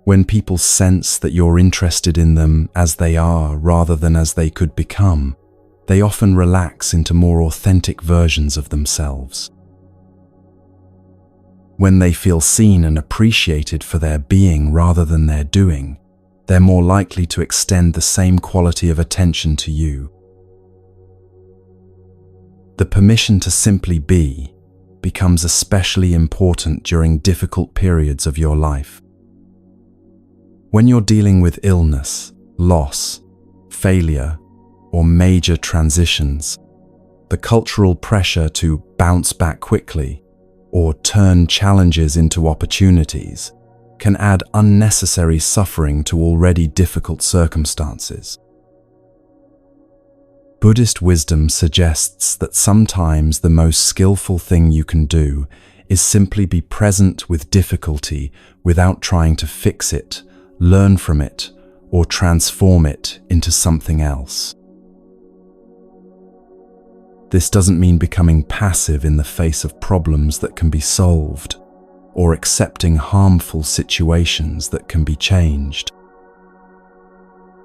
When people sense that you're interested in them as they are rather than as they could become, they often relax into more authentic versions of themselves. When they feel seen and appreciated for their being rather than their doing, they're more likely to extend the same quality of attention to you. The permission to simply be becomes especially important during difficult periods of your life. When you're dealing with illness, loss, failure, or major transitions, the cultural pressure to bounce back quickly or turn challenges into opportunities can add unnecessary suffering to already difficult circumstances. Buddhist wisdom suggests that sometimes the most skillful thing you can do is simply be present with difficulty without trying to fix it, learn from it, or transform it into something else. This doesn't mean becoming passive in the face of problems that can be solved, or accepting harmful situations that can be changed.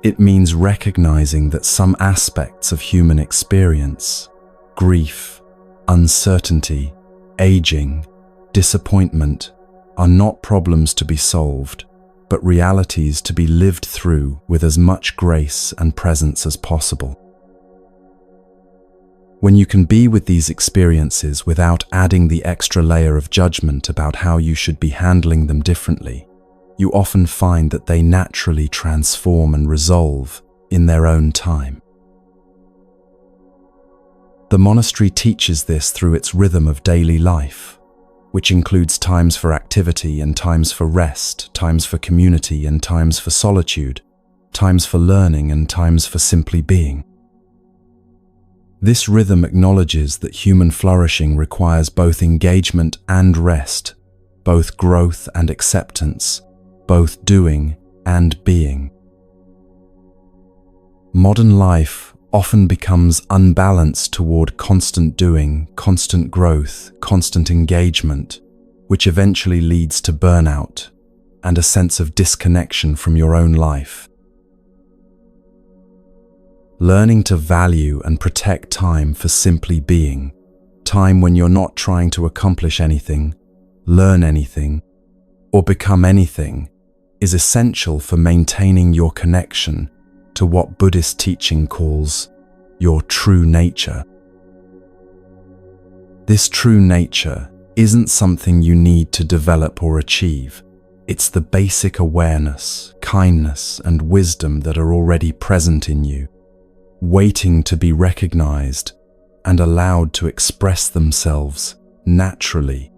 It means recognizing that some aspects of human experience, grief, uncertainty, aging, disappointment, are not problems to be solved, but realities to be lived through with as much grace and presence as possible. When you can be with these experiences without adding the extra layer of judgment about how you should be handling them differently, you often find that they naturally transform and resolve in their own time. The monastery teaches this through its rhythm of daily life, which includes times for activity and times for rest, times for community and times for solitude, times for learning and times for simply being. This rhythm acknowledges that human flourishing requires both engagement and rest, both growth and acceptance, both doing and being. Modern life often becomes unbalanced toward constant doing, constant growth, constant engagement, which eventually leads to burnout and a sense of disconnection from your own life. Learning to value and protect time for simply being, time when you're not trying to accomplish anything, learn anything, or become anything, is essential for maintaining your connection to what Buddhist teaching calls your true nature. This true nature isn't something you need to develop or achieve. It's the basic awareness, kindness, and wisdom that are already present in you, waiting to be recognized and allowed to express themselves naturally.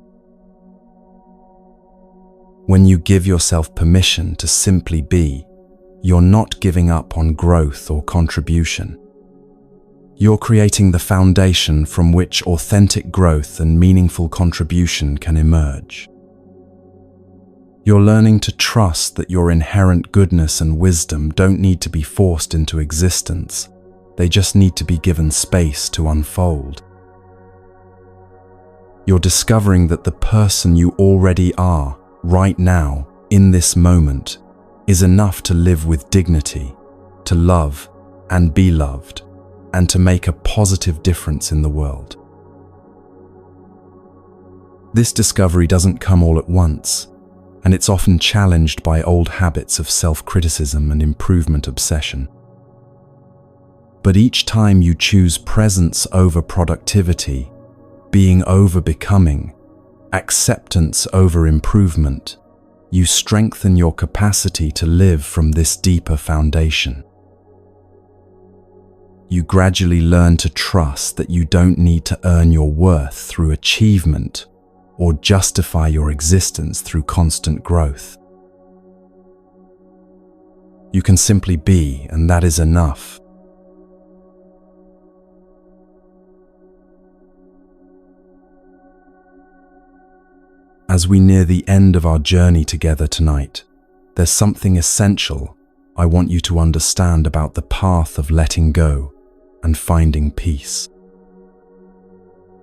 When you give yourself permission to simply be, you're not giving up on growth or contribution. You're creating the foundation from which authentic growth and meaningful contribution can emerge. You're learning to trust that your inherent goodness and wisdom don't need to be forced into existence. They just need to be given space to unfold. You're discovering that the person you already are, right now, in this moment, is enough to live with dignity, to love and be loved, and to make a positive difference in the world. This discovery doesn't come all at once, and it's often challenged by old habits of self-criticism and improvement obsession. But each time you choose presence over productivity, being over becoming, acceptance over improvement, you strengthen your capacity to live from this deeper foundation. You gradually learn to trust that you don't need to earn your worth through achievement or justify your existence through constant growth. You can simply be, and that is enough. As we near the end of our journey together tonight, there's something essential I want you to understand about the path of letting go and finding peace.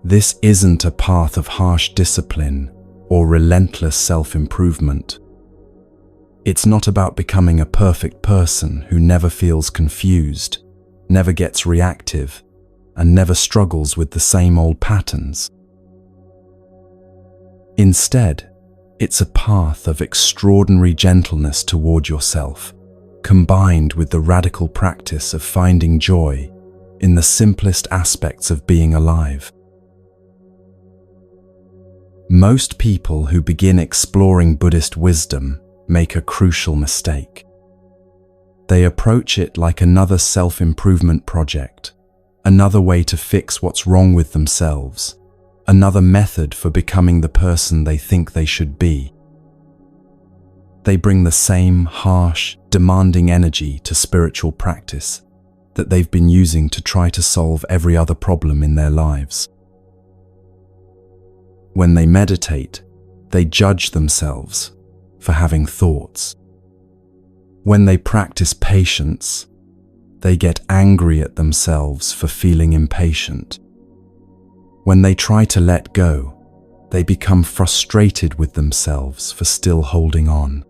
This isn't a path of harsh discipline or relentless self-improvement. It's not about becoming a perfect person who never feels confused, never gets reactive, and never struggles with the same old patterns. Instead, it's a path of extraordinary gentleness toward yourself, combined with the radical practice of finding joy in the simplest aspects of being alive. Most people who begin exploring Buddhist wisdom make a crucial mistake. They approach it like another self-improvement project, another way to fix what's wrong with themselves, another method for becoming the person they think they should be. They bring the same harsh, demanding energy to spiritual practice that they've been using to try to solve every other problem in their lives. When they meditate, they judge themselves for having thoughts. When they practice patience, they get angry at themselves for feeling impatient. When they try to let go, they become frustrated with themselves for still holding on.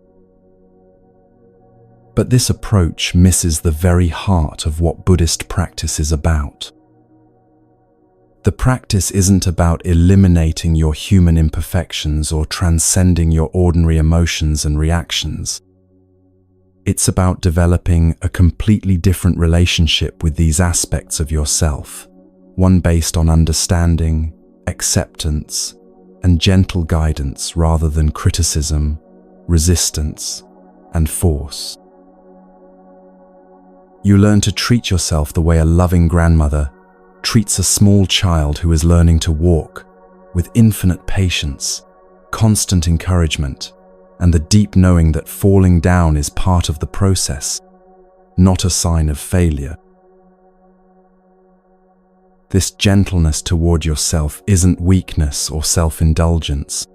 But this approach misses the very heart of what Buddhist practice is about. The practice isn't about eliminating your human imperfections or transcending your ordinary emotions and reactions. It's about developing a completely different relationship with these aspects of yourself, one based on understanding, acceptance, and gentle guidance rather than criticism, resistance, and force. You learn to treat yourself the way a loving grandmother treats a small child who is learning to walk, with infinite patience, constant encouragement, and the deep knowing that falling down is part of the process, not a sign of failure. This gentleness toward yourself isn't weakness or self-indulgence.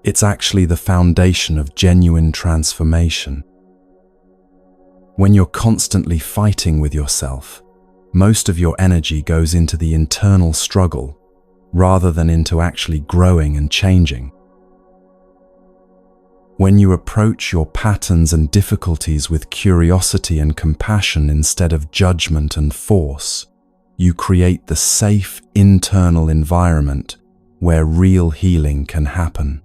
It's actually the foundation of genuine transformation. When you're constantly fighting with yourself, most of your energy goes into the internal struggle rather than into actually growing and changing. When you approach your patterns and difficulties with curiosity and compassion instead of judgment and force, you create the safe internal environment where real healing can happen.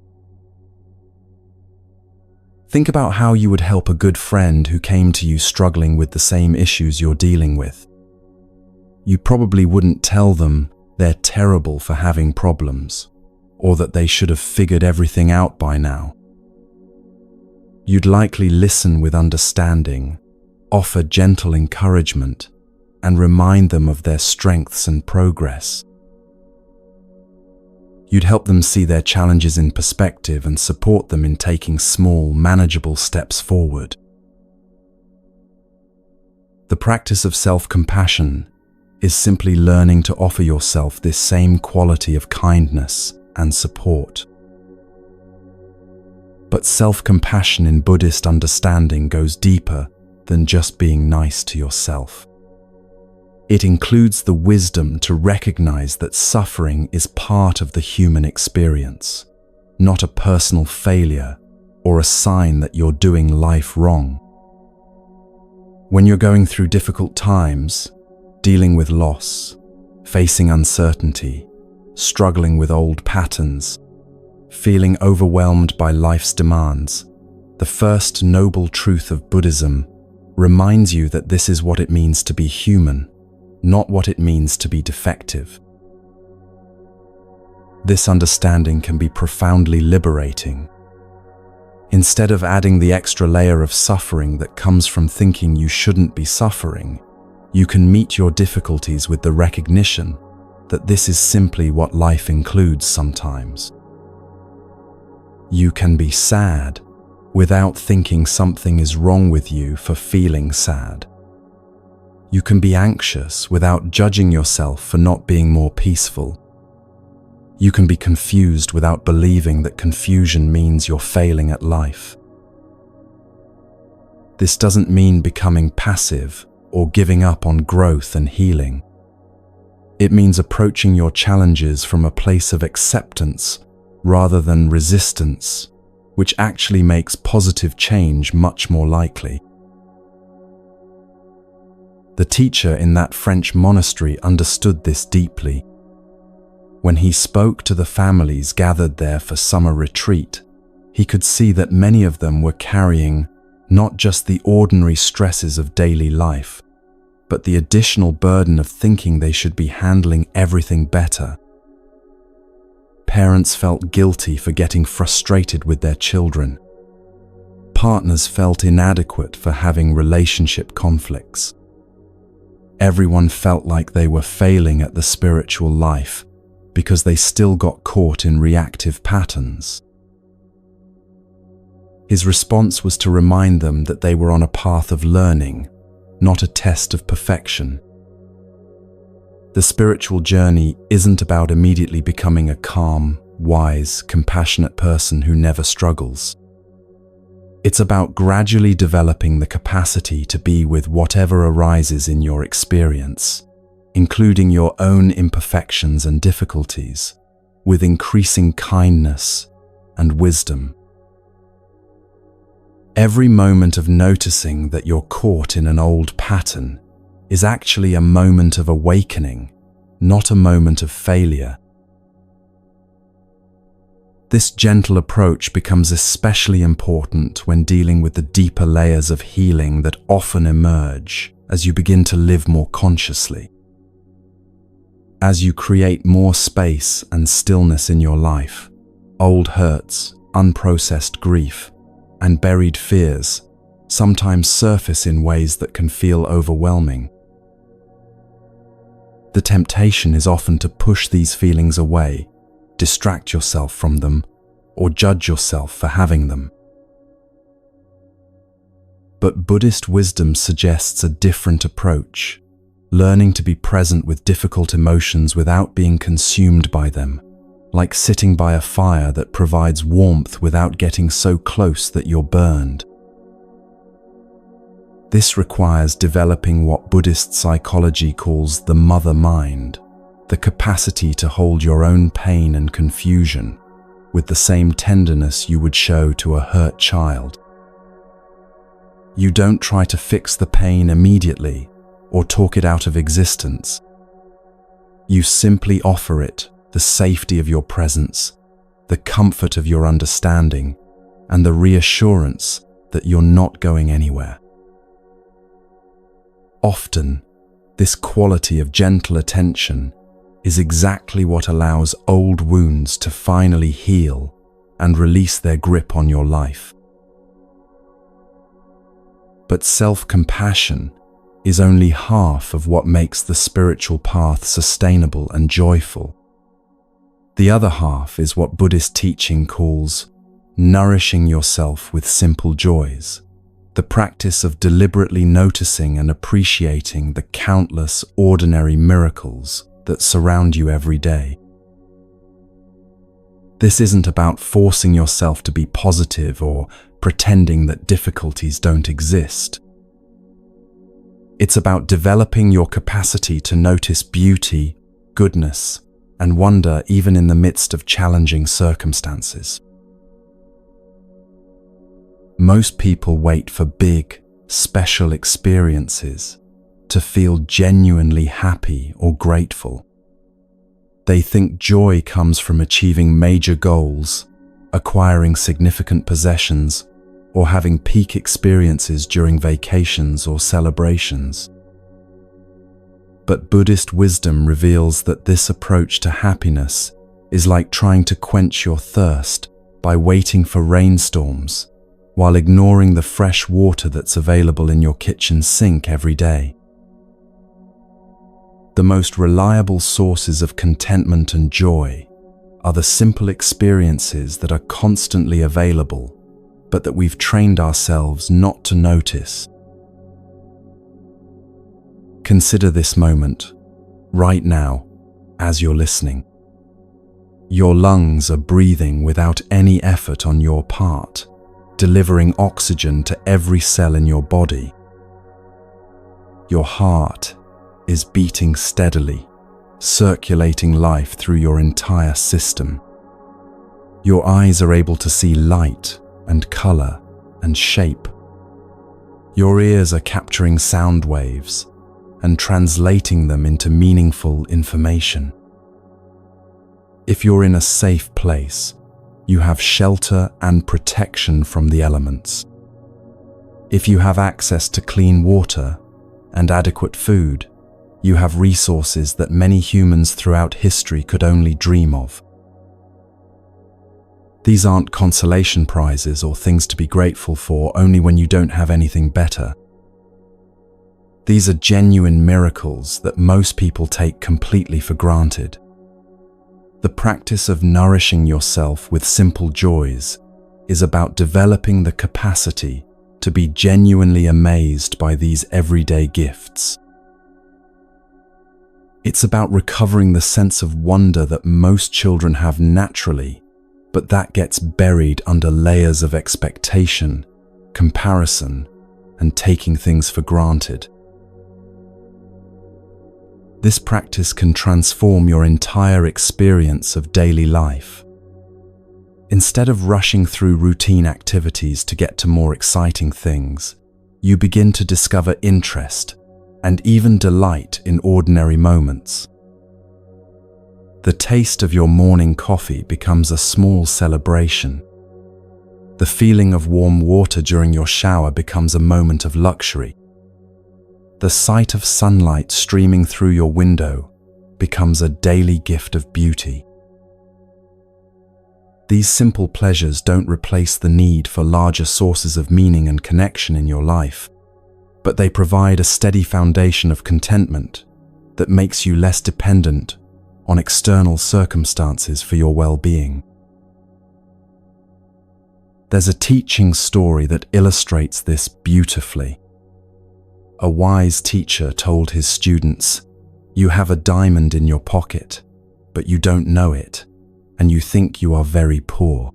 Think about how you would help a good friend who came to you struggling with the same issues you're dealing with. You probably wouldn't tell them, they're terrible for having problems, or that they should have figured everything out by now. You'd likely listen with understanding, offer gentle encouragement, and remind them of their strengths and progress. You'd help them see their challenges in perspective and support them in taking small, manageable steps forward. The practice of self-compassion is simply learning to offer yourself this same quality of kindness and support. But self-compassion in Buddhist understanding goes deeper than just being nice to yourself. It includes the wisdom to recognize that suffering is part of the human experience, not a personal failure or a sign that you're doing life wrong. When you're going through difficult times, dealing with loss, facing uncertainty, struggling with old patterns, feeling overwhelmed by life's demands, the first noble truth of Buddhism reminds you that this is what it means to be human, not what it means to be defective. This understanding can be profoundly liberating. Instead of adding the extra layer of suffering that comes from thinking you shouldn't be suffering, you can meet your difficulties with the recognition that this is simply what life includes sometimes. You can be sad without thinking something is wrong with you for feeling sad. You can be anxious without judging yourself for not being more peaceful. You can be confused without believing that confusion means you're failing at life. This doesn't mean becoming passive or giving up on growth and healing. It means approaching your challenges from a place of acceptance rather than resistance, which actually makes positive change much more likely. The teacher in that French monastery understood this deeply. When he spoke to the families gathered there for summer retreat, he could see that many of them were carrying not just the ordinary stresses of daily life, but the additional burden of thinking they should be handling everything better. Parents felt guilty for getting frustrated with their children. Partners felt inadequate for having relationship conflicts. Everyone felt like they were failing at the spiritual life because they still got caught in reactive patterns. His response was to remind them that they were on a path of learning, not a test of perfection. The spiritual journey isn't about immediately becoming a calm, wise, compassionate person who never struggles. It's about gradually developing the capacity to be with whatever arises in your experience, including your own imperfections and difficulties, with increasing kindness and wisdom. Every moment of noticing that you're caught in an old pattern is actually a moment of awakening, not a moment of failure. This gentle approach becomes especially important when dealing with the deeper layers of healing that often emerge as you begin to live more consciously. As you create more space and stillness in your life, old hurts, unprocessed grief, and buried fears sometimes surface in ways that can feel overwhelming. The temptation is often to push these feelings away, distract yourself from them, or judge yourself for having them. But Buddhist wisdom suggests a different approach, learning to be present with difficult emotions without being consumed by them, like sitting by a fire that provides warmth without getting so close that you're burned. This requires developing what Buddhist psychology calls the mother mind, the capacity to hold your own pain and confusion with the same tenderness you would show to a hurt child. You don't try to fix the pain immediately or talk it out of existence. You simply offer it the safety of your presence, the comfort of your understanding, and the reassurance that you're not going anywhere. Often, this quality of gentle attention is exactly what allows old wounds to finally heal and release their grip on your life. But self-compassion is only half of what makes the spiritual path sustainable and joyful. The other half is what Buddhist teaching calls nourishing yourself with simple joys, the practice of deliberately noticing and appreciating the countless ordinary miracles that surround you every day. This isn't about forcing yourself to be positive or pretending that difficulties don't exist. It's about developing your capacity to notice beauty, goodness, and wonder even in the midst of challenging circumstances. Most people wait for big, special experiences to feel genuinely happy or grateful. They think joy comes from achieving major goals, acquiring significant possessions, or having peak experiences during vacations or celebrations. But Buddhist wisdom reveals that this approach to happiness is like trying to quench your thirst by waiting for rainstorms while ignoring the fresh water that's available in your kitchen sink every day. The most reliable sources of contentment and joy are the simple experiences that are constantly available, but that we've trained ourselves not to notice. Consider this moment, right now, as you're listening. Your lungs are breathing without any effort on your part, delivering oxygen to every cell in your body. Your heart is beating steadily, circulating life through your entire system. Your eyes are able to see light and color and shape. Your ears are capturing sound waves and translating them into meaningful information. If you're in a safe place, you have shelter and protection from the elements. If you have access to clean water and adequate food, you have resources that many humans throughout history could only dream of. These aren't consolation prizes or things to be grateful for only when you don't have anything better. These are genuine miracles that most people take completely for granted. The practice of nourishing yourself with simple joys is about developing the capacity to be genuinely amazed by these everyday gifts. It's about recovering the sense of wonder that most children have naturally, but that gets buried under layers of expectation, comparison, and taking things for granted. This practice can transform your entire experience of daily life. Instead of rushing through routine activities to get to more exciting things, you begin to discover interest and even delight in ordinary moments. The taste of your morning coffee becomes a small celebration. The feeling of warm water during your shower becomes a moment of luxury. The sight of sunlight streaming through your window becomes a daily gift of beauty. These simple pleasures don't replace the need for larger sources of meaning and connection in your life, but they provide a steady foundation of contentment that makes you less dependent on external circumstances for your well-being. There's a teaching story that illustrates this beautifully. A wise teacher told his students, "You have a diamond in your pocket, but you don't know it, and you think you are very poor."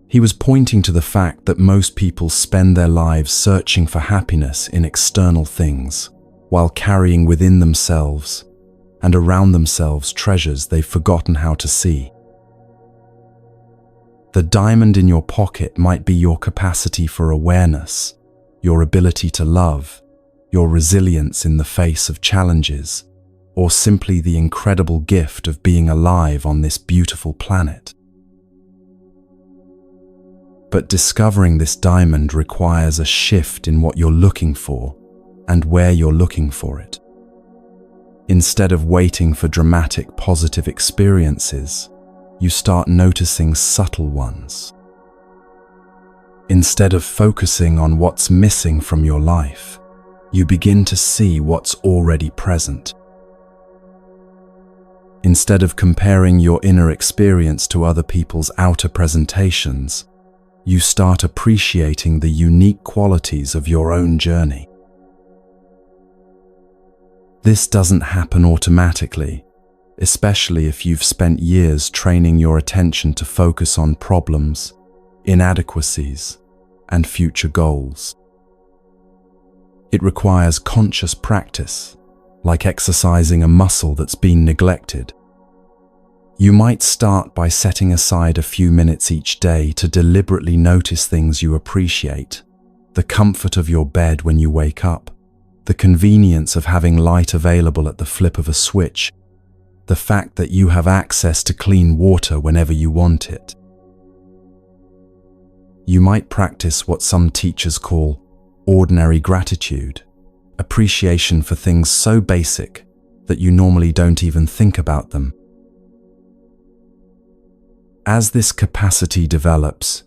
He was pointing to the fact that most people spend their lives searching for happiness in external things, while carrying within themselves and around themselves treasures they've forgotten how to see. The diamond in your pocket might be your capacity for awareness, your ability to love, your resilience in the face of challenges, or simply the incredible gift of being alive on this beautiful planet. But discovering this diamond requires a shift in what you're looking for and where you're looking for it. Instead of waiting for dramatic positive experiences, you start noticing subtle ones. Instead of focusing on what's missing from your life, you begin to see what's already present. Instead of comparing your inner experience to other people's outer presentations, you start appreciating the unique qualities of your own journey. This doesn't happen automatically, especially if you've spent years training your attention to focus on problems, inadequacies, and future goals. It requires conscious practice, like exercising a muscle that's been neglected. You might start by setting aside a few minutes each day to deliberately notice things you appreciate: the comfort of your bed when you wake up, the convenience of having light available at the flip of a switch, the fact that you have access to clean water whenever you want it. You might practice what some teachers call ordinary gratitude, appreciation for things so basic that you normally don't even think about them. As this capacity develops,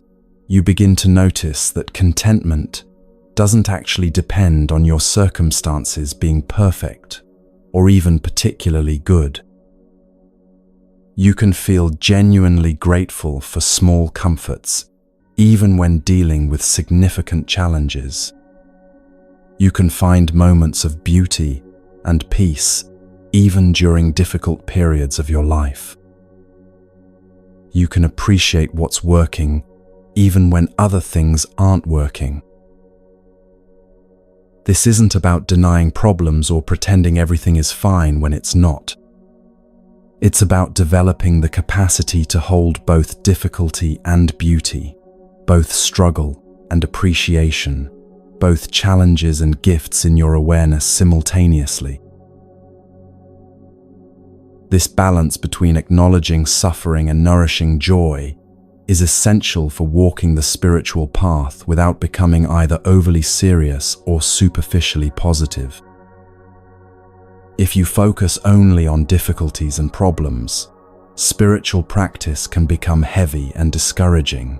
you begin to notice that contentment doesn't actually depend on your circumstances being perfect or even particularly good. You can feel genuinely grateful for small comforts, even when dealing with significant challenges. You can find moments of beauty and peace even during difficult periods of your life. You can appreciate what's working even when other things aren't working. This isn't about denying problems or pretending everything is fine when it's not. It's about developing the capacity to hold both difficulty and beauty, both struggle and appreciation, both challenges and gifts in your awareness simultaneously. This balance between acknowledging suffering and nourishing joy is essential for walking the spiritual path without becoming either overly serious or superficially positive. If you focus only on difficulties and problems, spiritual practice can become heavy and discouraging.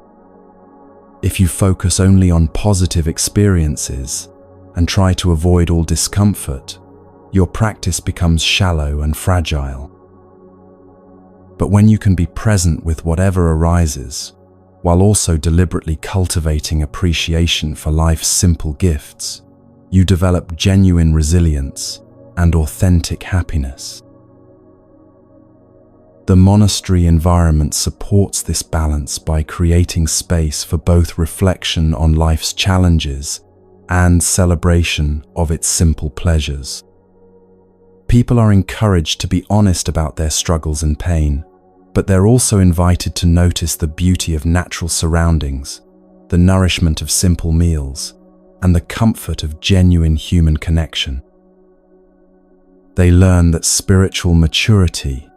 If you focus only on positive experiences and try to avoid all discomfort, your practice becomes shallow and fragile. But when you can be present with whatever arises, while also deliberately cultivating appreciation for life's simple gifts, you develop genuine resilience and authentic happiness. The monastery environment supports this balance by creating space for both reflection on life's challenges and celebration of its simple pleasures. People are encouraged to be honest about their struggles and pain, but they're also invited to notice the beauty of natural surroundings, the nourishment of simple meals, and the comfort of genuine human connection. They learn that spiritual maturity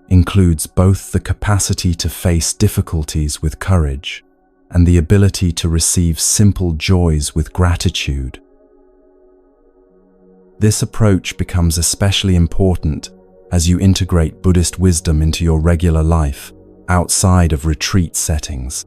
includes both the capacity to face difficulties with courage and the ability to receive simple joys with gratitude. This approach becomes especially important as you integrate Buddhist wisdom into your regular life outside of retreat settings.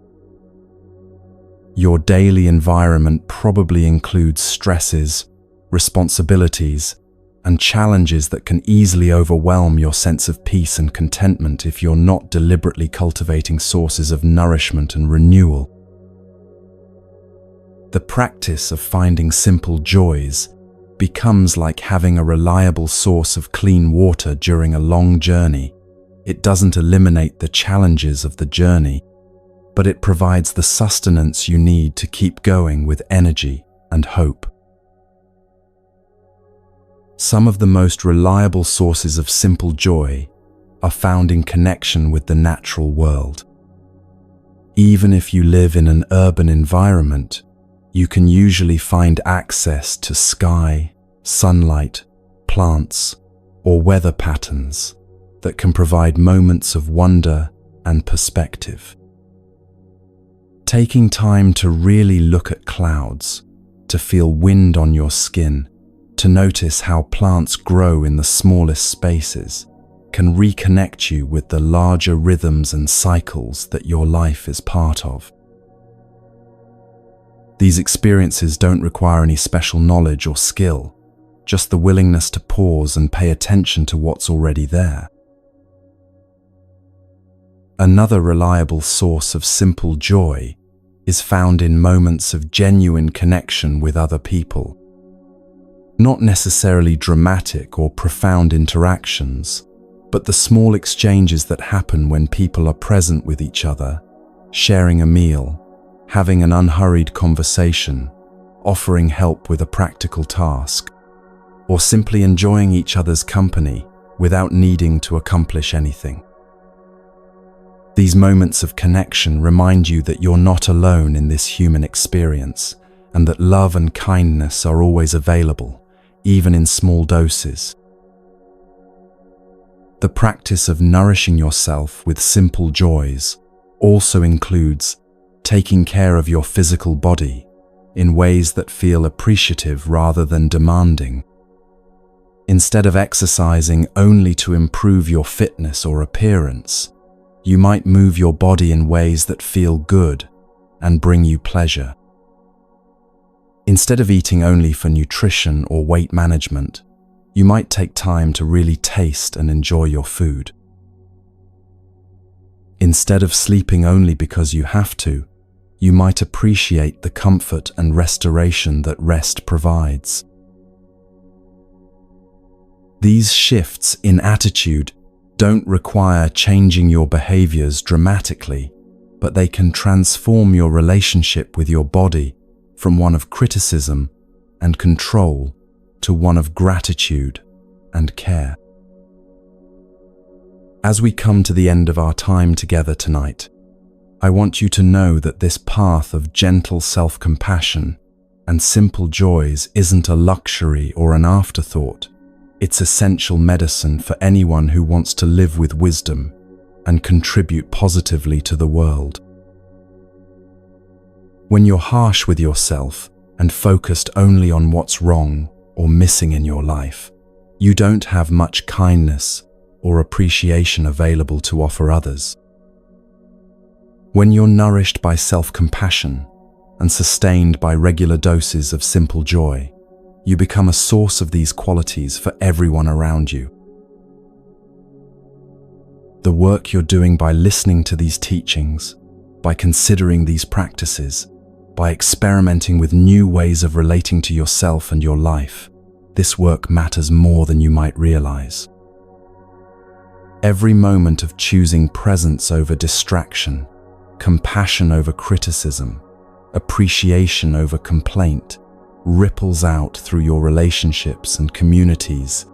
Your daily environment probably includes stresses, responsibilities, and challenges that can easily overwhelm your sense of peace and contentment if you're not deliberately cultivating sources of nourishment and renewal. The practice of finding simple joys becomes like having a reliable source of clean water during a long journey. It doesn't eliminate the challenges of the journey, but it provides the sustenance you need to keep going with energy and hope. Some of the most reliable sources of simple joy are found in connection with the natural world. Even if you live in an urban environment, you can usually find access to sky, sunlight, plants, or weather patterns that can provide moments of wonder and perspective. Taking time to really look at clouds, to feel wind on your skin, To notice how plants grow in the smallest spaces can reconnect you with the larger rhythms and cycles that your life is part of. These experiences don't require any special knowledge or skill, just the willingness to pause and pay attention to what's already there. Another reliable source of simple joy is found in moments of genuine connection with other people. Not necessarily dramatic or profound interactions, but the small exchanges that happen when people are present with each other, sharing a meal, having an unhurried conversation, offering help with a practical task, or simply enjoying each other's company without needing to accomplish anything. These moments of connection remind you that you're not alone in this human experience, and that love and kindness are always available, even in small doses. The practice of nourishing yourself with simple joys also includes taking care of your physical body in ways that feel appreciative rather than demanding. Instead of exercising only to improve your fitness or appearance, you might move your body in ways that feel good and bring you pleasure. Instead of eating only for nutrition or weight management, you might take time to really taste and enjoy your food. Instead of sleeping only because you have to, you might appreciate the comfort and restoration that rest provides. These shifts in attitude don't require changing your behaviors dramatically, but they can transform your relationship with your body from one of criticism and control to one of gratitude and care. As we come to the end of our time together tonight, I want you to know that this path of gentle self-compassion and simple joys isn't a luxury or an afterthought. It's essential medicine for anyone who wants to live with wisdom and contribute positively to the world. When you're harsh with yourself and focused only on what's wrong or missing in your life, you don't have much kindness or appreciation available to offer others. When you're nourished by self-compassion and sustained by regular doses of simple joy, you become a source of these qualities for everyone around you. The work you're doing by listening to these teachings, by considering these practices, by experimenting with new ways of relating to yourself and your life, this work matters more than you might realize. Every moment of choosing presence over distraction, compassion over criticism, appreciation over complaint, ripples out through your relationships and communities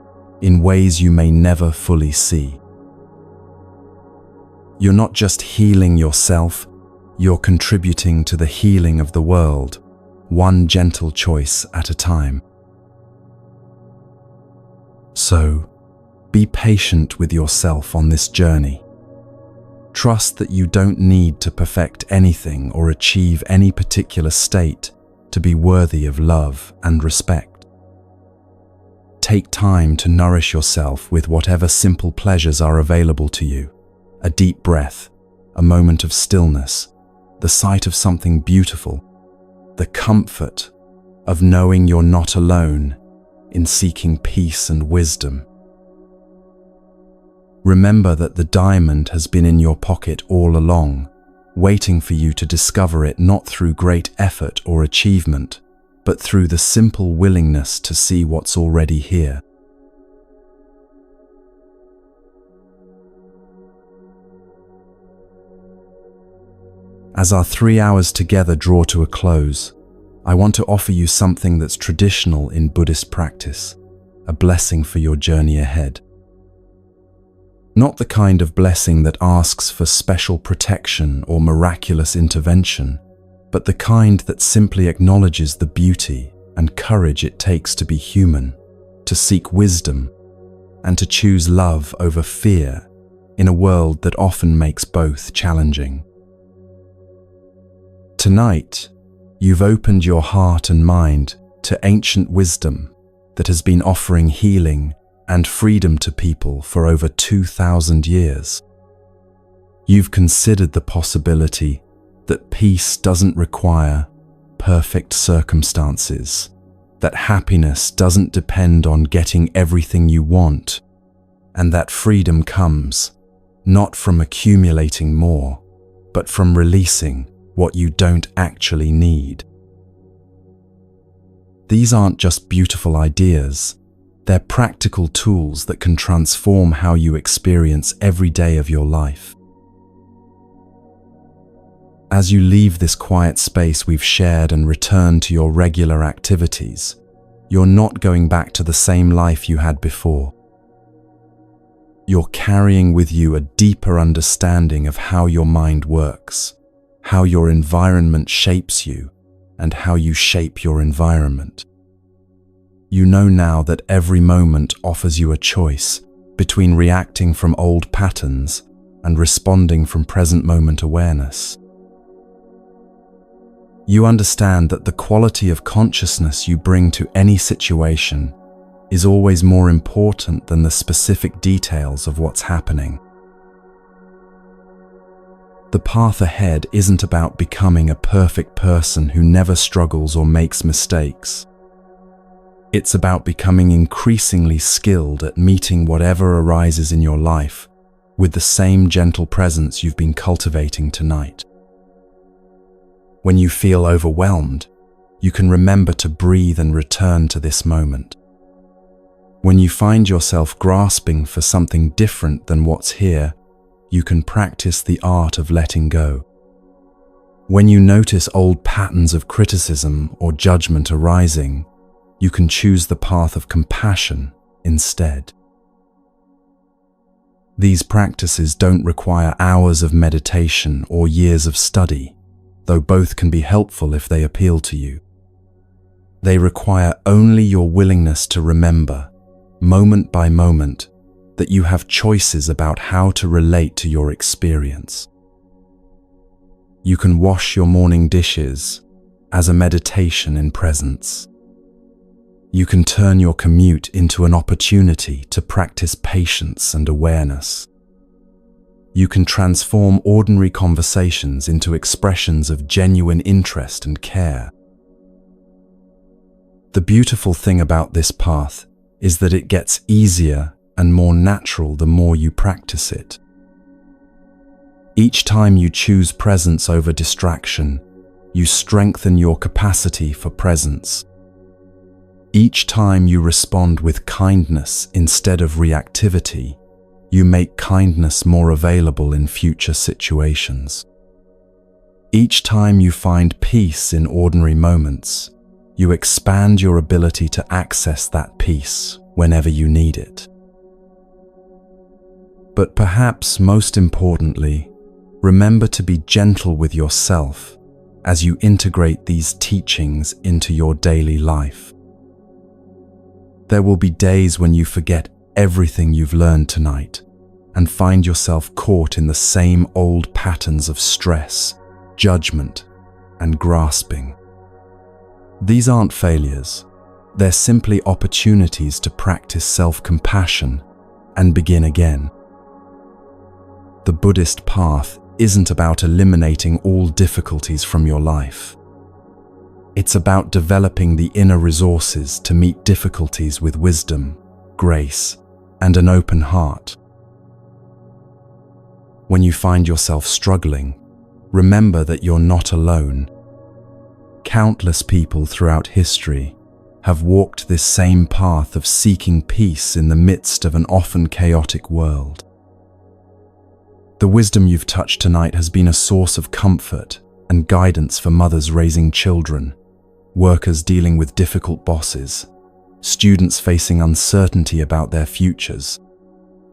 in ways you may never fully see. You're not just healing yourself, you're contributing to the healing of the world, one gentle choice at a time. So, be patient with yourself on this journey. Trust that you don't need to perfect anything or achieve any particular state to be worthy of love and respect. Take time to nourish yourself with whatever simple pleasures are available to you. A deep breath, a moment of stillness, the sight of something beautiful, the comfort of knowing you're not alone in seeking peace and wisdom. Remember that the diamond has been in your pocket all along, waiting for you to discover it, not through great effort or achievement, but through the simple willingness to see what's already here. As our 3 hours together draw to a close, I want to offer you something that's traditional in Buddhist practice, a blessing for your journey ahead. Not the kind of blessing that asks for special protection or miraculous intervention, but the kind that simply acknowledges the beauty and courage it takes to be human, to seek wisdom, and to choose love over fear in a world that often makes both challenging. Tonight, you've opened your heart and mind to ancient wisdom that has been offering healing and freedom to people for over 2,000 years. You've considered the possibility that peace doesn't require perfect circumstances, that happiness doesn't depend on getting everything you want, and that freedom comes not from accumulating more, but from releasing what you don't actually need. These aren't just beautiful ideas, they're practical tools that can transform how you experience every day of your life. As you leave this quiet space we've shared and return to your regular activities, you're not going back to the same life you had before. You're carrying with you a deeper understanding of how your mind works, how your environment shapes you, and how you shape your environment. You know now that every moment offers you a choice between reacting from old patterns and responding from present moment awareness. You understand that the quality of consciousness you bring to any situation is always more important than the specific details of what's happening. The path ahead isn't about becoming a perfect person who never struggles or makes mistakes. It's about becoming increasingly skilled at meeting whatever arises in your life with the same gentle presence you've been cultivating tonight. When you feel overwhelmed, you can remember to breathe and return to this moment. When you find yourself grasping for something different than what's here, you can practice the art of letting go. When you notice old patterns of criticism or judgment arising, you can choose the path of compassion instead. These practices don't require hours of meditation or years of study, though both can be helpful if they appeal to you. They require only your willingness to remember, moment by moment, that you have choices about how to relate to your experience. You can wash your morning dishes as a meditation in presence. You can turn your commute into an opportunity to practice patience and awareness. You can transform ordinary conversations into expressions of genuine interest and care. The beautiful thing about this path is that it gets easier and more natural the more you practice it. Each time you choose presence over distraction, you strengthen your capacity for presence. Each time you respond with kindness instead of reactivity, you make kindness more available in future situations. Each time you find peace in ordinary moments, you expand your ability to access that peace whenever you need it. But perhaps most importantly, remember to be gentle with yourself as you integrate these teachings into your daily life. There will be days when you forget everything you've learned tonight and find yourself caught in the same old patterns of stress, judgment, and grasping. These aren't failures. They're simply opportunities to practice self-compassion and begin again. The Buddhist path isn't about eliminating all difficulties from your life. It's about developing the inner resources to meet difficulties with wisdom, grace, and an open heart. When you find yourself struggling, remember that you're not alone. Countless people throughout history have walked this same path of seeking peace in the midst of an often chaotic world. The wisdom you've touched tonight has been a source of comfort and guidance for mothers raising children, workers dealing with difficult bosses, students facing uncertainty about their futures,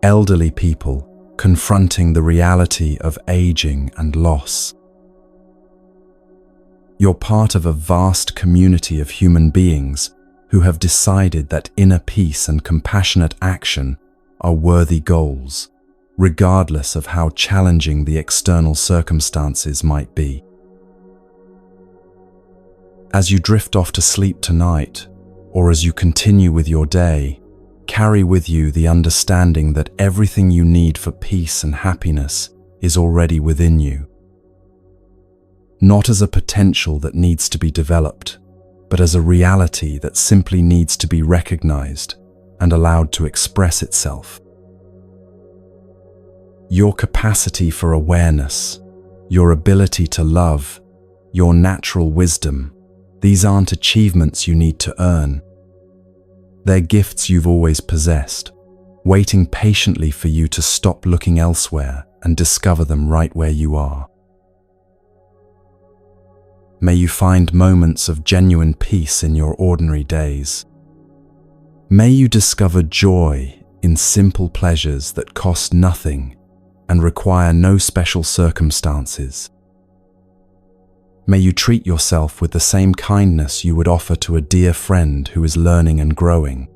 elderly people confronting the reality of aging and loss. You're part of a vast community of human beings who have decided that inner peace and compassionate action are worthy goals, regardless of how challenging the external circumstances might be. As you drift off to sleep tonight, or as you continue with your day, carry with you the understanding that everything you need for peace and happiness is already within you. Not as a potential that needs to be developed, but as a reality that simply needs to be recognized and allowed to express itself. Your capacity for awareness, your ability to love, your natural wisdom, these aren't achievements you need to earn. They're gifts you've always possessed, waiting patiently for you to stop looking elsewhere and discover them right where you are. May you find moments of genuine peace in your ordinary days. May you discover joy in simple pleasures that cost nothing and require no special circumstances. May you treat yourself with the same kindness you would offer to a dear friend who is learning and growing.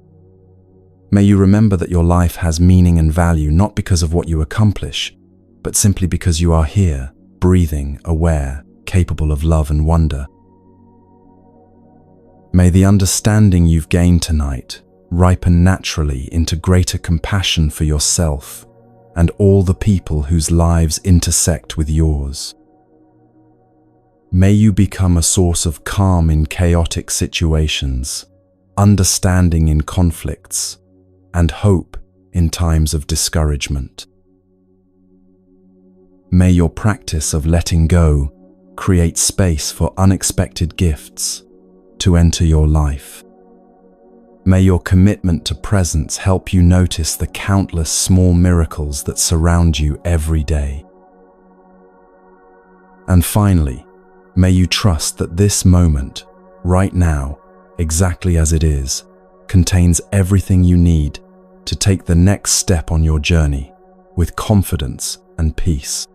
May you remember that your life has meaning and value not because of what you accomplish, but simply because you are here, breathing, aware, capable of love and wonder. May the understanding you've gained tonight ripen naturally into greater compassion for yourself and all the people whose lives intersect with yours. May you become a source of calm in chaotic situations, understanding in conflicts, and hope in times of discouragement. May your practice of letting go create space for unexpected gifts to enter your life. May your commitment to presence help you notice the countless small miracles that surround you every day. And finally, may you trust that this moment, right now, exactly as it is, contains everything you need to take the next step on your journey with confidence and peace.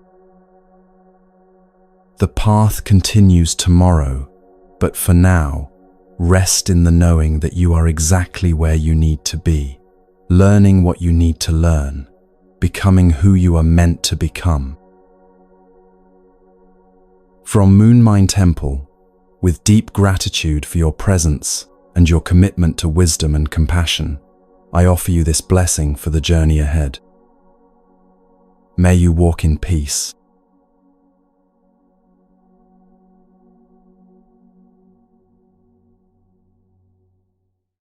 The path continues tomorrow, but for now, rest in the knowing that you are exactly where you need to be, learning what you need to learn, becoming who you are meant to become. From Moon Mind Temple, with deep gratitude for your presence and your commitment to wisdom and compassion, I offer you this blessing for the journey ahead. May you walk in peace,